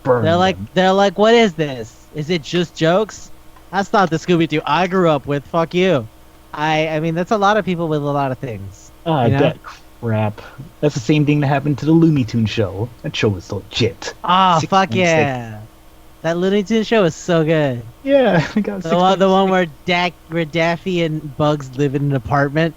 Burn They're like, what is this? Is it just jokes? That's not the Scooby-Doo I grew up with. Fuck you. I mean, that's a lot of people with a lot of things. Ah, you know? that crap. That's the same thing that happened to the Looney Tunes show. That show was legit. Oh, 6.6. fuck yeah. That Looney Tunes show is so good. Yeah, I got The one where Daffy and Bugs live in an apartment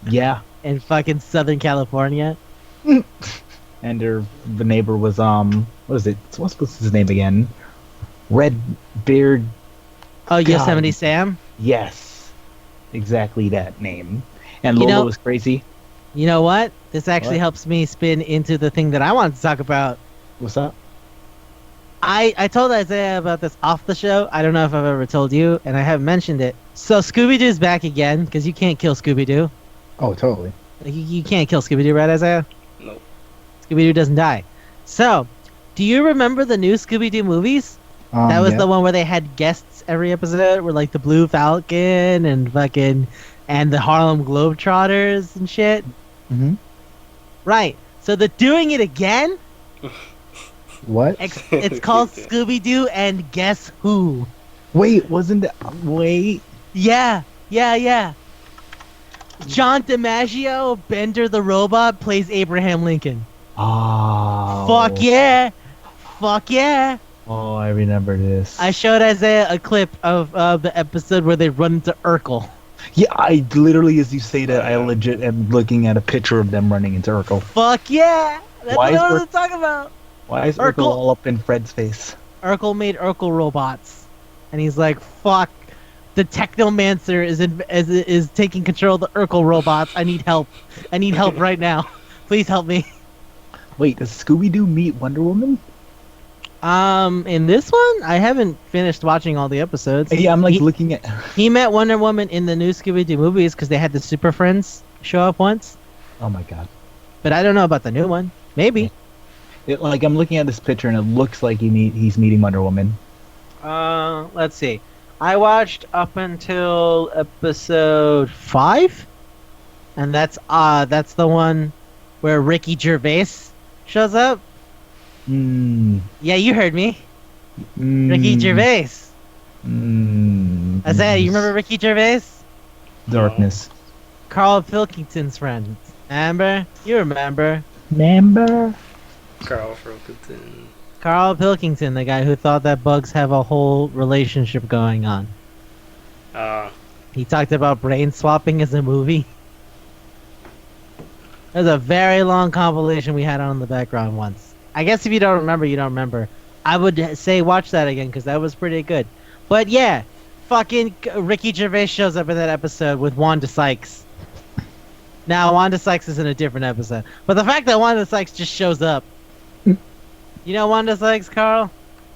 Yeah. in fucking Southern California. And the neighbor was what was it? What's his name again? Red Beard. Oh, Yosemite Sam? Yes. Exactly that name. And You Lola know- was crazy. You know what? This actually What? helps me spin into the thing that I wanted to talk about. What's up? I told Isaiah about this off the show. I don't know if I've ever told you, and I haven't mentioned it. So Scooby-Doo's back again, because you can't kill Scooby-Doo. Oh, totally. Like, you can't kill Scooby-Doo, right, Isaiah? Nope. Scooby-Doo doesn't die. So, do you remember the new Scooby-Doo movies? That was the one where they had guests every episode, where like the Blue Falcon and fucking and the Harlem Globetrotters and shit. Mm-hmm. Right. So they're doing it again. What? It's called Scooby-Doo and Guess Who? Wait, wasn't that? Wait. Yeah. John DiMaggio, Bender the robot, plays Abraham Lincoln. Oh. Fuck yeah! Fuck yeah! Oh, I remember this. I showed Isaiah a clip of the episode where they run into Urkel. Yeah, I literally, as you say that, I Yeah. legit am looking at a picture of them running into Urkel. Fuck yeah! That's Why what I is was talking about. Why is Urkel. Urkel all up in Fred's face? Urkel made Urkel robots, and he's like, "Fuck, the Technomancer is taking control of the Urkel robots. I need help. I need help right now. Please help me." Wait, does Scooby-Doo meet Wonder Woman? In this one, I haven't finished watching all the episodes. Yeah, I'm like He- looking at. He met Wonder Woman in the new Scooby-Doo movies because they had the Super Friends show up once, Oh my god. but I don't know about the new one. Maybe. Like I'm looking at this picture and it looks like he's meeting Wonder Woman. Let's see. I watched up until episode 5, and that's the one where Ricky Gervais shows up. Yeah, you heard me. Ricky Gervais. Isaiah, you remember Ricky Gervais? Darkness. Carl Pilkington's friend. Remember? You remember. Remember? Karl Pilkington. Carl Pilkington, the guy who thought that bugs have a whole relationship going on. He talked about brain swapping as a movie. There's a very long compilation we had on in the background once. I guess if you don't remember, you don't remember. I would say watch that again because that was pretty good. But yeah, fucking Ricky Gervais shows up in that episode with Wanda Sykes. Now, Wanda Sykes is in a different episode. But the fact that Wanda Sykes just shows up. You know Wanda Sykes, Carl?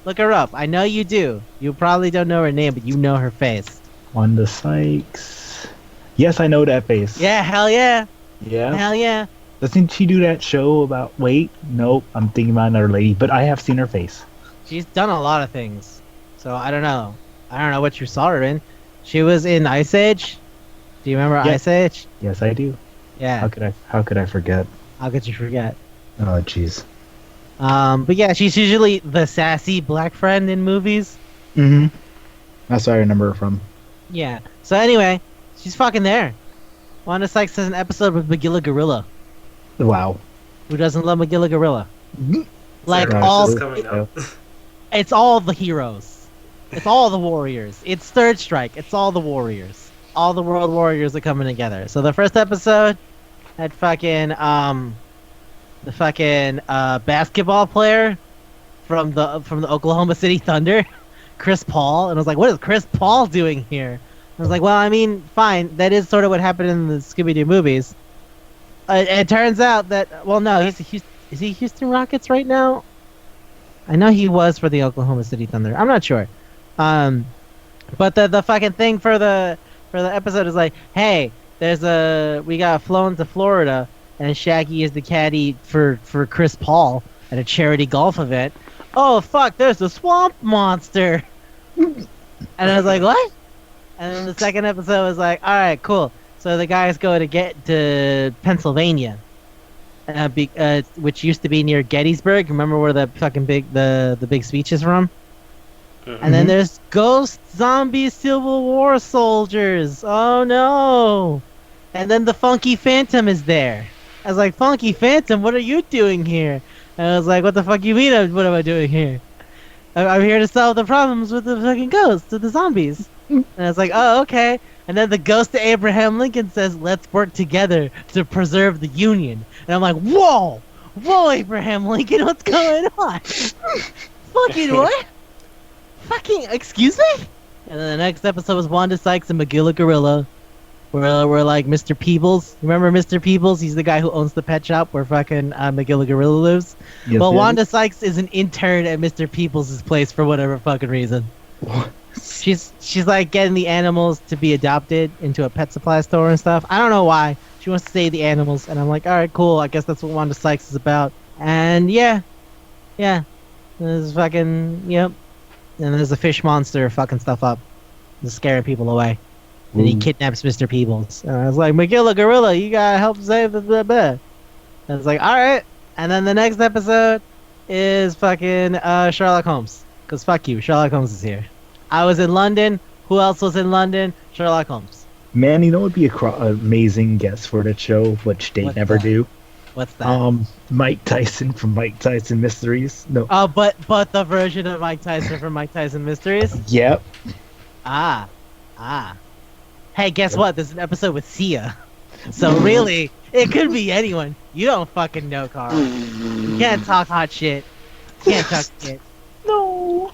Look her up. I know you do. You probably don't know her name, but you know her face. Wanda Sykes. Yes, I know that face. Yeah, hell yeah. Yeah. Hell yeah. Doesn't she do that show about? Wait, nope. I'm thinking about another lady, but I have seen her face. She's done a lot of things. So I don't know. I don't know what you saw her in. She was in Ice Age. Do you remember Yeah. Ice Age? Yes, I do. Yeah. How could I forget? How could you forget? Oh, jeez. But yeah, she's usually the sassy black friend in movies. Mm-hmm. That's where I remember her from. Yeah. So anyway, she's fucking there. Wanda Sykes has an episode with Magilla Gorilla. Wow. Who doesn't love Magilla Gorilla? Like Right, all, This is coming up. it's all the heroes. It's all the warriors. It's Third Strike. It's all the warriors. All the world warriors are coming together. So the first episode had fucking the fucking basketball player from the Oklahoma City Thunder, Chris Paul, and I was like, what is Chris Paul doing here? I was like, well, I mean, fine, that is sort of what happened in the Scooby-Doo movies. It turns out that, well, no, is he Houston Rockets right now? I know he was for the Oklahoma City Thunder. I'm not sure. But the fucking thing for the episode is like, hey, we got flown to Florida, and Shaggy is the caddy for Chris Paul at a charity golf event. Oh fuck, there's a swamp monster. And I was like, what? And then the second episode was like, all right, cool. So the guys go to get to Pennsylvania, which used to be near Gettysburg. Remember where the fucking the big speech is from? And then there's ghost zombie Civil War soldiers. Oh no! And then the Funky Phantom is there. I was like, Funky Phantom, what are you doing here? And I was like, what the fuck you mean? What am I doing here? I'm here to solve the problems with the fucking ghosts, with the zombies. And I was like, oh, okay. And then the ghost of Abraham Lincoln says, let's work together to preserve the Union. And I'm like, whoa! Whoa, Abraham Lincoln, what's going on? Fucking what? Fucking, excuse me? And then the next episode was Wanda Sykes and Magilla Gorilla. We're like Mr. Peebles. Remember Mr. Peebles? He's the guy who owns the pet shop where fucking Magilla Gorilla lives. Yes, Well, yes. Wanda Sykes is an intern at Mr. Peebles' place for whatever fucking reason. She's like getting the animals to be adopted into a pet supply store and stuff. I don't know why. She wants to save the animals, and I'm like, all right, cool. I guess that's what Wanda Sykes is about. And yeah, there's fucking yep. And there's a fish monster fucking stuff up, just scaring people away. And he Ooh. kidnaps Mr. Peebles. And I was like, Magilla Gorilla, you gotta help save the blah. And I was like, all right. And then the next episode is fucking Sherlock Holmes. Cause fuck you, Sherlock Holmes is here. I was in London. Who else was in London? Sherlock Holmes. Man, you know what would be a amazing guest for that show, which they What's never that? do? What's that? Mike Tyson from Mike Tyson Mysteries. No. Oh, but the version of Mike Tyson from Mike Tyson Mysteries. Yep. Ah, ah. Hey, guess what? There's an episode with Sia. So really, it could be anyone. You don't fucking know, Carl. You can't talk hot shit. You can't talk shit. No.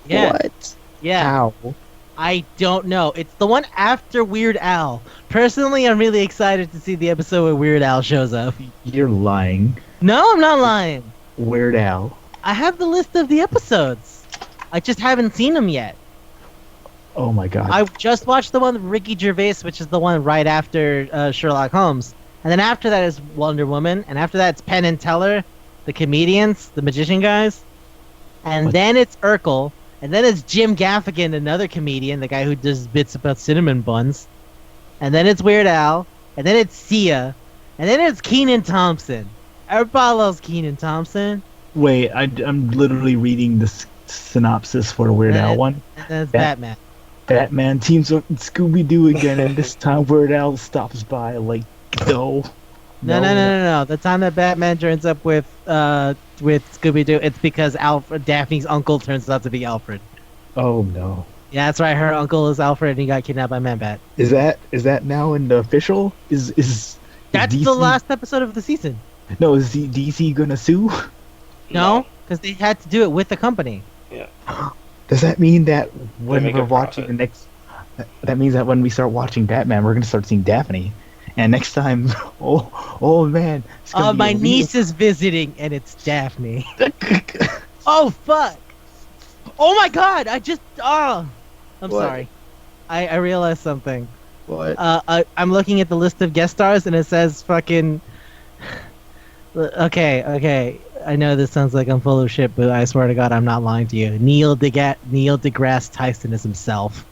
Yeah, What? yeah. How? I don't know. It's the one after Weird Al. Personally, I'm really excited to see the episode where Weird Al shows up. You're lying. No, I'm not lying. Weird Al. I have the list of the episodes. I just haven't seen them yet. Oh my god. I just watched the one with Ricky Gervais, which is the one right after Sherlock Holmes. And then after that is Wonder Woman. And after that it's Penn and Teller, the comedians, the magician guys. And What? then it's Urkel. And then it's Jim Gaffigan, another comedian, the guy who does bits about cinnamon buns. And then it's Weird Al. And then it's Sia. And then it's Kenan Thompson. Everybody loves Kenan Thompson. Wait, I'm literally reading the synopsis for the Weird Al one. And then it's Bat- Batman. Batman teams up with Scooby-Doo again, and this time Weird Al stops by. Like, no. No. The time that Batman turns up with Scooby-Doo, it's because Daphne's uncle turns out to be Alfred. Oh no. Yeah, that's right. Her uncle is Alfred, and he got kidnapped by Man-Bat. Is that now in the official? Is That's DC, the last episode of the season. No, is DC gonna sue? No, because they had to do it with the company. Does that mean that when make we're a watching profit. the next, that means that when we start watching Batman, we're gonna start seeing Daphne, and next time, oh man, it's gonna be My a real- niece is visiting, and it's Daphne. Oh fuck! Oh my god! I'm What? sorry. I realized something. What? I'm looking at the list of guest stars, and it says fucking. Okay. I know this sounds like I'm full of shit, but I swear to God, I'm not lying to you. Neil deGrasse Tyson is himself.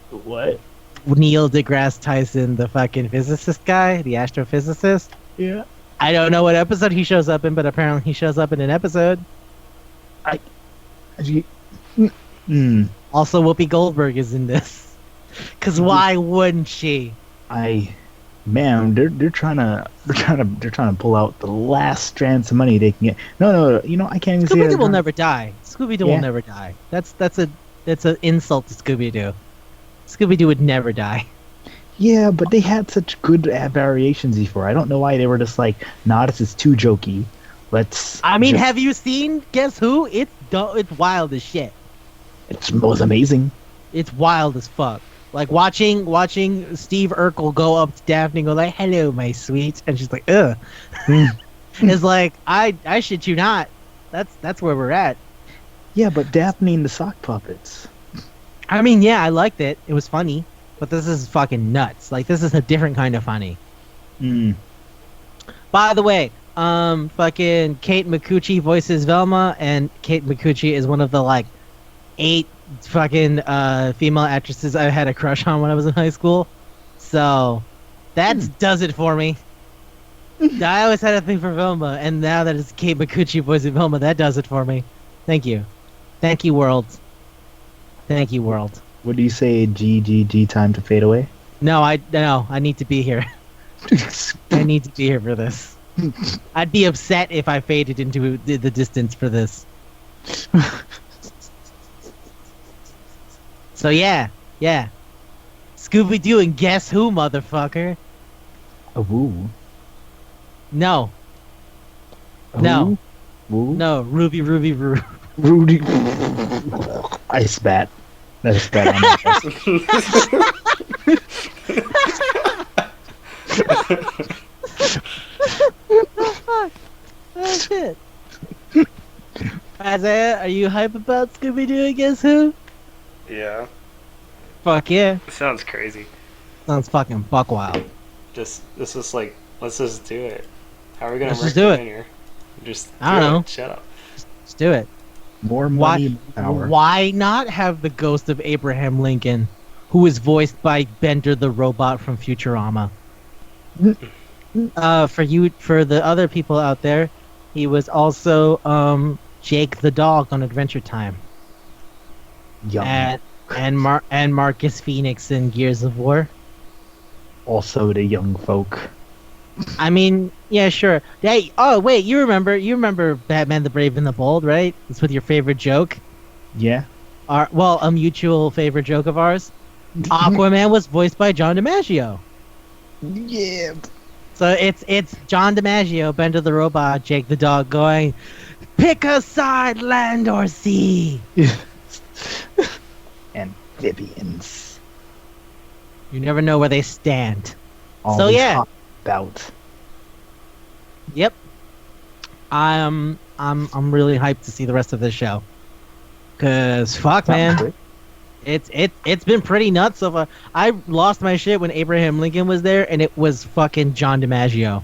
What? Neil deGrasse Tyson, the fucking physicist guy, the astrophysicist. Yeah. I don't know what episode he shows up in, but apparently he shows up in an episode. Also, Whoopi Goldberg is in this. Cause why wouldn't she? Man, they're trying to pull out the last strands of money they can get. No, I can't even say Scooby-Doo that. will never die. Scooby-Doo Yeah. will never die. That's an insult to Scooby-Doo. Scooby-Doo would never die. Yeah, but they had such good variations before. I don't know why they were just like, nah, this is too jokey. I mean, just- have you seen Guess Who? It's wild as shit. it was amazing. It's wild as fuck. Like watching Steve Urkel go up to Daphne and go like, "Hello, my sweet," and she's like, "Ugh." It's like I shit you not. That's where we're at. Yeah, but Daphne and the sock puppets. I mean, yeah, I liked it. It was funny, but this is fucking nuts. Like this is a different kind of funny. By the way, fucking Kate Micucci voices Velma, and Kate Micucci is one of the like 8 fucking female actresses I had a crush on when I was in high school. So that does it for me. I always had a thing for Velma, and now that it's Kate Micucci voicing Velma, that does it for me. Thank you, world. Thank you, world. What do you say? G time to fade away. No, I need to be here. I need to be here for this. I'd be upset if I faded into the distance for this. So yeah. Scooby-Doo and Guess Who, motherfucker? Ooh. No, Ooh. Ruby. Rudy. I spat. That is spat on my Fuck. Oh shit. Isaiah, are you hype about Scooby-Doo and Guess Who? Yeah, Fuck yeah. it sounds crazy. Sounds fucking buck wild. This is like, let's just do it. How are we gonna Let's work just do it it. in here? Just I don't do it. know. Shut up. Let's do it. More money, more power. Why not have the ghost of Abraham Lincoln, who is voiced by Bender the robot from Futurama? For the other people out there, he was also Jake the dog on Adventure Time, Yum. and Marcus Phoenix in Gears of War. Also, the young folk. I mean, yeah, sure. Hey, oh wait, you remember Batman the Brave and the Bold, right? It's with your favorite joke. Yeah. A mutual favorite joke of ours. Aquaman was voiced by John DiMaggio. Yeah. So it's John DiMaggio, Bender the Robot, Jake the Dog, going, pick a side, land or sea. Amphibians. You never know where they stand. All So, these yeah. hot About. Yep. I'm really hyped to see the rest of this show. Cause fuck, man, it's been pretty nuts so far. I lost my shit when Abraham Lincoln was there, and it was fucking John DiMaggio.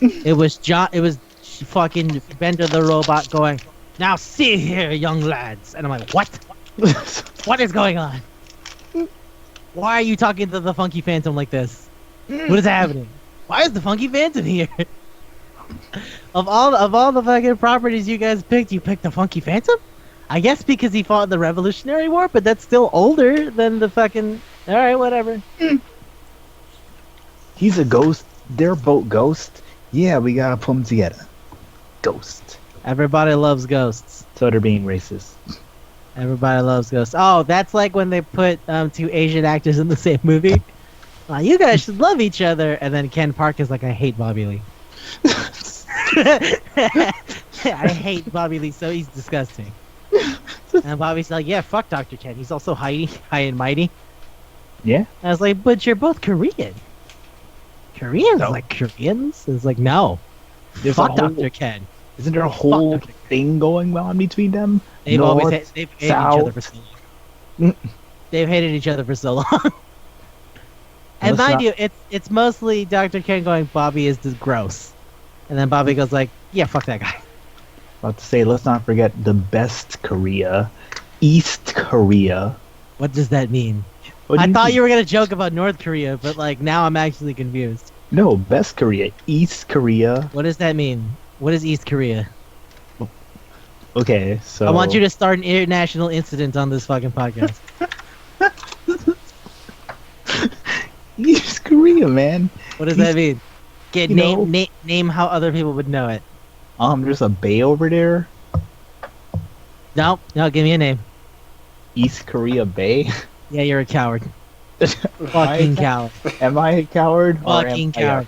It was fucking Bender the Robot going, now see here, young lads, and I'm like, what? What is going on? Why are you talking to the Funky Phantom like this? What is happening? Why is the Funky Phantom here? Of all the fucking properties you guys picked, you picked the Funky Phantom? I guess because he fought in the Revolutionary War, but that's still older than the fucking... Alright, whatever. He's a ghost. They're both ghosts. Yeah, we gotta put them together. Ghost. Everybody loves ghosts. So they're being racist. Everybody loves ghosts. Oh, that's like when they put two Asian actors in the same movie. You guys should love each other. And then Ken Park is like, I hate Bobby Lee. I hate Bobby Lee, so he's disgusting. And Bobby's like, yeah, fuck Dr. Ken. He's also high and mighty. Yeah? I was like, but you're both Korean. Koreans No. like Koreans? It's like, no. There's Fuck a whole- Dr. Ken. Isn't there a whole Dr. Ken. thing going on between them? They've North, they've hated each other for South. so long. They've hated each other for so long. And Let's mind not- you, it's mostly Dr. Ken going, Bobby is just gross. And then Bobby goes like, yeah, fuck that guy. About to say, let's not forget the best Korea, East Korea. What does that mean? What do I thought mean? you were gonna joke about North Korea, but like now I'm actually confused. No, best Korea, East Korea. What does that mean? What is East Korea? Okay, so I want you to start an international incident on this fucking podcast. East Korea, man. What does that East- mean? Get you know- name how other people would know it. There's a bay over there, No, give me a name. East Korea Bay. Yeah, you're a coward. Am Fucking coward. Am I a coward? Fucking coward.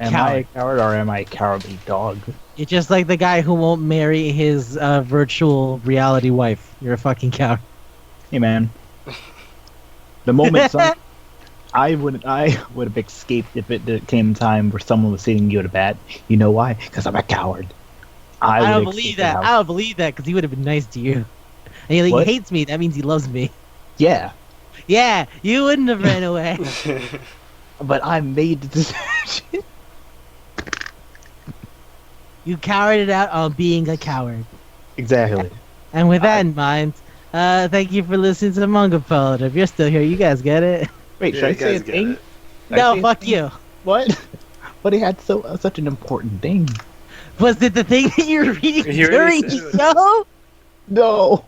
Am I a coward or am I a cowardly dog? You're just like the guy who won't marry his virtual reality wife. You're a fucking coward. Hey, man. The moment I would have escaped if it came time where someone was hitting you with a bat. You know why? Because I'm a coward. I would don't escape believe the that. house. I don't believe that because he would have been nice to you. And he What? hates me. That means he loves me. Yeah, Yeah, you wouldn't have ran away. but I made the decision. You cowarded out on being a coward. Exactly. And with that in mind, thank you for listening to the Manga Palate. If you're still here, you guys get it. Wait, Yeah, should I you say a guys get thing? it. Should I No, say a fuck thing? you. What? But he had such an important thing. Was it the thing that you were reading You already during the said it. show? No.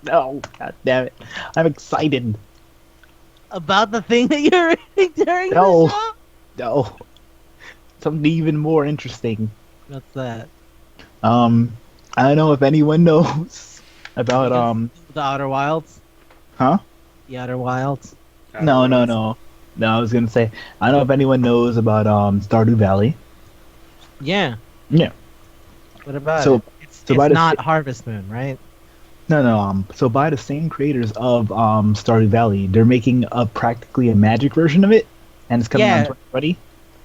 No. God damn it. I'm excited. About the thing that you were reading during No. the show? No. Something even more interesting. What's that? I don't know if anyone knows about The Outer Wilds? huh? The Outer Wilds? No, I was gonna say I don't know if anyone knows about Stardew Valley. Yeah. Yeah. What about So- it? It's so by the not sa- Harvest Moon, right? No. So by the same creators of Stardew Valley, they're making practically a magic version of it, and it's coming Yeah. out in 2020.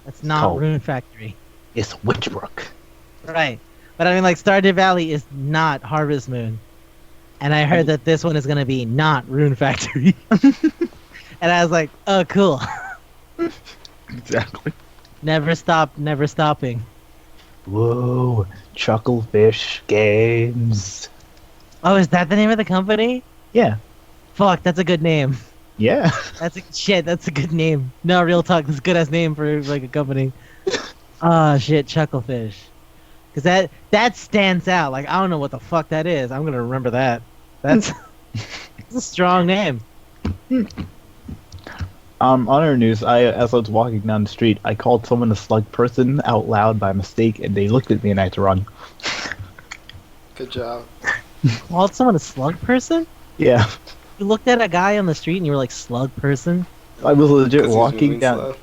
That's not called- Rune Factory. It's Witchbrook. Right. But I mean, like, Stardew Valley is not Harvest Moon. And I heard that this one is going to be not Rune Factory. And I was like, oh, cool. Exactly. Never stopping. Whoa, Chucklefish Games. Oh, is that the name of the company? Yeah, Fuck, that's a good name. yeah. That's a good name. No, real talk, that's a good ass name for like a company. Oh shit, Chucklefish. Cause that stands out. Like I don't know what the fuck that is. I'm gonna remember that. That's a strong name. On our news, as I was walking down the street, I called someone a slug person out loud by mistake, and they looked at me and I had to run. Good job. Called someone a slug person? Yeah, You looked at a guy on the street and you were like, slug person? I was legit Because he's walking moving down. slow.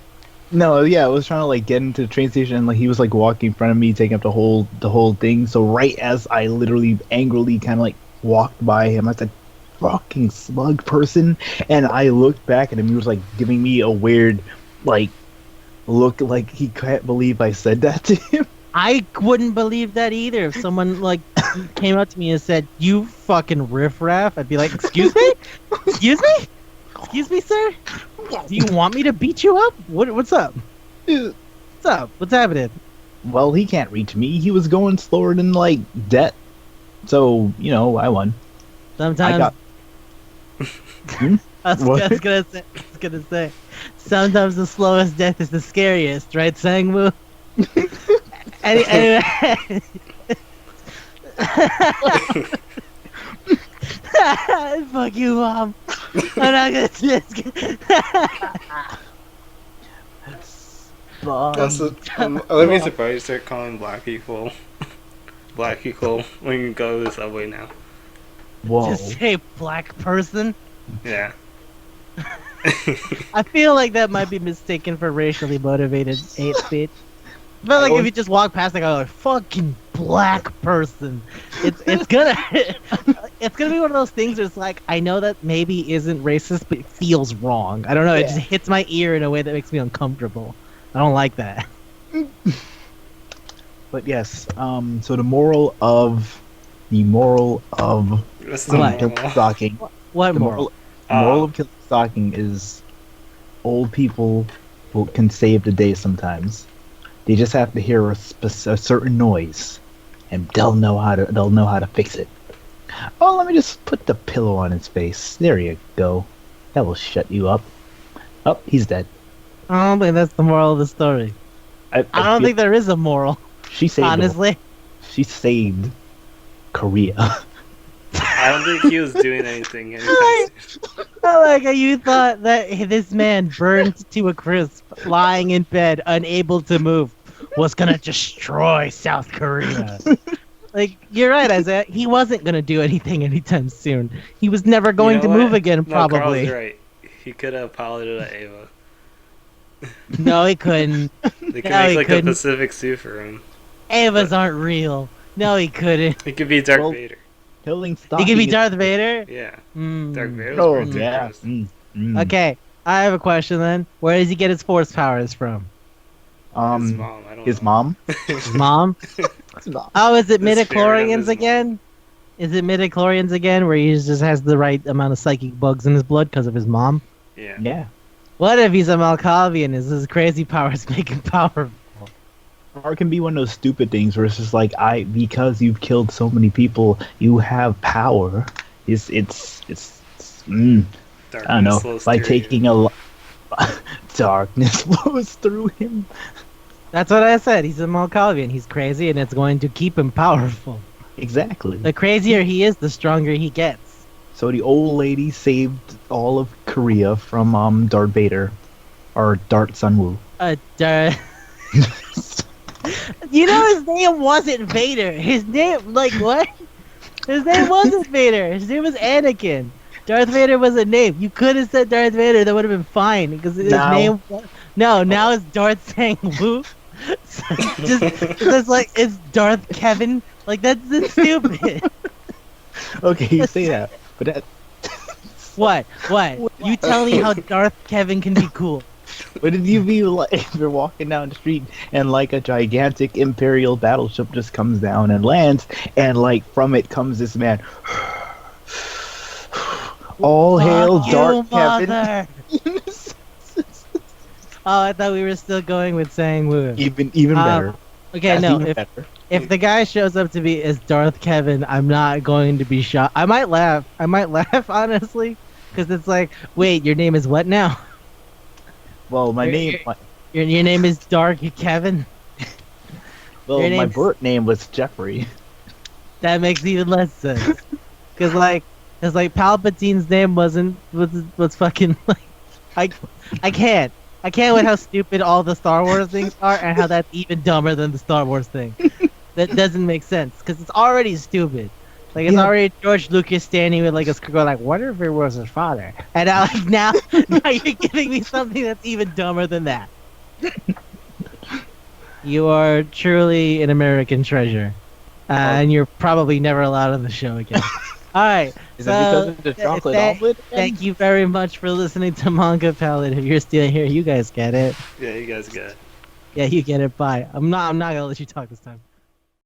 No, yeah, I was trying to like get into the train station, and like he was like walking in front of me, taking up the whole thing. So right as I literally angrily kind of like walked by him, I said, "Fucking slug person," and I looked back at him. He was like giving me a weird like look, like he can't believe I said that to him. I wouldn't believe that either. If someone like came up to me and said, "You fucking riffraff," I'd be like, "Excuse me? Excuse me? Excuse me, sir? Do you want me to beat you up? What's up? What's up? What's happening?" Well, he can't reach me. He was going slower than like death. So I won. Sometimes I got. I was What? gonna say, sometimes the slowest death is the scariest, right, Sangwoo? Anyway. Fuck you, Mom. I'm not gonna do this. That's let me surprise you start calling black people black people when you go to the subway now. Whoa. Just say black person. Yeah. I feel like that might be mistaken for racially motivated hate speech. But like if you just walk past like a fucking black person, it's gonna it's gonna be one of those things where it's like I know that maybe isn't racist, but it feels wrong. I don't know. It just hits my ear in a way that makes me uncomfortable. I don't like that. But yes, so the moral of That's the What? moral. Stalking. What The moral? moral of killing stalking is old people can save the day sometimes. They just have to hear a certain noise, and they'll know how to fix it. Oh, let me just put the pillow on his face. There you go. That will shut you up. Oh, he's dead. I don't think that's the moral of the story. I don't think there is a moral, she saved. honestly. She saved Korea. I don't think he was doing anything anytime soon. I like how you thought that this man burned to a crisp, lying in bed, unable to move, was gonna destroy South Korea. Like, you're right, Isaiah. He wasn't gonna do anything anytime soon. He was never going You to know move what? again, No, Carl's probably. right. He could have piloted a Ava. No, he couldn't. They could No, he make like couldn't. a Pacific suit for him. Avas aren't real. No, he couldn't. He could be Darth Well, Vader. Killing He stalking. could be is- Darth Vader. Yeah. Hmm. Darth Vader was Oh pretty yeah. dangerous. Okay, I have a question then. Where does he get his force powers from? His mom, I don't His know. mom. His mom? His mom. Oh, is it The spirit of midichlorians his mom. again? Is it midichlorians again, where he just has the right amount of psychic bugs in his blood because of his mom? Yeah. Yeah. What if he's a Malkavian? Is his crazy powers make him powerful? Or it can be one of those stupid things where it's just like because you've killed so many people, you have power. It's I don't know, flows by through you. taking darkness flows through him. That's what I said. He's a Malkavian. He's crazy, and it's going to keep him powerful. Exactly. The crazier he is, the stronger he gets. So the old lady saved all of Korea from Darth Vader, or Darth Sunwoo. You know his name wasn't Vader. His name, like what? His name wasn't Vader. His name was Anakin. Darth Vader was a name. You could have said Darth Vader. That would have been fine because his Now- name. No, now it's Darth Sangwoo. Just like it's Darth Kevin. Like that's stupid. Okay, you say that, but that. What? You tell me how Darth Kevin can be cool. What did you be like if you're walking down the street and like a gigantic Imperial battleship just comes down and lands, and like from it comes this man. All hail Fuck you, Darth Kevin. mother. Oh, I thought we were still going with Sangwoo. Even better. Okay, That's no. even If better. If the guy shows up to be as Darth Kevin, I'm not going to be shocked. I might laugh, honestly, because it's like, wait, your name is what now? Well, my Your- name. your name is Dark Kevin? Well, your my name's- birth name was Jeffrey. That makes even less sense. Because like Palpatine's name was fucking like I, I can't. I can't with how stupid all the Star Wars things are, and how that's even dumber than the Star Wars thing. That doesn't make sense because it's already stupid. Like it's Yeah. already George Lucas standing with like a screw, like, "What if it was his father?" And now, like now you're giving me something that's even dumber than that. You are truly an American treasure, and you're probably never allowed on the show again. All right. Is it because of the chocolate omelet? Thank you very much for listening to Manga Palette. If you're still here, you guys get it. Yeah, you guys got it. Yeah, you get it. Bye. I'm not gonna let you talk this time.